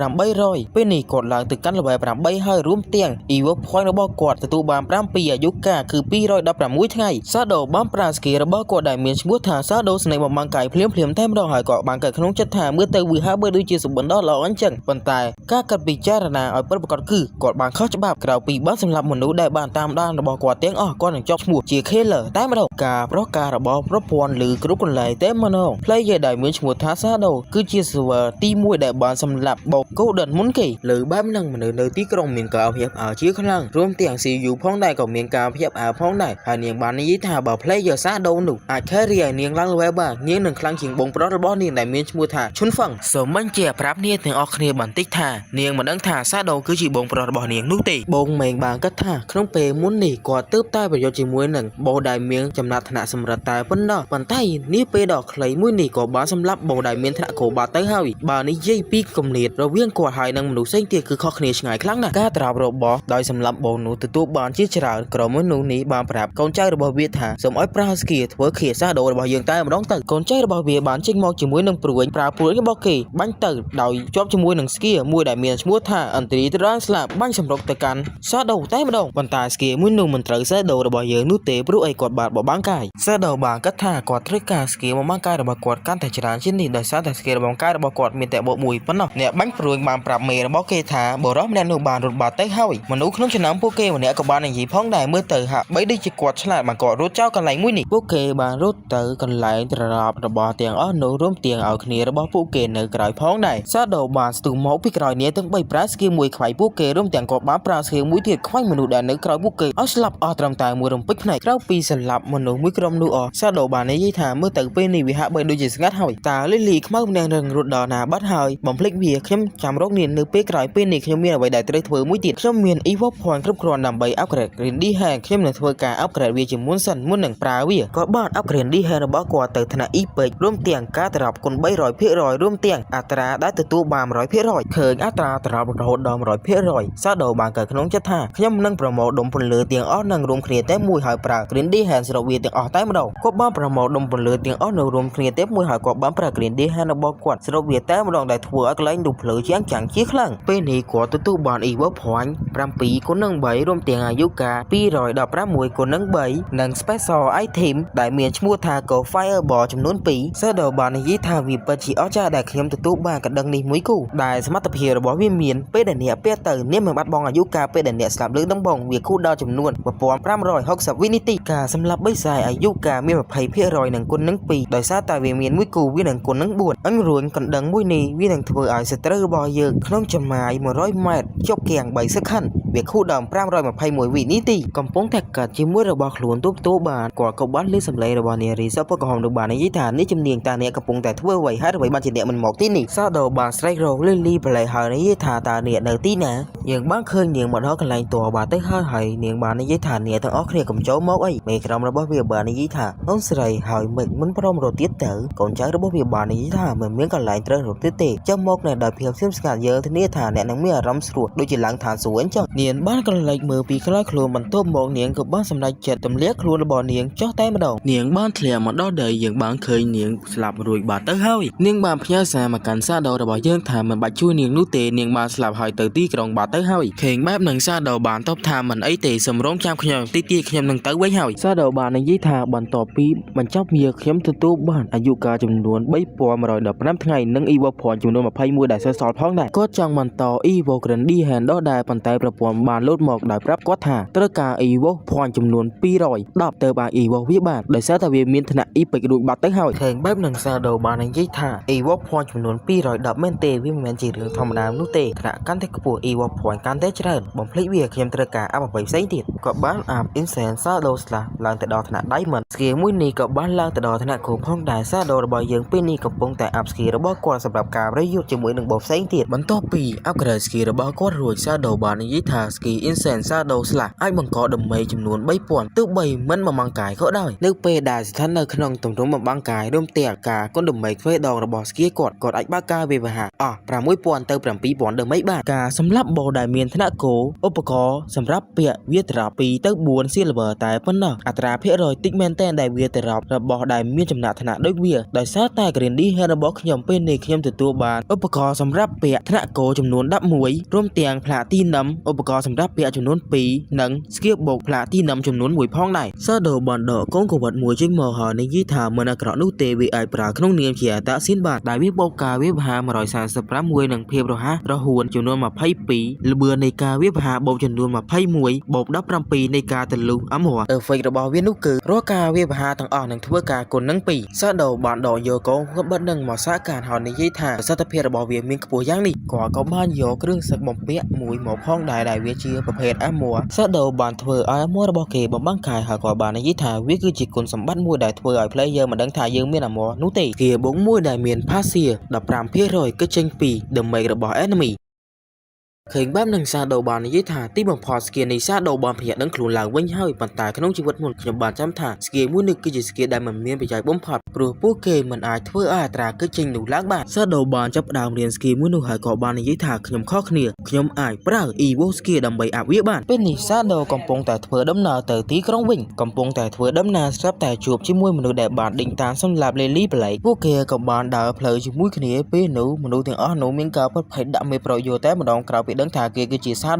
Speaker 1: 4800 ពេលនេះគាត់ឡើងទៅកាន់ level 8ហើយរួមទាំង Evil Point របស់គាត់ទទួលបាន5ពីអាយុកាលគឺ216ថ្ងៃសាដូបានប្រើ skill របស់គាត់ដែលមានឈ្មោះថាសាដូស្នេហ៍បំបាំងកាយភ្លាមតែម្ដងហើយក៏បានកើតក្នុងចិត្តថាមើលទៅវាហាក់បីដូចជាសុបិនដ៏ល្អអញ្ចឹងប៉ុន្តែការកាត់ពិចារណាឲ្យពិតប្រាកដគឺគាត់បានខុសច្បាប់ក្រៅពីបានសម្លាប់មនុស្សដែលបានតាមដានរបស់គាត់ទាំងអស់គាត់នឹងជាប់ឈ្មោះជា Killer តែម្ដងការប្រកាសរបស់ប្រព័ន្ធឬគ្រប់កន្លែងតែម្ដង Player ដែលមានឈ្មោះថាសាដូគឺជា server ទី1ដែលបានសម្លាប់បោក Golden មុនគេលើបែបហ្នឹងមនុស្សនៅទីក្រុងមានការភ័យអើជាខ្លាំងរួមទាំង CU ផងដែរក៏មានការភ័យអើផងដែរហើយនាងបាននិយាយថាបើ Player សាដូនោះអាច carry ឲ្យនាងឡើង level បាននាងនឹងខ្លាំងជាងបងប្រុសរបស់នាងដែលមានឈ្មោះថាឈុនហ្វឹងសូមបញ្ជាក់ប្រាប់នាងទាំងអស់គ្នាបន្តិចថានាងមិនដឹងថាសាដូគឺជាបងប្រុសរបស់នាងនោះទេបងមេងបានគិតថាក្នុងពេលមុននេះគាត់ទើបតែប្រយោជន៍ជាមួយនឹងបោដែលមានចំណាត់ថ្នាក់សម្រិតតែប៉ុណ្ណោះប៉ុន្តែនេះពេលដ៏ខ្លីមួយនេះក៏បានសម្លាប់បោដែលមានថ្នាក់កោបាត់ទៅហើយបើនិយាយពីគម្លាតរវាងគាត់ហើយនឹងមនុស្សផ្សេងទៀតគឺខុសគ្នាឆ្ងាយខ្លាំងណាស់ការត្រាប់របស់ដោយសម្លាប់បោនោះទទួលបានជាច្រើនក្រុមមនុស្សនេះបានប្រាប់កូនចៅរបស់វាថាសូមឲ្យប្រើស្គីធ្វើខៀសាដូរបស់យើងតែម្ដងទៅកូនចៅរបស់វាបានចេញមកជាមួយនឹងព្រួយប្រើព្រួយរបស់គេបាញ់ទៅដោយជាប់ជាមួយនឹងស្គីមួយដែលមានឈ្មោះថាអន្តរីត្រាំងស្លាប់បាញ់សម្រុកទៅកាន់សាដូតែម្ដងប៉ុន្តែស្គីមួយនោះមិនត្រូវសាដូរបស់យើងនោះទេព្រោះអីគាត់បានបបាំងកាយសាដូបានគិតថាគាត់ត្រូវការស្គីបបាំងកាយរបស់គាត់កាន់តែច្រើនជាងនេះដោយសារតែស្គីបបាំងកាយរបស់គាត់មានតែបបមួយប៉ុណ្ណោះអ្នកបាញ់ព្រួយបានប្រាប់មេរបស់គេថាបរិះម្នាក់នោះបានរត់បាត់ទៅហើយមនុស្សក្នុងចំណោមពួកគេម្នាក់ក៏បាននិយាយផងដែរមើលទៅហាក់បីដូចជាគាត់ឆ្លាតបានគាត់រត់ចោលកន្លែងមួយនេះពួកគេបានរត់ទៅកន្លែងត្រឡប់របស់ទាំងអស់នោះរួមទាំងឲ្យគ្នារបស់ពួកគេនៅក្រោយផងដែរសាដូបានស្ទុះមកពីក្រោយនេះទាំង3ប្រើស្គីមួយខ្វាយពួកគេរួមទាំងគាត់បានប្រើស្គីមួយទៀតខ្វាយមនុស្សដែលនៅក្រោយពួកគេឲ្យស្លាប់អស់ត្រឹមតែមួយរំពេចភ្នែកក្រៅពីសម្លាប់មនុស្សមួយក្រុមនោះអស់សាដូបាននិយាយថាមើលទៅពេលនេះវាហាក់បីដូចជាស្ងាត់ហើយតើលីលីខ្មៅម្នាក់នឹងរត់ដល់ណាបាត់ហើយបំភ្លេចវាខ្ញុំចាំរកនាងនៅពេលក្រោយពេលនេះខ្ញុំមានអ្វីដែលត្រូវធ្វើមួយទៀតខ្ញុំមាន Evil Point គ្រប់គ្រាន់ដើម្បី upgrade Grindy Hand ខ្ញុំនឹងធ្វើការ upgrade វាជាមុនសិនមុននឹងប្រើវាក៏បាន upgrade Grindy Hand របស់គាត់ទៅថ្នាក់ EP រួមទាំងការត្រឡប់គុណ 300% រួមទាំងអត្រាដែលទទួលបាន 100% ឃើញអត្រាត្រឡប់រហូតដល់ 100% សាដូបានកើតក្នុងចិត្តថាខ្ញុំនឹងប្រមូលដុំពន្លឺទាំងអស់នឹងរួមគ្នាតែមួយហើយប្រើ Grindy Hand ស្រូបវាទាំងអស់តែម្ដងគាត់បានប្រមូលដុំពន្លឺទាំងអស់នៅរួមគ្នាតែមួយហើយគាត់បានប្រើ Grindy Hand របស់គាត់ស្រូបវាតែម្ដងដែលធ្វើឲ្យកន្លែងនោះភ្លើជាងចាំងជាខ្លាំងពេលនេះគាត់ទទួលបាន Evil Point 7គុណនឹង3រួមទាំងអាយុកាល216គុណនឹង3និង Special Item ដែលមានឈ្មោះថា Go Fireball ចំនួន2សាដូបាននិយាយថាវាពិតជាអស្ចារ្យដែលខ្ញុំទទួលបានកណ្ដឹងនេះមួយគូដែលសមត្ថភាពរបស់វាមានពេលដែលអ្នកពាក់ទៅអ្នកមិនបាត់បង់អាយុកាលពេលដែលអ្នកស្លាប់លើដំបងវាគូដល់ចំនួន1560វិនាទីការសម្លាប់បិសាចអាយុកាលមាន 20% និងគុណនឹង2ដោយសារតែវាមានមួយគូវានឹងគុណនឹង4អញរួញកណ្ដឹងមួយនេះវានឹងធ្វើឲ្យសត្រូវរបស់យើងក្នុងចម្ងាយ100ម៉ែត្រជប់គៀង3សឹកខណ្ឌវាគូដល់521វិនាទីកំពុងតែកាត់ជាមួយរបស់ខ្លួនទូបានគាត់ក៏បានលើសម្លេងរបស់នារីសពក៏ហមនោះបាននិយាយថានេះជំនាញតាអ្នកកំពុងតែធ្វើអ្វីហើយអ្វីបានជាអ្នកមិនមកទីនេះសាដូបានស្រែករកលីលីប្លែហើយនិយាយថាតាអ្នកនៅទីណាយើងបានឃើញនាងមកដល់កន្លែងតបាទទៅហើយនាងបាននិយាយថាអ្នកទាំងអស់គ្នាកុំចូលមកអីមេក្រុមរបស់វាបាននិយាយថាអូនស្រីហើយមិនព្រមរត់ទៀតទៅកូនចៅរបស់វាបាននិយាយថាមិនមានកន្លែងត្រូវរត់ទៀតទេចាំមកនៅដោយភាពស្ងៀមស្ងាត់យើងធានាថាអ្នកនឹងមានអារម្មណ៍ស្រួលដូចជាឡើងឋានសួគ៌អញ្ចឹងនា នាងបានក៏លេចមើលពីក្រោយខ្លួនបន្ទាប់មកនាងក៏បានសម្រេចចិត្តទម្លាក់ខ្លួនរបស់នាងចុះតែម្ដងនាងបានធ្លាក់មកដល់ដីយើងបានឃើញនាងស្លាប់រួចបាត់ទៅហើយនាងបានផ្ញើសារមកកាន់សាដូរបស់យើងថាមិនបាច់ជួយនាងនោះទេនាងបានស្លាប់ហើយទៅទីក្រុងបាត់ទៅហើយឃើញបែបនឹងសាដូបានតបថាមិនអីទេសម្រងចាំខ្ញុំទីខ្ញុំនឹងទៅវិញហើយសាដូបាននិយាយថាបន្ទាប់ពីបញ្ចប់វាខ្ញុំទទួលបានអាយុកាលចំនួន3115ថ្ងៃនិងអ៊ីវ៉ូភ័ណ្ឌចំនួន21ដែលសេសសល់ផងដែរគាត់ចង់បន្តអ៊ីវ៉ូក្រិនឌីហែនដដែលប៉ុន្តែប្រព័ន្ធបានលោតមកដោយប្រាប់គាត់ថាត្រូវការអ៊ីវ៉ូភ័ណ្ឌចំនួន210ទៅបានអ៊ីវ៉ូវាបានដោយសារតែវាមានឋានៈអ៊ីពិករួចបាត់ទៅហើយឃើញបែបនឹងសាដូបាននិយាយថាអ៊ីវ៉ូភ័ណ្ឌចំនួន210មែនទេវាមិនមែនជារឿងធម្មតានោះទេឋានៈកាន់តែខ្ពស់អ៊ីវ៉ូភ័ណ្ឌកាន់តែច្រើនបំភ្លេចវាខ្ញុំត្រូវការអាប់អ្វីផ្សេងទៀតក៏បានអាប់អ៊ីនសែនសាដូស្លាស់ឡើងទៅដល់ឋានៈ Diamond ស្គីមួយនេះក៏បានឡើងទៅដល់ឋានៈគ្រូផងដែរសាដូរបស់យើងពេលនេះកំពុងតែអាប់ស្គីរបស់គាត់សម្រាប់ការប្រយុទ្ធជាមួយនឹងបបផ្សេងទៀតបន្ទាប់ពីអាប់ក្រេដស្គីរបស់គាត់រួចសាដូបាននិយាយថាស្គីអ៊ីនសែនសាដូស្លាស់អាចបង្កដមេចំនួន3000ទោះបីមិនបំបាំងកាយក៏ដោយនៅពេលដែលស្ថិតនៅក្នុងទម្រង់បំបាំងកាយរួមទាំងការគុណដមេទ្វេដងរបស់ស្គីគាត់អាចបើកការវាវហាអស់6000ទៅ7000ដមេបានការសម្លាប់បោដែលមានឋានៈគោឧបករណ៍សម្រាប់ពាក់វាត្រប់2ទៅ4 silver តែប៉ុណ្ណោះអត្រាភាគរយតិចមែនតែនដែលវាត្រប់របស់ដែលមានចំណាក់ឋានៈដូចវាដោយសារតែ Grandy Hand របស់ខ្ញុំពេលនេះខ្ញុំទទួលបានឧបករណ៍សម្រាប់ពាក់ឋានៈគោចំនួន11រួមទាំង Platinum ឧបករណ៍សម្រាប់ពាក់ចំនួន2និង Skill Box Platinum ចំនួន1ផងដែរShadow បានដកកូនកង្វិតមួយចេញមកហើយនិយាយថាមិនអាក្រក់នោះទេវាអាចប្រើក្នុងនាមជាអត្តសញ្ញាណបានដែលវាបូកការវាវហា145មួយនិងភាពរហ័សរហួនចំនួន22ល្បឿននៃការវាវហាបូកចំនួន21បូក17នៃការទលុះអមរEffect របស់វានោះគឺរាល់ការវាវហាទាំងអស់នឹងធ្វើការគុណនឹង2Shadowបានដកយកកូនកង្វិតនឹងមកសាកការហើយនិយាយថាប្រសិទ្ធភាពរបស់វាមានខ្ពស់យ៉ាងនេះគាត់ក៏បានយកគ្រឿងសឹកបំពាក់មួយមកផងដែរដែលវាជាប្រភេទ Armor Shadow បានធ្វើឲ្យ Armor របស់គេបំបាំងកាយហើយគាត់បាននិយាយថាវាគឺជាគុណសម្បត្តិមួយដែលធ្វើឲ្យ player មិនដឹងថាយើងមាន Armor នោះទេវាបូកមួយដែលមាន Passive 15% គឺចេញពី damage របស់ enemyឃើញបែបនឹងសាដូបាននិយាយថាទីបំផុតស្គីនៃសាដូបានភ្ញាក់ដឹងខ្លួនឡើងវិញហើយប៉ុន្តែក្នុងជីវិតមុនខ្ញុំបានចាំថាស្គីមួយនេះគឺជាស្គីដែលមិនមានប្រយោជន៍បំផុតព្រោះពួកគេមិនអាចធ្វើឲ្យអត្រាគិតចេញនោះឡើងបានសាដូបានចាប់ផ្ដើមរៀនស្គីមួយនោះហើយក៏បាននិយាយថាខ្ញុំខុសគ្នាខ្ញុំអាចប្រើ Evo Skill ដើម្បីអាប់វាបានពេលនេះសាដូកំពុងតែធ្វើដំណើរទៅទីក្រុងវិញកំពុងតែធ្វើដំណើរស្រាប់តែជួបជាមួយមនុស្សដែលបានដេញតាមសម្លាប់ Lily Blake ពួកគេក៏បានដើរផ្លូវជាមួយគ្នាពេលនោះមនុស្សទាំងអស់នោះមានការពិតភ័យដាក់មេប្រយោជន៍តែម្ដងក្រោយពីដឹងថាគេគឺជាសា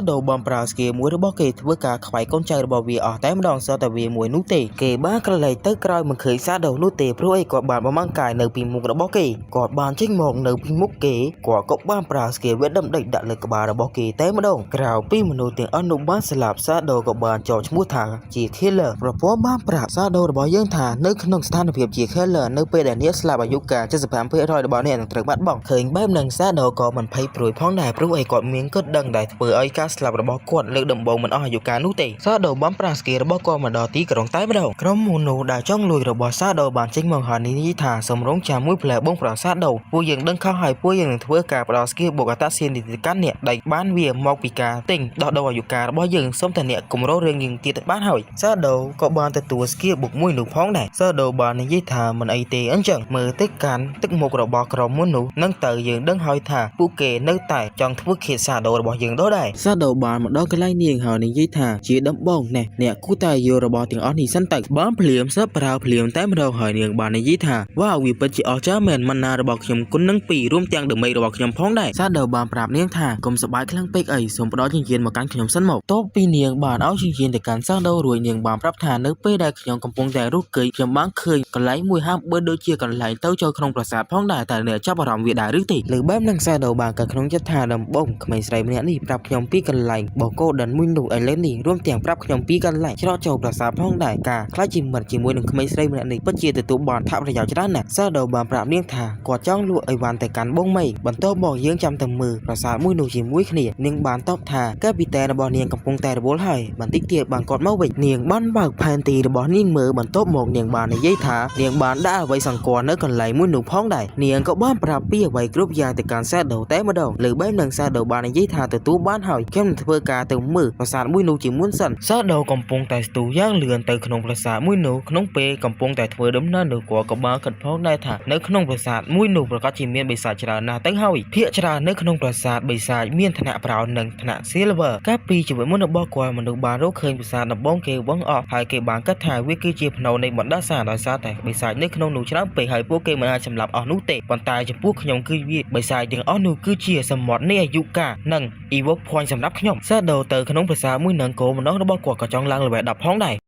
Speaker 1: ដូបានប្រើស្គីមួយរបស់គេធ្វើការខ្វាយកូនចៅរបស់វាអស់តែម្ដងសោះតែវាមួយនោះទេគេបានក្រឡេកទៅក្រោយមិនឃើញសាដូនោះទេព្រោះអីគាត់បានបំបាំងកាយនៅពីមុខរបស់គេគាត់បានចេញមកនៅពីមុខគេគាត់ក៏បានប្រើស្គីវាដំដេកដាក់លើក្បាលរបស់គេតែម្ដងក្រៅពីមនុស្សទាំងអស់នោះបានស្លាប់សាដូក៏បានចោទឈ្មោះថាជា Killer ប្រព័ន្ធបានប្រាប់សាដូរបស់យើងថានៅក្នុងស្ថានភាពជា Killer នៅពេលដែលអ្នកស្លាប់អាយុកាល 75% របស់អ្នកនឹងត្រូវបាត់បង់ឃើញបែបហ្នឹងសាដូក៏មិនភ័យព្រួយផងដែរព្រោះអីគាត់មានគិតដឹងដែលធ្វើឲ្យការស្លាប់របស់គាត់លើកដំបូងមិនអស់អាយុកាលនោះទេសាដូបានប្រើស្គីរបស់គាត់មកដល់ទីក្រុងតែម្ដងក្រុមមនុស្សដែលចង់លួចរបស់សាដូបានចេញមកហើយនិយាយថាសូមរងចាំមួយផ្លែបងប្រសាដូពួកយើងដឹងខុសហើយពួកយើងនឹងធ្វើការផ្ដល់ស្គីបុកអត្តសញ្ញាណទៅកាន់អ្នកដែលបានវាមកពីការទិញដោះដូរអាយុកាលរបស់យើងសូមតែអ្នកគម្រោងរឿងយើងទៀតបានហើយសាដូក៏បានទទួលស្គីបុកមួយនោះផងដែរសាដូបាននិយាយថាមិនអីទេអញ្ចឹងមើលទៅកាន់ទឹកមុខរបស់ក្រុមមនុស្សនឹងទៅយើងដឹងហើយថាពួកគេនៅតែចង់ធ្វើខៀតសាដូរបស់យើងដែរសាដូបានមកដល់កន្លែងនាងហើយនិយាយថាជាដំបងណែអ្នកគូតែយករបស់ទាំងអស់នេះសិនទៅបានភ្លាមសើប្រើភ្លាមតែម្ដងហើយនាងបាននិយាយថាវ៉ាវវាពិតជាអស្ចារ្យមែនម៉ាណារបស់ខ្ញុំគុណនឹង2រួមទាំងដេមេរបស់ខ្ញុំផងដែរសាដូបានប្រាប់នាងថាកុំសប្បាយខ្លាំងពេកអីសូមផ្ដល់ចិញ្ចៀនមកកាន់ខ្ញុំសិនមកតបពីនាងបានឲ្យចិញ្ចៀនទៅកាន់សាដូរួចនាងបានប្រាប់ថានៅពេលដែលខ្ញុំកំពុងតែរស់គេចខ្ញុំបានឃើញកន្លែងមួយហាមបើដូចជាកន្លែងទៅចូលក្នុងប្រាសាទផងដែរតែអ្នកចាប់អារម្មណ៍វាដែរឬទេលើបែបនឹងសាដូបានក៏ក្នុងចិត្តថាដំបងក្មេងស្រីម្នាក់នេះប្រាប់ខ្ញុំពីកន្លែងបោកូដិនមួយនោះឥឡូវនេះរួមទាំងប្រាប់ខ្ញុំពីកន្លែងច្រកចូលប្រាសាទផងដែរការខ្លាចជាមិត្តជាមួយនឹងក្មេងស្រីម្នាក់នេះពិតជាទទួលបានថវិកាច្រើនណាស់សាដូបានប្រាប់នាងថាគាត់ចង់លក់អីវ៉ាន់ទៅកាន់បងមីបន្ទាប់មកយើងចាំទៅមើលប្រាសាទមួយនោះជាមួយគ្នានាងបានតបថាកាពីតែរបស់នាងកំពុងតែរវល់ហើយបន្តិចទៀតបានគាត់មកវិញនាងបានបើកផែនទីរបស់នាងមើលបន្ទាប់មកនាងបាននិយាយថានាងបានដាក់អ្វីសង្កត់នៅកន្លែងមួយនោះផងដែរនាងក៏បានប្រាប់ពីអ្វីគ្រប់យ៉ាងទៅកាន់សាដូតែម្ដងលើបែបនឹងសាដូបាន បាននិយាយថាទទួលបានហើយខ្ញុំនឹងធ្វើការទៅមើលប្រាសាទមួយនោះជាមុនសិនសាដូកំពុងតែស្ទុះយ៉ាងលឿនទៅក្នុងប្រាសាទមួយនោះក្នុងពេលកំពុងតែធ្វើដំណើរនោះគាត់ក៏បានគិតផងដែរថានៅក្នុងប្រាសាទមួយនោះប្រកាសជាមានបិសាចច្រើនណាស់ទៅហើយភាគច្រើននៅក្នុងប្រាសាទបិសាចមានឋានៈប្រោននិងឋានៈ Silver កាលពីជីវិតមុនរបស់គាត់មនុស្សបានរកឃើញប្រាសាទដំបងគេបងអស់ហើយគេបានគិតថាវាគឺជាផ្នូរនៃបណ្ដាសាដោយសារតែបិសាចនៅក្នុងនោះច្រើនពេកហើយពួកគេមិនអាចសម្លាប់អស់នោះទេប៉ុន្តែចំពោះខ្ញុំគឺវាបិសាចទាំងអស់នោះគឺជាសមុទ្រនៃអាយុកាលនិង Evoke Point សម្រាប់ខ្ញុំសាដូទៅក្នុងប្រាសាទមួយនឹងគោលម្ដងរបស់គាត់ក៏ចង់ឡើង level 10ផងដែរ